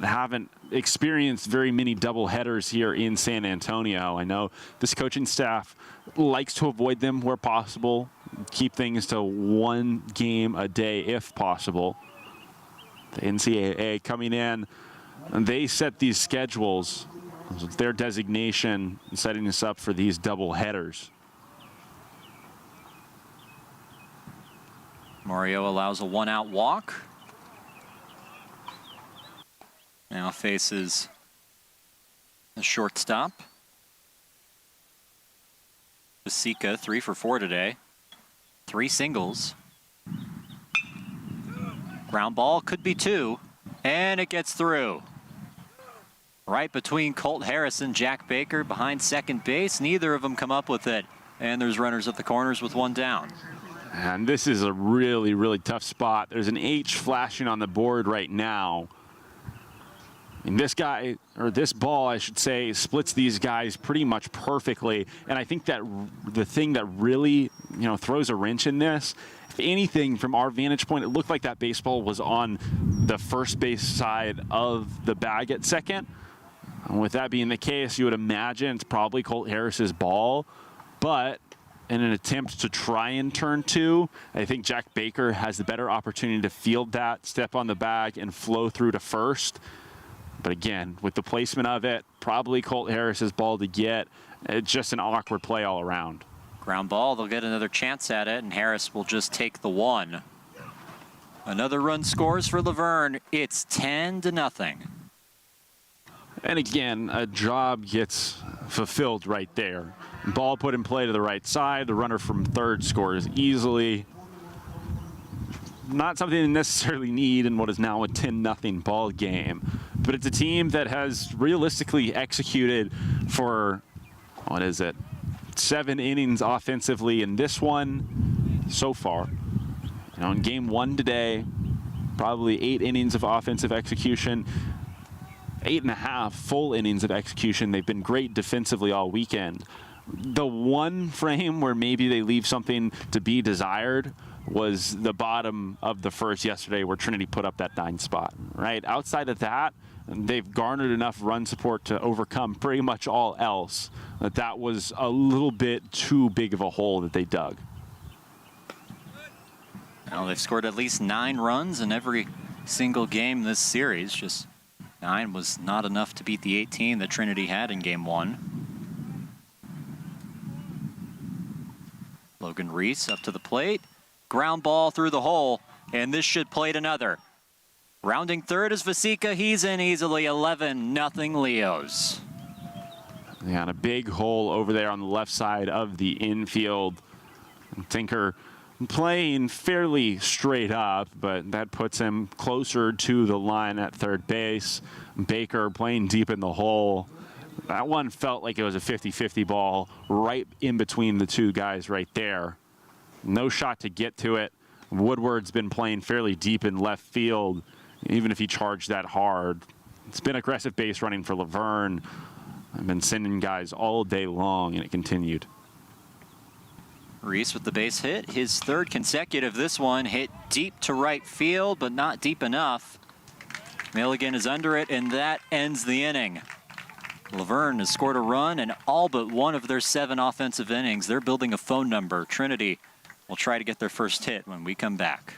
I haven't experienced very many double headers here in San Antonio. I know this coaching staff likes to avoid them where possible, keep things to one game a day if possible. The NCAA coming in, and they set these schedules. It's their designation, setting us up for these double headers. Mario allows a 1-out walk. Now faces the shortstop. Vasica, 3 for 4 today. 3 singles. Ground ball could be 2, and it gets through. Right between Colt Harris and Jack Baker behind second base. Neither of them come up with it. And there's runners at the corners with 1 down. And this is a really, really tough spot. There's an H flashing on the board right now. And this guy, or this ball, I should say, splits these guys pretty much perfectly. And I think that the thing that really, throws a wrench in this, if anything, from our vantage point, it looked like that baseball was on the first base side of the bag at second. And with that being the case, you would imagine it's probably Colt Harris's ball. But in an attempt to try and turn 2, I think Jack Baker has the better opportunity to field that, step on the bag, and flow through to first. But again, with the placement of it, probably Colt Harris's ball to get. It's just an awkward play all around. Ground ball, they'll get another chance at it, and Harris will just take the 1. Another run scores for Laverne. It's 10-0. And again, a job gets fulfilled right there. Ball put in play to the right side. The runner from third scores easily. Not something they necessarily need in what is now a 10-0 ball game. But it's a team that has realistically executed for, 7 innings offensively in this one so far. In game 1 today, probably 8 innings of offensive execution. 8.5 full innings of execution. They've been great defensively all weekend. The one frame where maybe they leave something to be desired was the bottom of the first yesterday where Trinity put up that 9 spot, right? Outside of that, they've garnered enough run support to overcome pretty much all else. That was a little bit too big of a hole that they dug. Now they've scored at least 9 runs in every single game this series. Just 9 was not enough to beat the 18 that Trinity had in game 1. Logan Reese up to the plate. Ground ball through the hole, and this should plate another. Rounding third is Vasica. He's in easily. 11-0 Leos. Yeah, and a big hole over there on the left side of the infield. Tinker playing fairly straight up, but that puts him closer to the line at third base. Baker playing deep in the hole. That one felt like it was a 50-50 ball right in between the two guys right there. No shot to get to it. Woodward's been playing fairly deep in left field, even if he charged that hard. It's been aggressive base running for Laverne. I've been sending guys all day long, and it continued. Reese with the base hit, his 3rd consecutive. This one hit deep to right field, but not deep enough. Milligan is under it, and that ends the inning. Laverne has scored a run in all but one of their 7 offensive innings. They're building a phone number. Trinity will try to get their first hit when we come back.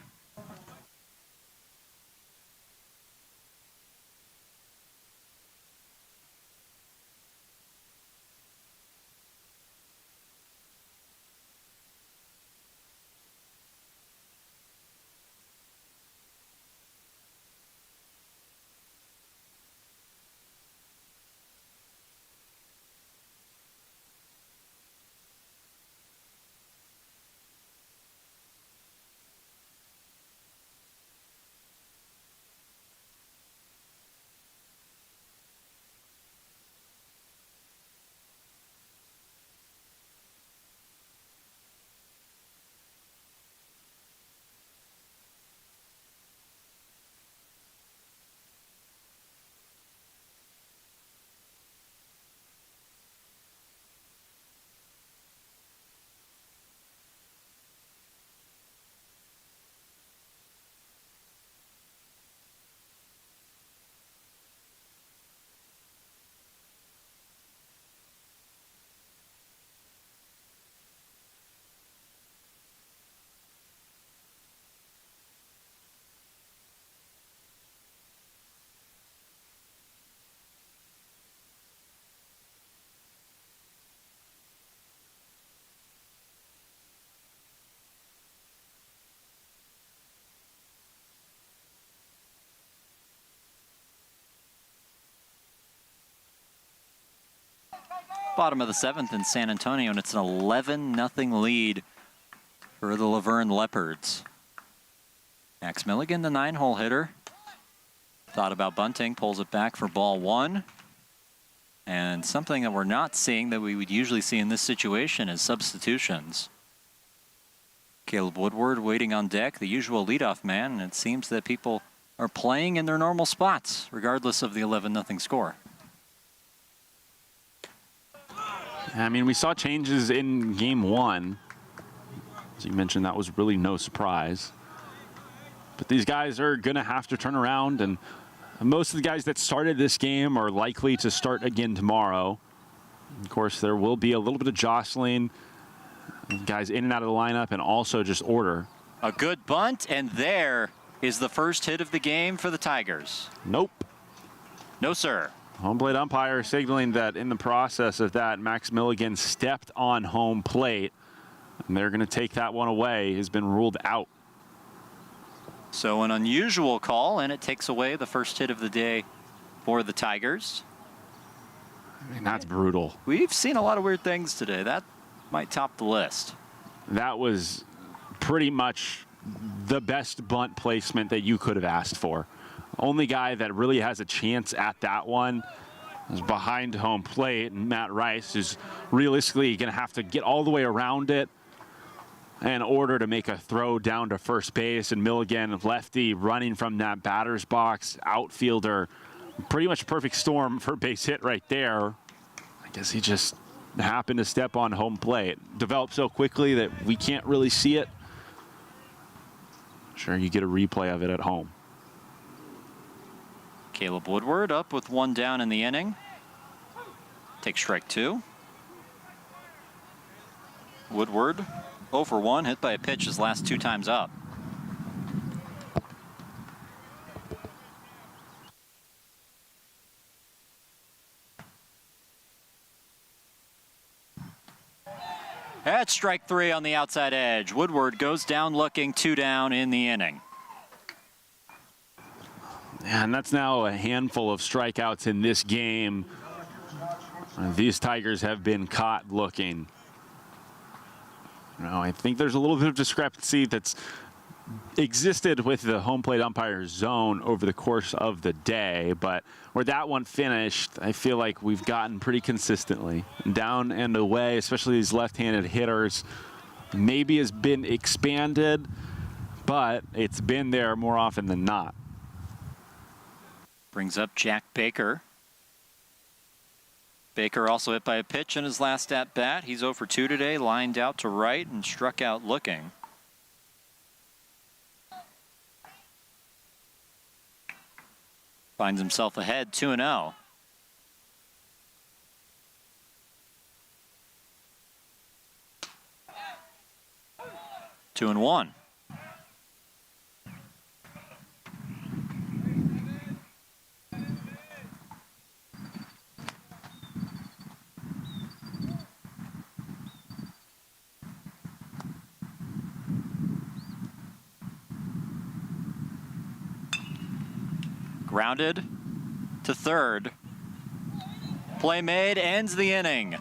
bottom of the 7th in San Antonio, and it's an 11-0 lead for the Laverne Leopards. Max Milligan, the 9-hole hitter, thought about bunting, pulls it back for ball 1. And something that we're not seeing that we would usually see in this situation is substitutions. Caleb Woodward waiting on deck, the usual leadoff man, and it seems that people are playing in their normal spots, regardless of the 11-0 score. I mean, we saw changes in game 1. As you mentioned, that was really no surprise. But these guys are going to have to turn around, and most of the guys that started this game are likely to start again tomorrow. Of course, there will be a little bit of jostling, guys in and out of the lineup, and also just order. A good bunt, and there is the first hit of the game for the Tigers. Nope. No, sir. Home plate umpire signaling that in the process of that, Max Milligan stepped on home plate, and they're going to take that one away. Has been ruled out. So an unusual call, and it takes away the first hit of the day for the Tigers. I mean, that's brutal. We've seen a lot of weird things today. That might top the list. That was pretty much the best bunt placement that you could have asked for. Only guy that really has a chance at that one is behind home plate, and Matt Rice is realistically going to have to get all the way around it in order to make a throw down to first base. And Milligan, lefty, running from that batter's box, outfielder, pretty much perfect storm for a base hit right there. I guess he just happened to step on home plate. Developed so quickly that we can't really see it. Sure, you get a replay of it at home. Caleb Woodward up with 1 down in the inning. Takes strike 2. Woodward 0 for 1, hit by a pitch his last 2 times up. That's strike 3 on the outside edge. Woodward goes down looking, 2 down in the inning. And that's now a handful of strikeouts in this game. These Tigers have been caught looking. I think there's a little bit of discrepancy that's existed with the home plate umpire zone over the course of the day, but where that one finished, I feel like we've gotten pretty consistently down and away, especially these left-handed hitters. Maybe has been expanded, but it's been there more often than not. Brings up Jack Baker. Baker also hit by a pitch in his last at-bat. He's 0 for 2 today, lined out to right and struck out looking. Finds himself ahead 2-0. Two and 1. Grounded to third. Play made, ends the inning.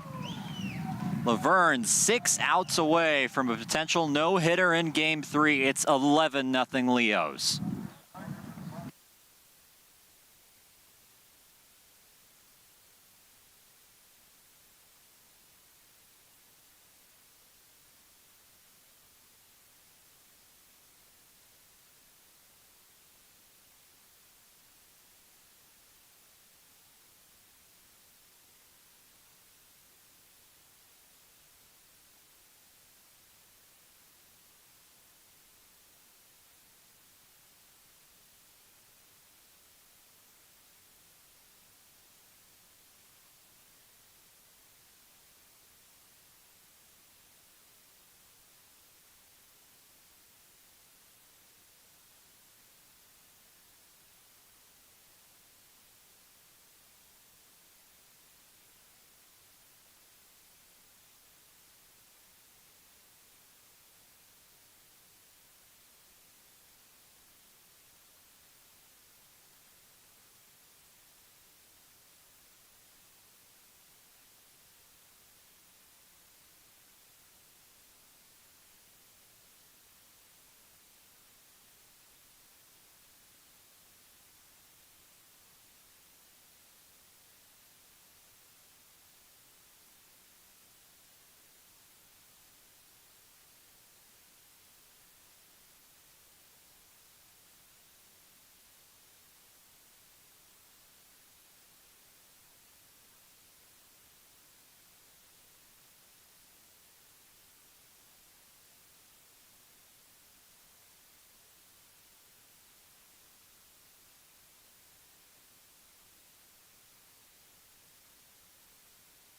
Laverne 6 outs away from a potential no-hitter in Game 3. It's 11-0 Leos.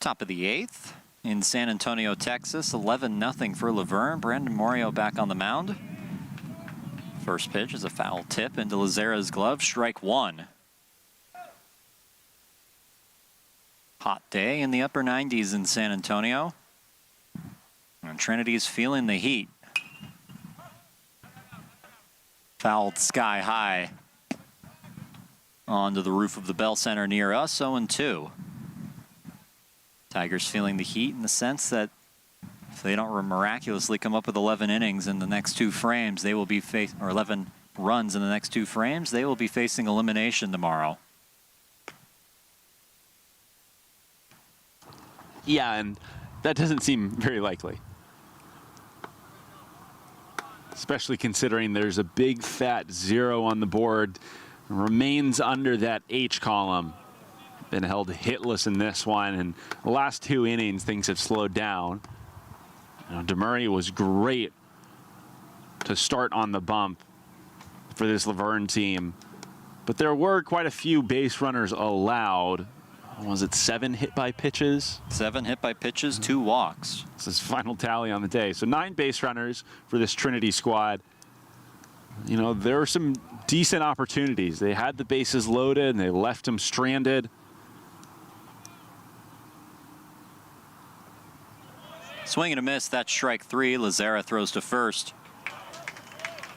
Top of the 8th in San Antonio, Texas. 11-0 for Laverne. Brandon Morio back on the mound. First pitch is a foul tip into Lazara's glove. Strike one. Hot day in the upper 90s in San Antonio. And Trinity's feeling the heat. Fouled sky high onto the roof of the Bell Center near us, 0-2. Tigers feeling the heat in the sense that if they don't miraculously come up with 11 innings in the next two frames, they will be or 11 runs in the next two frames, they will be facing elimination tomorrow. Yeah, and that doesn't seem very likely. Especially considering there's a big fat 0 on the board. Remains under that H column. Been held hitless in this one, and the last two innings things have slowed down. You know, DeMurray was great to start on the bump for this Laverne team, but there were quite a few base runners allowed. Was it 7 hit by pitches? 7 hit by pitches, 2 walks. This is final tally on the day. So 9 base runners for this Trinity squad. You know, there were some decent opportunities. They had the bases loaded and they left them stranded. Swing and a miss, that's strike 3. Lazara throws to first.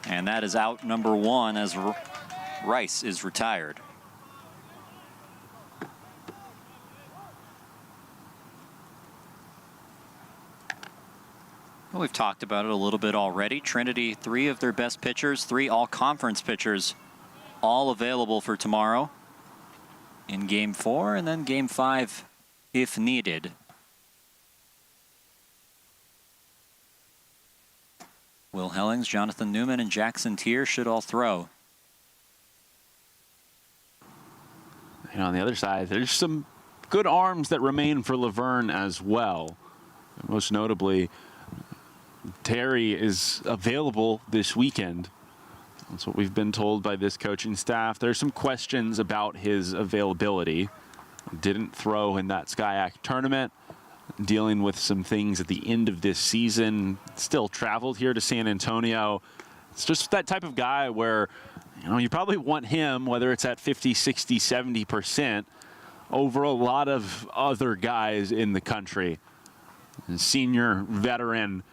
And that is out number 1 as Rice is retired. Well, we've talked about it a little bit already. Trinity, 3 of their best pitchers, 3 all-conference pitchers, all available for tomorrow in Game 4 and then Game 5 if needed. Will Hellings, Jonathan Newman, and Jackson Tier should all throw. And on the other side, there's some good arms that remain for Laverne as well. Most notably, Terry is available this weekend. That's what we've been told by this coaching staff. There's some questions about his availability. Didn't throw in that SCIAC tournament. Dealing with some things at the end of this season. Still traveled here to San Antonio. It's just that type of guy where, you know, you probably want him, whether it's at 50, 60, 70%, over a lot of other guys in the country. And senior veteran,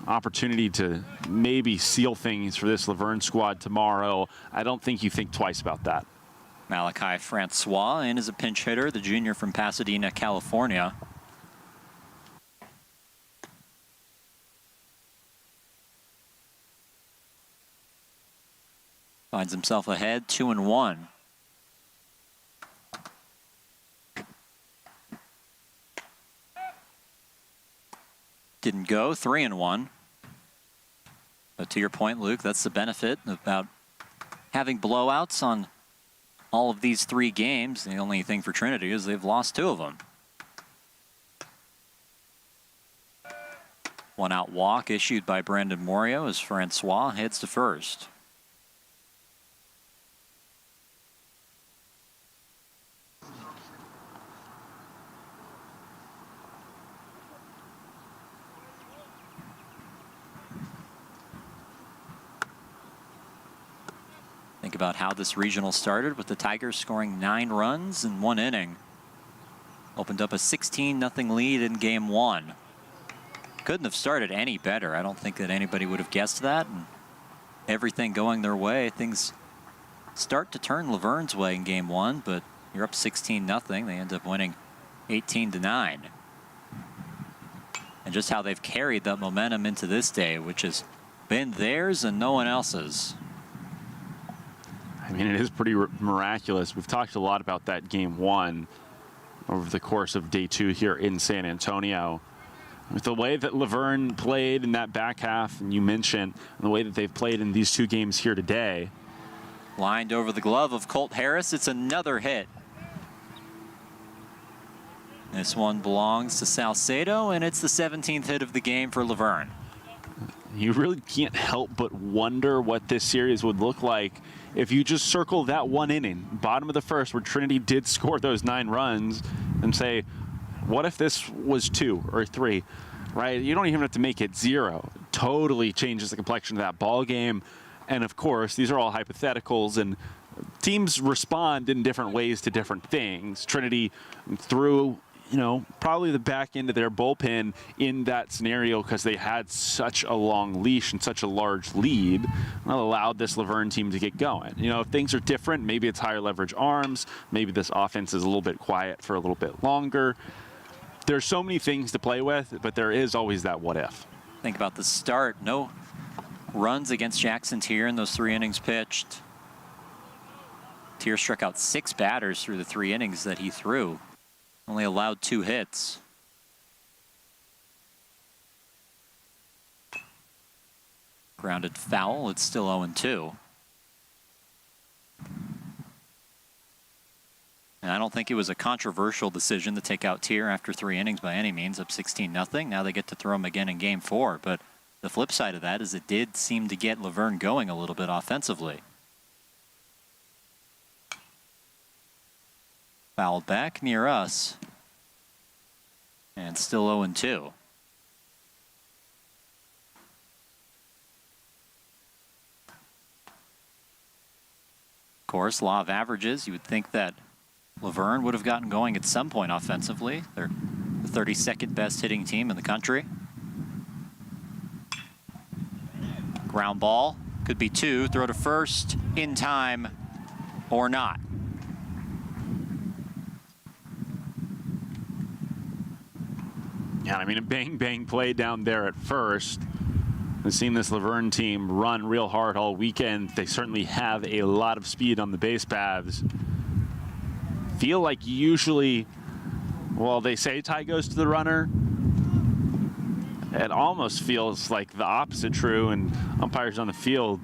opportunity to maybe seal things for this Laverne squad tomorrow. I don't think you think twice about that. Malachi Francois in as a pinch hitter, the junior from Pasadena, California. Finds himself ahead, 2-1. Didn't go, 3-1. But to your point, Luke, that's the benefit about having blowouts on all of these 3 games. The only thing for Trinity is they've lost 2 of them. 1-out walk issued by Brandon Morio as Francois heads to first. Think about how this regional started with the Tigers scoring 9 runs in 1 inning. Opened up a 16-0 lead in Game 1. Couldn't have started any better. I don't think that anybody would have guessed that. And everything going their way, things start to turn Laverne's way in Game 1, but you're up 16-0. They end up winning 18-9. And just how they've carried that momentum into this day, which has been theirs and no one else's. I mean, it is pretty miraculous. We've talked a lot about that Game 1 over the course of Day 2 here in San Antonio. With the way that Laverne played in that back half, and you mentioned the way that they've played in these 2 games here today. Lined over the glove of Colt Harris. It's another hit. This one belongs to Salcedo, and it's the 17th hit of the game for Laverne. You really can't help but wonder what this series would look like if you just circle that 1 inning, bottom of the first, where Trinity did score those 9 runs, and say, What if this was 2 or 3, right? You don't even have to make it 0. Totally changes the complexion of that ball game. And of course, these are all hypotheticals, and teams respond in different ways to different things. Trinity threw, probably the back end of their bullpen in that scenario because they had such a long leash and such a large lead that allowed this Laverne team to get going. If things are different, maybe it's higher leverage arms, maybe this offense is a little bit quiet for a little bit longer. There's so many things to play with, but there is always that what if. Think about the start. No runs against Jackson Tier in those 3 innings pitched. Tier struck out 6 batters through the 3 innings that he threw. Only allowed 2 hits. Grounded foul. It's still 0-2. And I don't think it was a controversial decision to take out Tier after 3 innings by any means, up 16-0. Now they get to throw him again in Game 4. But the flip side of that is it did seem to get Laverne going a little bit offensively. Fouled back near us. And still 0-2. Of course, law of averages, you would think that Laverne would have gotten going at some point offensively. They're the 32nd best hitting team in the country. Ground ball, could be 2, throw to first, in time, or not. Yeah, I mean, a bang-bang play down there at first. We've seen this Laverne team run real hard all weekend. They certainly have a lot of speed on the base paths. Feel like usually, well, they say tie goes to the runner. It almost feels like the opposite true, and umpires on the field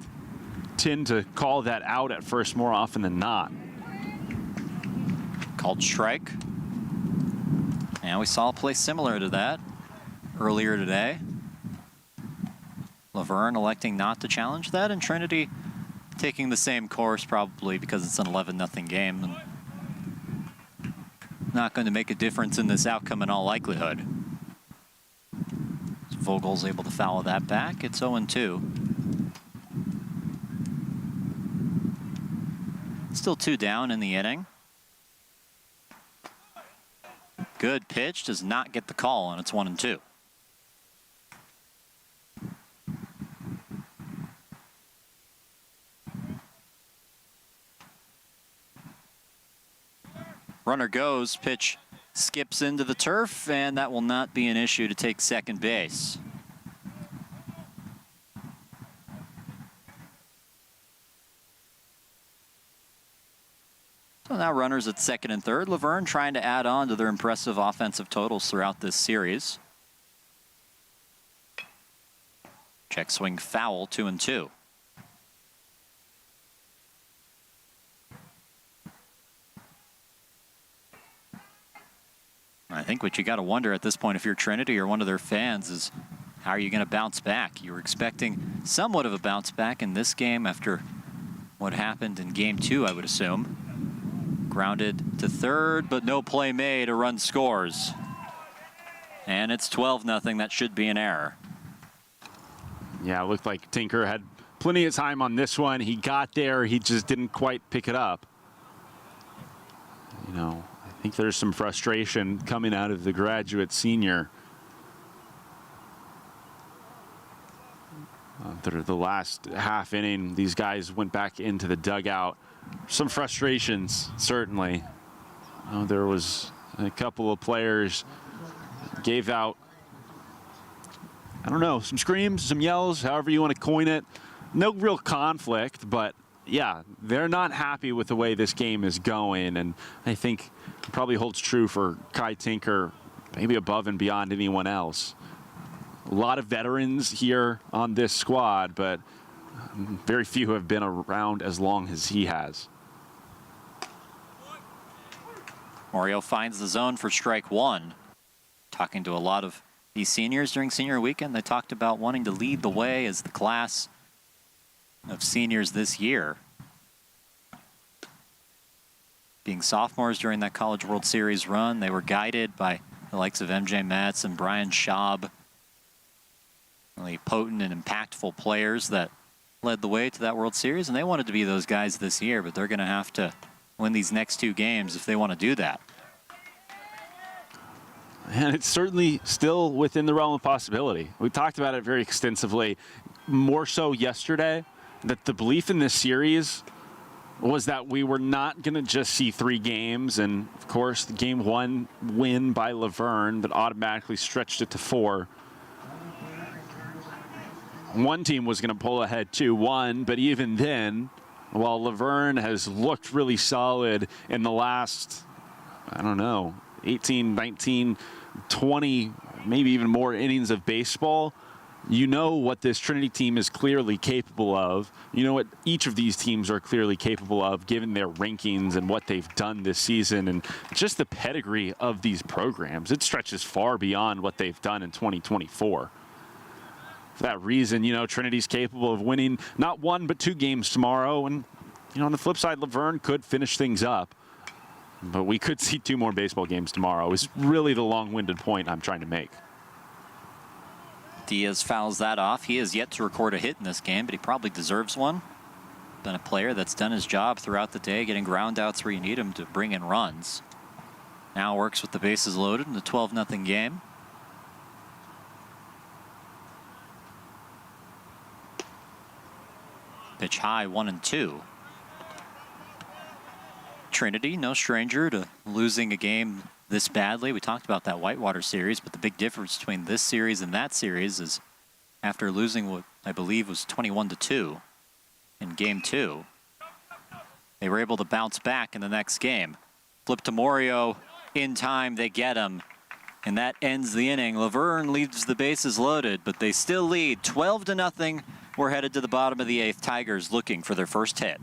tend to call that out at first more often than not. Called strike. And we saw a play similar to that earlier today. Laverne electing not to challenge that, and Trinity taking the same course, probably because it's an 11-0 game. And not going to make a difference in this outcome in all likelihood. Vogel's able to foul that back. It's 0-2. Still 2 down in the inning. Good pitch, does not get the call, and it's 1-2. Runner goes, pitch skips into the turf, and that will not be an issue to take second base. So now runners at second and third. Laverne trying to add on to their impressive offensive totals throughout this series. Check swing foul, 2-2. I think what you got to wonder at this point, if you're Trinity or one of their fans, is how are you going to bounce back? You were expecting somewhat of a bounce back in this game after what happened in Game 2, I would assume. Grounded to third, but no play made. A run scores. And it's 12-0. That should be an error. Yeah, it looked like Tinker had plenty of time on this one. He got there. He just didn't quite pick it up. I think there's some frustration coming out of the graduate senior. The last half inning, these guys went back into the dugout. Some frustrations, certainly. There was a couple of players gave out, I don't know, some screams, some yells, however you want to coin it. No real conflict, but yeah, they're not happy with the way this game is going, and I think it probably holds true for Kai Tinker, maybe above and beyond anyone else. A lot of veterans here on this squad, but very few have been around as long as he has. Mario finds the zone for strike 1. Talking to a lot of these seniors during senior weekend, they talked about wanting to lead the way as the class of seniors this year. Being sophomores during that College World Series run, they were guided by the likes of MJ Metz and Brian Schaub. Really potent and impactful players that led the way to that World Series, and they wanted to be those guys this year, but they're going to have to win these next 2 games if they want to do that. And it's certainly still within the realm of possibility. We talked about it very extensively, more so yesterday, that the belief in this series was that we were not going to just see 3 games, and of course the game 1 win by Laverne that automatically stretched it to 4. One team was going to pull ahead 2-1, but even then, while Laverne has looked really solid in the last, I don't know, 18, 19, 20, maybe even more innings of baseball, you know what this Trinity team is clearly capable of. You know what each of these teams are clearly capable of given their rankings and what they've done this season and just the pedigree of these programs. It stretches far beyond what they've done in 2024. For that reason, you know, Trinity's capable of winning not 1 but 2 games tomorrow. And, you know, on the flip side, Laverne could finish things up. But we could see 2 more baseball games tomorrow is really the long-winded point I'm trying to make. Diaz fouls that off. He has yet to record a hit in this game, but he probably deserves one. Been a player that's done his job throughout the day, getting ground outs where you need him to bring in runs. Now works with the bases loaded in the 12-0 game. Pitch high, 1-2. Trinity, no stranger to losing a game this badly. We talked about that Whitewater series, but the big difference between this series and that series is after losing what I believe was 21-2 in game 2, they were able to bounce back in the next game. Flip to Morio in time, they get him, and that ends the inning. Laverne leaves the bases loaded, but they still lead 12-0. We're headed to the bottom of the 8th. Tigers looking for their first hit.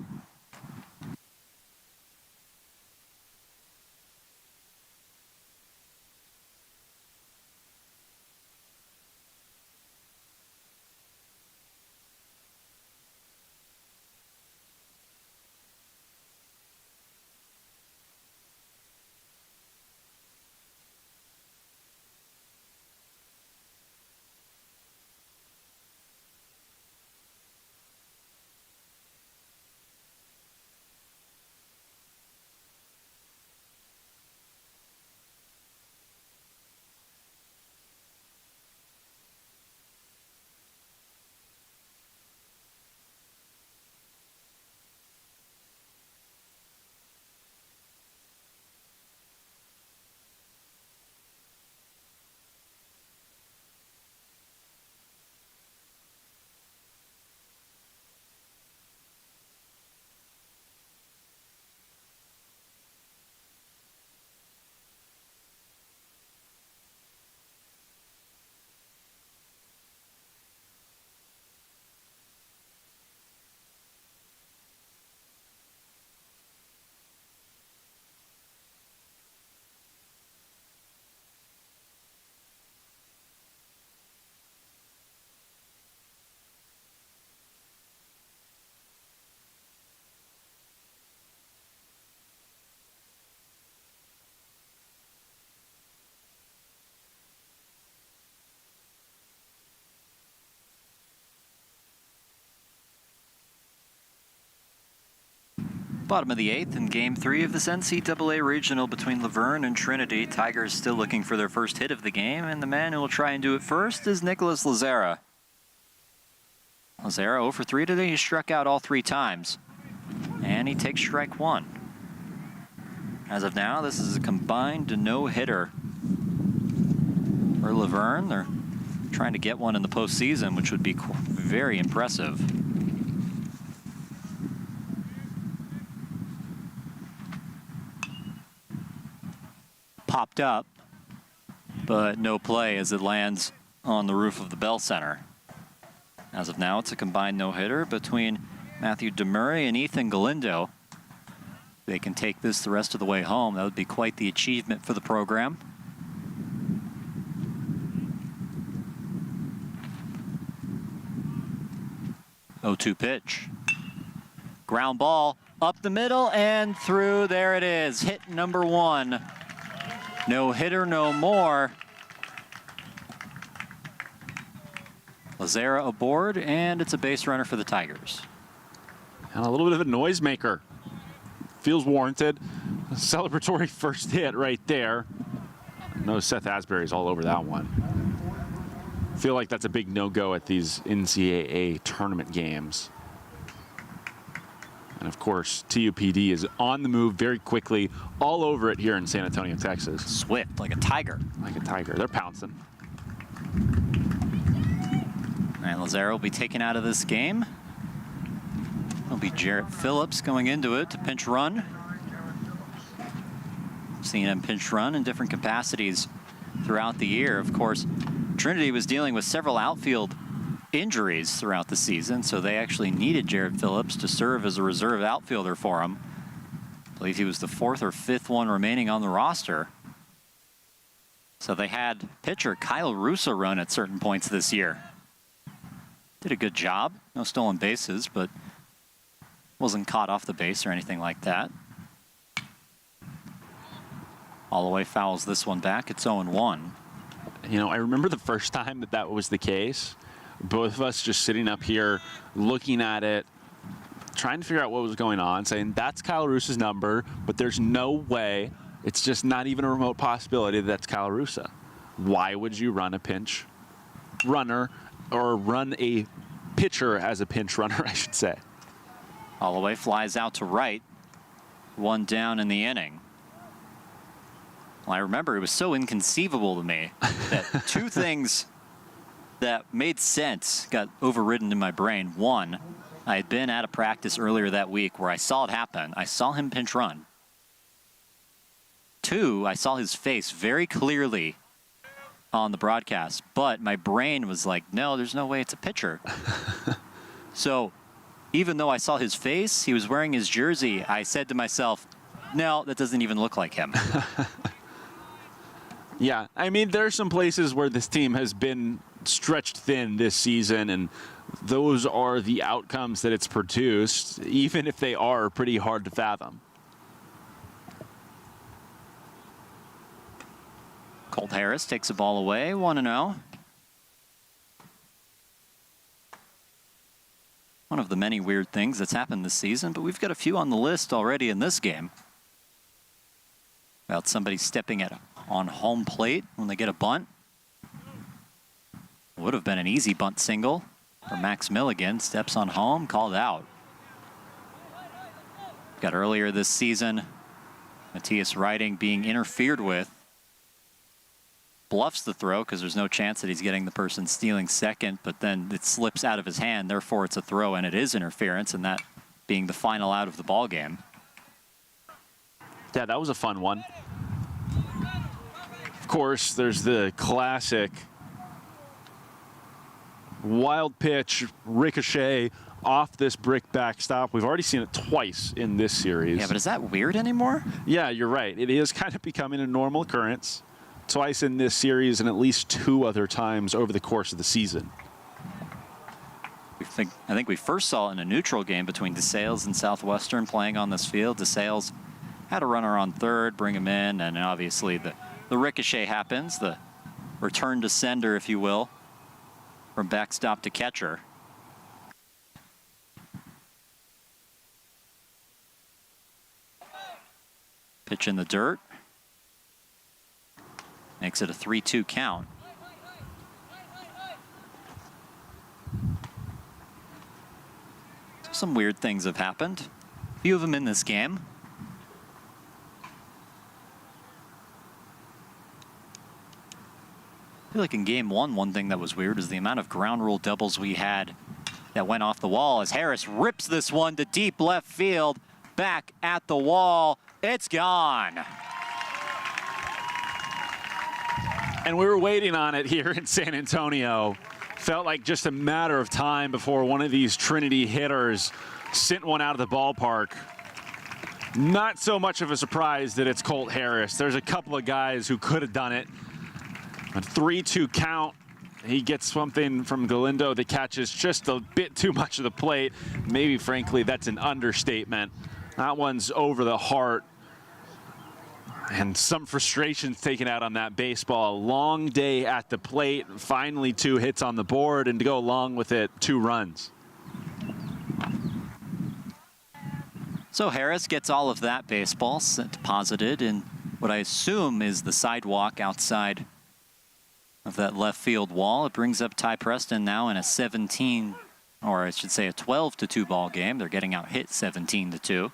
Bottom of the 8th in Game 3 of this NCAA Regional between Laverne and Trinity. Tigers still looking for their first hit of the game, and the man who will try and do it first is Nicholas Lazara. Lazara 0 for 3 today. He struck out all 3 times, and he takes strike 1. As of now, this is a combined no-hitter for Laverne. They're trying to get one in the postseason, which would be very impressive. Popped up, but no play as it lands on the roof of the Bell Center. As of now, it's a combined no-hitter between Matthew DeMurray and Ethan Galindo. They can take this the rest of the way home. That would be quite the achievement for the program. Oh-2 pitch. Ground ball up the middle and through. There it is. Hit number 1 No hitter, no more. Lazara aboard, and it's a base runner for the Tigers. And a little bit of a noisemaker. Feels warranted. A celebratory first hit right there. No, Seth Asbury's all over that one. Feel like that's a big no-go at these NCAA tournament games. And of course, TUPD is on the move very quickly, all over it here in San Antonio, Texas. Swift, like a tiger. Like a tiger. They're pouncing. And Lazaro will be taken out of this game. It'll be Jarrett Phillips going into it to pinch run. Seen him pinch run in different capacities throughout the year. Of course, Trinity was dealing with several outfield injuries throughout the season, so they actually needed Jarrett Phillips to serve as a reserve outfielder for him. I believe he was the 4th or 5th one remaining on the roster. So they had pitcher Kyle Russo run at certain points this year. Did a good job. No stolen bases, but wasn't caught off the base or anything like that. Holloway fouls this one back. It's 0-1. You know, I remember the first time that was the case. Both of us just sitting up here, looking at it, trying to figure out what was going on, saying that's Kyle Russo's number, but there's no way, it's just not even a remote possibility that's Kyle Russo. Why would you run a pinch runner or run a pitcher as a pinch runner, I should say? Holloway flies out to right. One down in the inning. Well, I remember it was so inconceivable to me that two things that made sense got overridden in my brain. One, I had been at a practice earlier that week where I saw it happen. I saw him pinch run. Two, I saw his face very clearly on the broadcast, but my brain was like, no, there's no way it's a pitcher. So even though I saw his face, he was wearing his jersey, I said to myself, no, that doesn't even look like him. Yeah, I mean, there are some places where this team has been stretched thin this season, and those are the outcomes that it's produced, even if they are pretty hard to fathom. Colt Harris takes the ball away, 1-0. One of the many weird things that's happened this season, but we've got a few on the list already in this game. About somebody stepping on home plate when they get a bunt. Would have been an easy bunt single for Max Milligan. Steps on home, called out. Got earlier this season, Matthias Riding being interfered with. Bluffs the throw because there's no chance that he's getting the person stealing second, but then it slips out of his hand, therefore it's a throw, and it is interference, and that being the final out of the ball game. Yeah, that was a fun one. Of course, there's the classic wild pitch ricochet off this brick backstop. We've already seen it twice in this series. Yeah, but is that weird anymore? Yeah, you're right. It is kind of becoming a normal occurrence. Twice in this series and at least 2 other times over the course of the season. I think we first saw it in a neutral game between DeSales and Southwestern playing on this field. DeSales had a runner on third, bring him in, and obviously the ricochet happens, the return to sender, if you will, from backstop to catcher. Pitch in the dirt. Makes it a 3-2 count. So some weird things have happened. A few of them in this game. I feel like in game one thing that was weird is the amount of ground rule doubles we had that went off the wall as Harris rips this one to deep left field. Back at the wall. It's gone. And we were waiting on it here in San Antonio. Felt like just a matter of time before one of these Trinity hitters sent one out of the ballpark. Not so much of a surprise that it's Colt Harris. There's a couple of guys who could have done it. A 3-2 count. He gets something from Galindo that catches just a bit too much of the plate. Maybe, frankly, that's an understatement. That one's over the heart. And some frustrations taken out on that baseball. Long day at the plate. Finally 2 hits on the board, and to go along with it, 2 runs. So Harris gets all of that baseball deposited in what I assume is the sidewalk outside of that left field wall. It brings up Ty Preston now in a 17, or I should say a 12-2 ball game. They're getting out hit 17-2.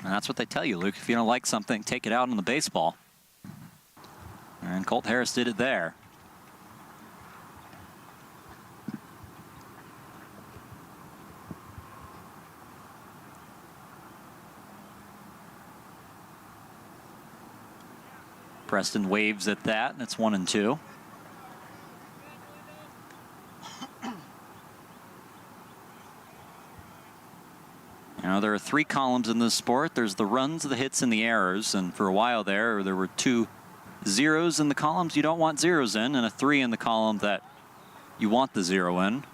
And that's what they tell you, Luke. If you don't like something, take it out on the baseball. And Colt Harris did it there. Preston waves at that, and it's 1-2. You know, there are 3 columns in this sport. There's the runs, the hits, and the errors. And for a while there were 2 zeros in the columns you don't want zeros in, and a 3 in the column that you want the 0 in.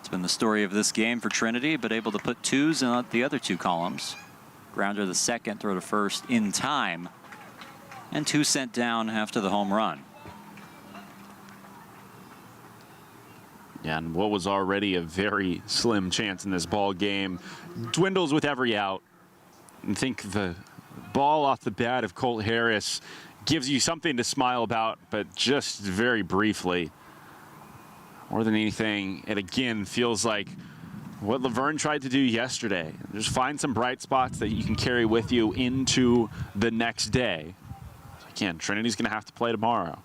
It's been the story of this game for Trinity, but able to put 2s in the other 2 columns. Grounder the second, throw to first in time, and 2 sent down after the home run. Yeah, and what was already a very slim chance in this ball game dwindles with every out. I think the ball off the bat of Colt Harris gives you something to smile about, but just very briefly. More than anything, it again feels like what Verne tried to do yesterday. Just find some bright spots that you can carry with you into the next day. Again, Trinity's going to have to play tomorrow.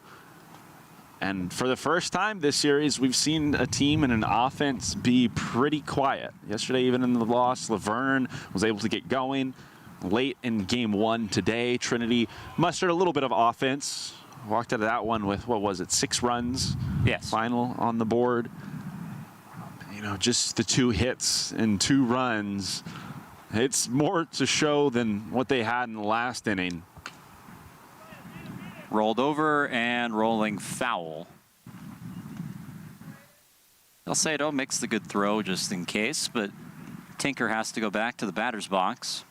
And for the first time this series, we've seen a team and an offense be pretty quiet. Yesterday, even in the loss, Verne was able to get going. Late in game 1 today, Trinity mustered a little bit of offense. Walked out of that one with, what was it, 6 runs? Yes. Final on the board. You know, just the 2 hits and 2 runs. It's more to show than what they had in the last inning. Rolled over and rolling foul. Salcedo makes the good throw just in case, but Tinker has to go back to the batter's box.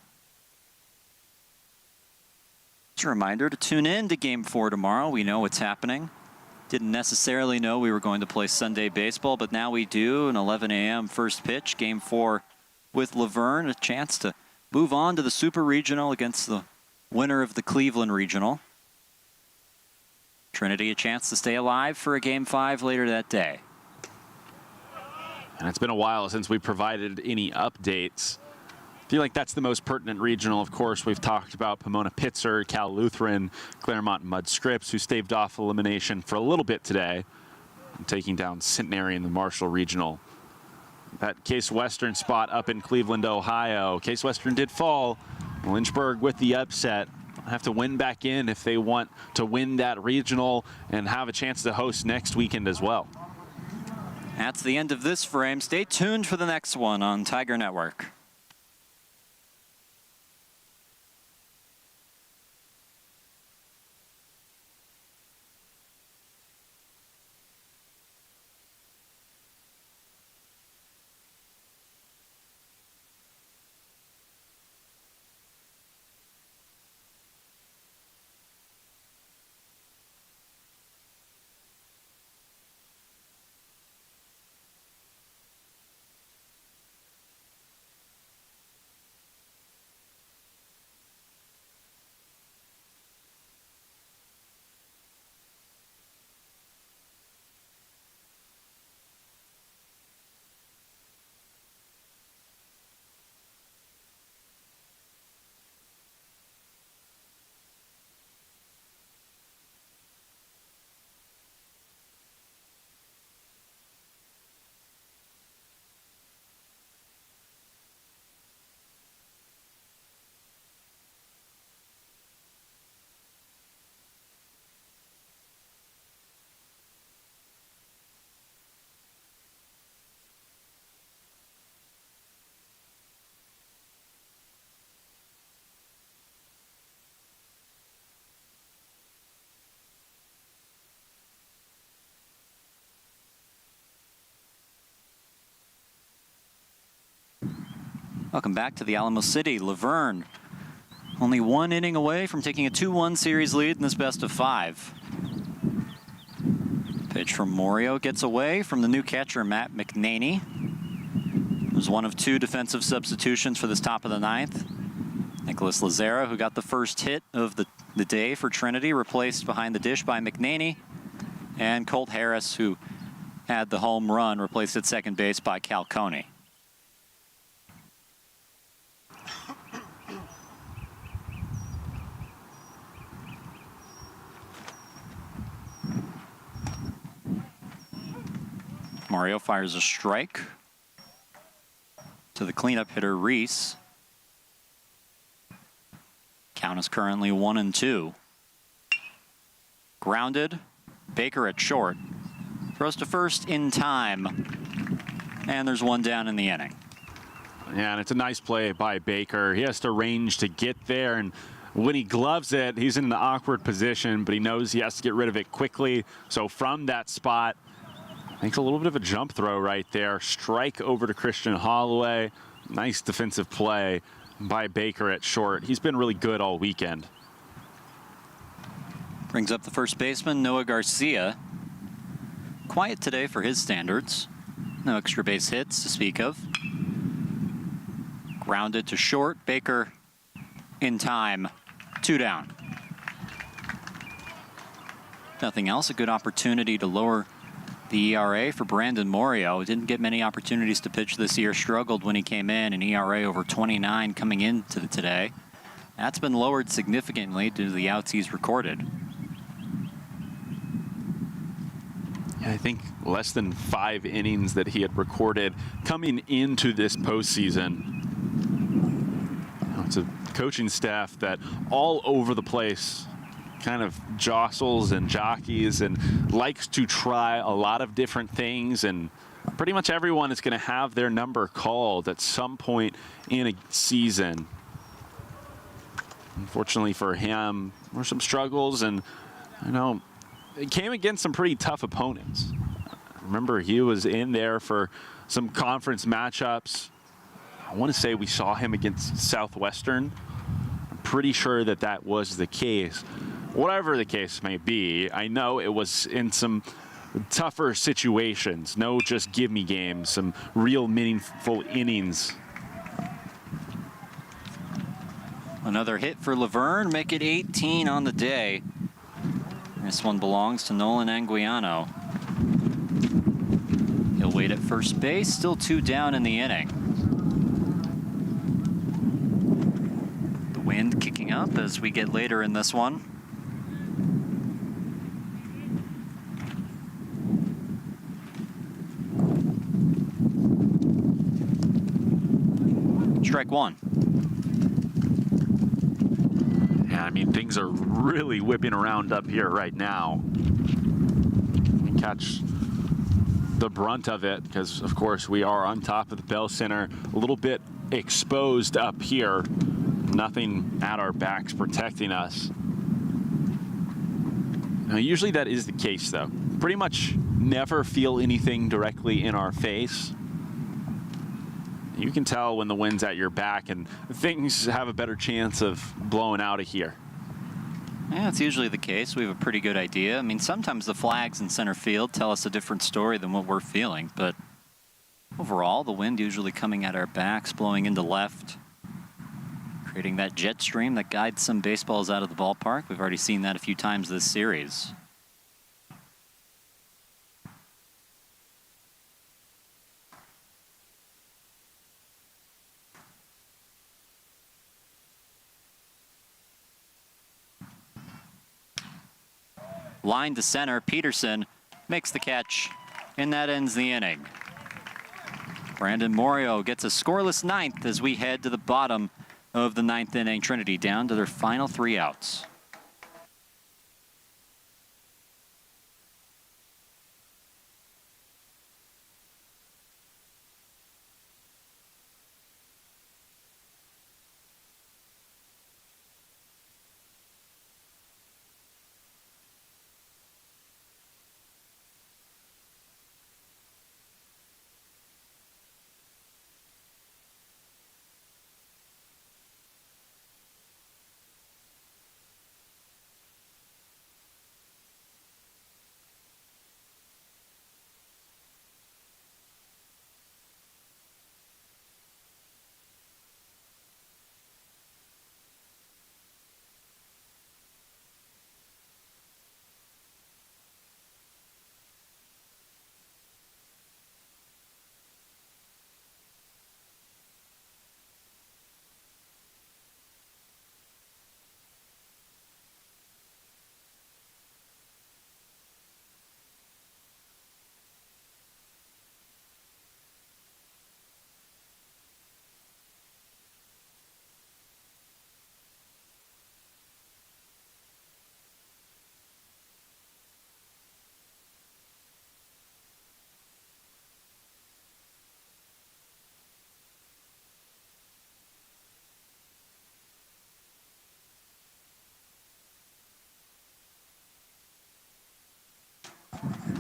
Just a reminder to tune in to Game 4 tomorrow. We know what's happening. Didn't necessarily know we were going to play Sunday baseball, but now we do. An 11 a.m. first pitch, Game 4 with Verne. A chance to move on to the Super Regional against the winner of the Cleveland Regional. Trinity a chance to stay alive for a Game 5 later that day. And it's been a while since we provided any updates. I feel like that's the most pertinent regional. Of course, we've talked about Pomona-Pitzer, Cal Lutheran, Claremont Mud Scripps, who staved off elimination for a little bit today, taking down Centenary in the Marshall Regional. That Case Western spot up in Cleveland, Ohio. Case Western did fall. Lynchburg with the upset. Have to win back in if they want to win that regional and have a chance to host next weekend as well. That's the end of this frame. Stay tuned for the next one on Tiger Network. Welcome back to the Alamo City. Verne only 1 inning away from taking a 2-1 series lead in this best of 5. Pitch from Morio gets away from the new catcher, Matt McNaney. It was one of 2 defensive substitutions for this top of the 9th. Nicholas Lazara, who got the first hit of the day for Trinity, replaced behind the dish by McNaney. And Colt Harris, who had the home run, replaced at second base by Cal Coney. Mario fires a strike to the cleanup hitter, Reese. Count is currently 1-2. Grounded. Baker at short. Throws to first in time. And there's 1 down in the inning. Yeah, and it's a nice play by Baker. He has to range to get there, and when he gloves it, he's in an awkward position, but he knows he has to get rid of it quickly. So from that spot, makes a little bit of a jump throw right there. Strike over to Christian Holloway. Nice defensive play by Baker at short. He's been really good all weekend. Brings up the first baseman, Noah Garcia. Quiet today for his standards. No extra base hits to speak of. Grounded to short. Baker in time. 2 down. Nothing else. A good opportunity to lower the ERA for Brandon Morio. Didn't get many opportunities to pitch this year. Struggled when he came in. An ERA over 29 coming into today. That's been lowered significantly due to the outs he's recorded. Yeah, I think less than 5 innings that he had recorded coming into this postseason. It's a coaching staff that all over the place kind of jostles and jockeys and likes to try a lot of different things, and pretty much everyone is going to have their number called at some point in a season. Unfortunately for him, there were some struggles, and it came against some pretty tough opponents. Remember, he was in there for some conference matchups. I want to say we saw him against Southwestern. I'm pretty sure that that was the case. Whatever the case may be, I know it was in some tougher situations. No just give me games, some real meaningful innings. Another hit for Verne, make it 18 on the day. This one belongs to Nolan Anguiano. He'll wait at first base, still 2 down in the inning. The wind kicking up as we get later in this one. Strike 1. Yeah, I mean, things are really whipping around up here right now. We catch the brunt of it because, of course, we are on top of the Bell Center, a little bit exposed up here. Nothing at our backs protecting us. Now, usually that is the case, though. Pretty much never feel anything directly in our face. You can tell when the wind's at your back and things have a better chance of blowing out of here. Yeah, it's usually the case. We have a pretty good idea. I mean, sometimes the flags in center field tell us a different story than what we're feeling, but overall, the wind usually coming at our backs, blowing into left, creating that jet stream that guides some baseballs out of the ballpark. We've already seen that a few times this series. Line to center, Peterson makes the catch, and that ends the inning. Brandon Morio gets a scoreless 9th as we head to the bottom of the 9th inning. Trinity down to their final 3 outs.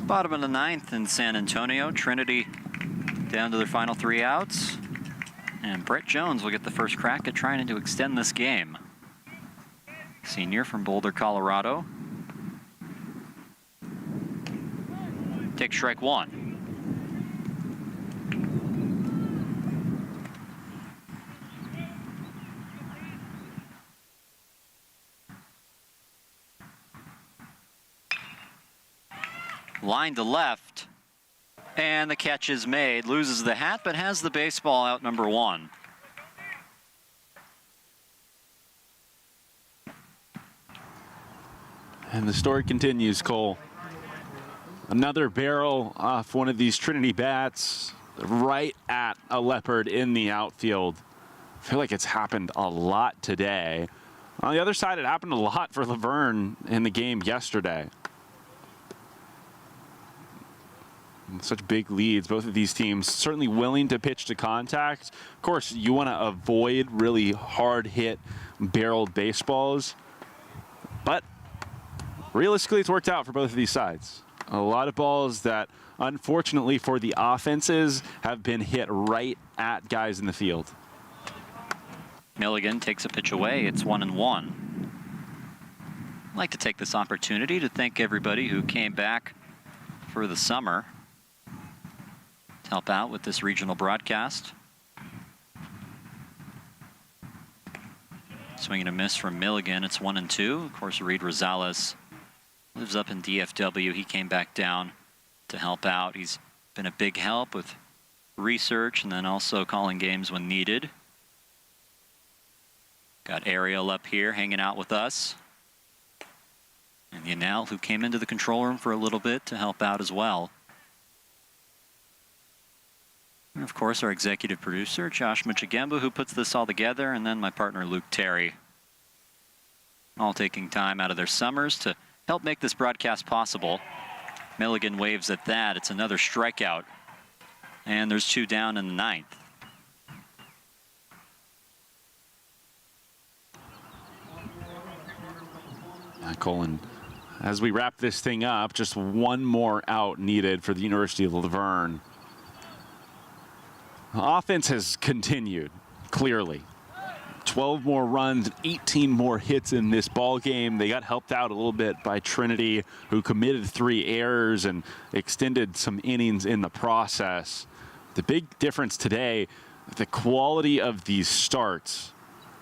Bottom of the ninth in San Antonio. Trinity down to their final 3 outs. And Brett Jones will get the first crack at trying to extend this game. Senior from Boulder, Colorado. Takes strike 1. Line to left, and the catch is made. Loses the hat, but has the baseball out number 1. And the story continues, Cole. Another barrel off one of these Trinity bats right at a Leopard in the outfield. I feel like it's happened a lot today. On the other side, it happened a lot for Verne in the game yesterday. Such big leads, both of these teams certainly willing to pitch to contact. Of course, you want to avoid really hard hit barreled baseballs, but realistically it's worked out for both of these sides. A lot of balls that unfortunately for the offenses have been hit right at guys in the field. Milligan takes a pitch away. It's 1-1. I'd like to take this opportunity to thank everybody who came back for the summer to help out with this regional broadcast. Swing and a miss from Milligan. It's 1-2. Of course, Reed Rosales lives up in DFW. He came back down to help out. He's been a big help with research and then also calling games when needed. Got Ariel up here hanging out with us. And Yanel, who came into the control room for a little bit to help out as well. And of course, our executive producer, Josh Michigemba, who puts this all together, and then my partner, Luke Terry. All taking time out of their summers to help make this broadcast possible. Milligan waves at that. It's another strikeout. And there's 2 down in the 9th. Colin, as we wrap this thing up, just one more out needed for the University of Verne. Offense has continued, clearly. 12 more runs, 18 more hits in this ball game. They got helped out a little bit by Trinity, who committed 3 errors and extended some innings in the process. The big difference today, the quality of these starts.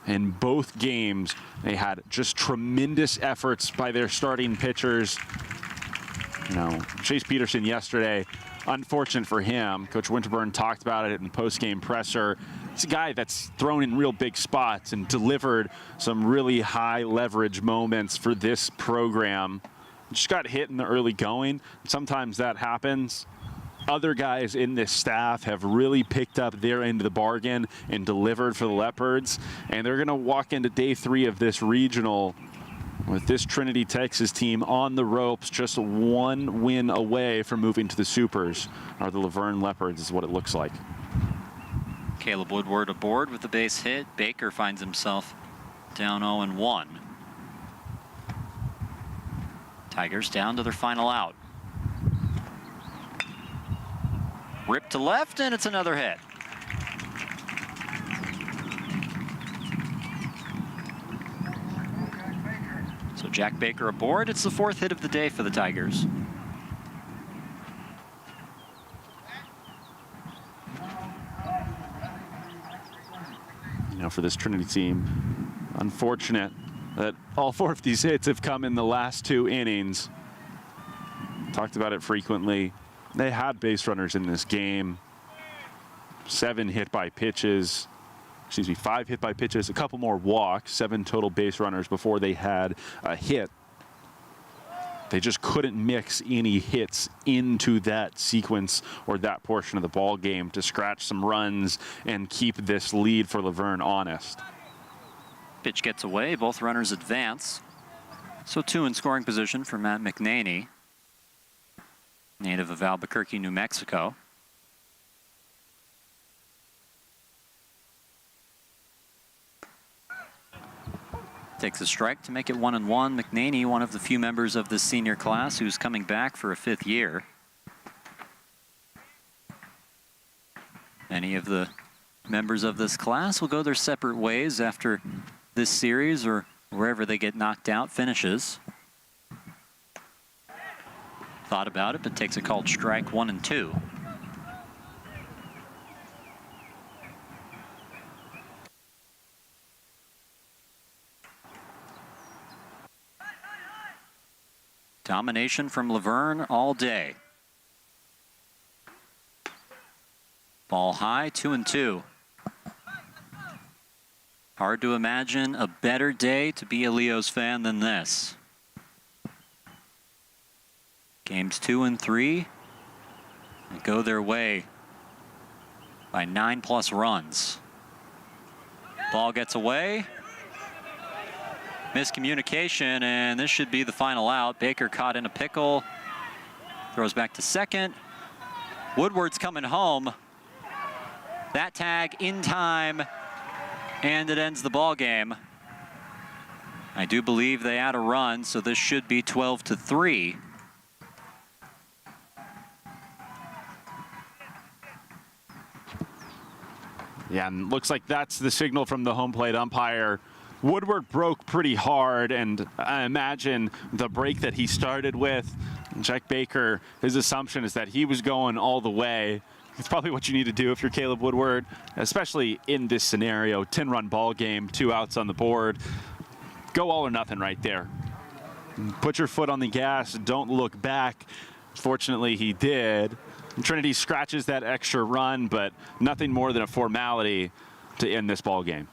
In both games, they had just tremendous efforts by their starting pitchers. You know, Chase Peterson yesterday, unfortunate for him. Coach Winterburn talked about it in the post-game presser. It's a guy that's thrown in real big spots and delivered some really high leverage moments for this program. Just got hit in the early going. Sometimes that happens. Other guys in this staff have really picked up their end of the bargain and delivered for the Leopards. And they're going to walk into day 3 of this regional with this Trinity, Texas team on the ropes, just 1 win away from moving to the Supers, or the Verne Leopards is what it looks like. Caleb Woodward aboard with the base hit. Baker finds himself down 0-1. Tigers down to their final out. Ripped to left, and it's another hit. So Jack Baker aboard. It's the 4th hit of the day for the Tigers. You know, for this Trinity team, unfortunate that all 4 of these hits have come in the last 2 innings. Talked about it frequently. They had base runners in this game. 7 hit by pitches. Excuse me, 5 hit by pitches, a couple more walks, 7 total base runners before they had a hit. They just couldn't mix any hits into that sequence or that portion of the ball game to scratch some runs and keep this lead for Verne honest. Pitch gets away, both runners advance. So 2 in scoring position for Matt McNaney, native of Albuquerque, New Mexico. Takes a strike to make it 1-1. McNaney, one of the few members of this senior class who's coming back for a 5th year. Many of the members of this class will go their separate ways after this series or wherever they get knocked out finishes. Thought about it, but takes a called strike 1 and 2. Domination from Laverne all day. Ball high, 2 and 2. Hard to imagine a better day to be a Leos fan than this. Games 2 and 3 go their way by 9+ runs. Ball gets away. Miscommunication, and this should be the final out. Baker caught in a pickle. Throws back to second. Woodward's coming home. That tag in time, and it ends the ball game. I do believe they add a run, so this should be 12-3. Yeah, and looks like that's the signal from the home plate umpire. Woodward broke pretty hard, and I imagine the break that he started with, Jack Baker, his assumption is that he was going all the way. It's probably what you need to do if you're Caleb Woodward, especially in this scenario. 10-run ball game, 2 outs on the board. Go all or nothing right there. Put your foot on the gas, don't look back. Fortunately, he did. Trinity scratches that extra run, but nothing more than a formality to end this ball game.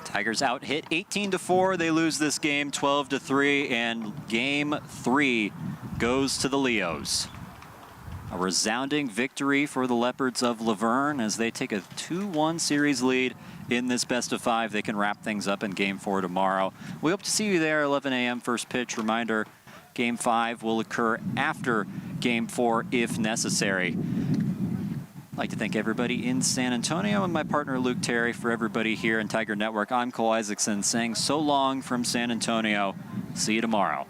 Tigers out hit 18-4. They lose this game 12-3, and game 3 goes to the Leos. A resounding victory for the Leopards of Laverne as they take a 2-1 series lead in this best of 5. They can wrap things up in game 4 tomorrow. We hope to see you there, 11 a.m. first pitch. Reminder, game 5 will occur after game 4 if necessary. I'd like to thank everybody in San Antonio and my partner Luke Terry. For everybody here in Tiger Network, I'm Cole Isaacson saying so long from San Antonio. See you tomorrow.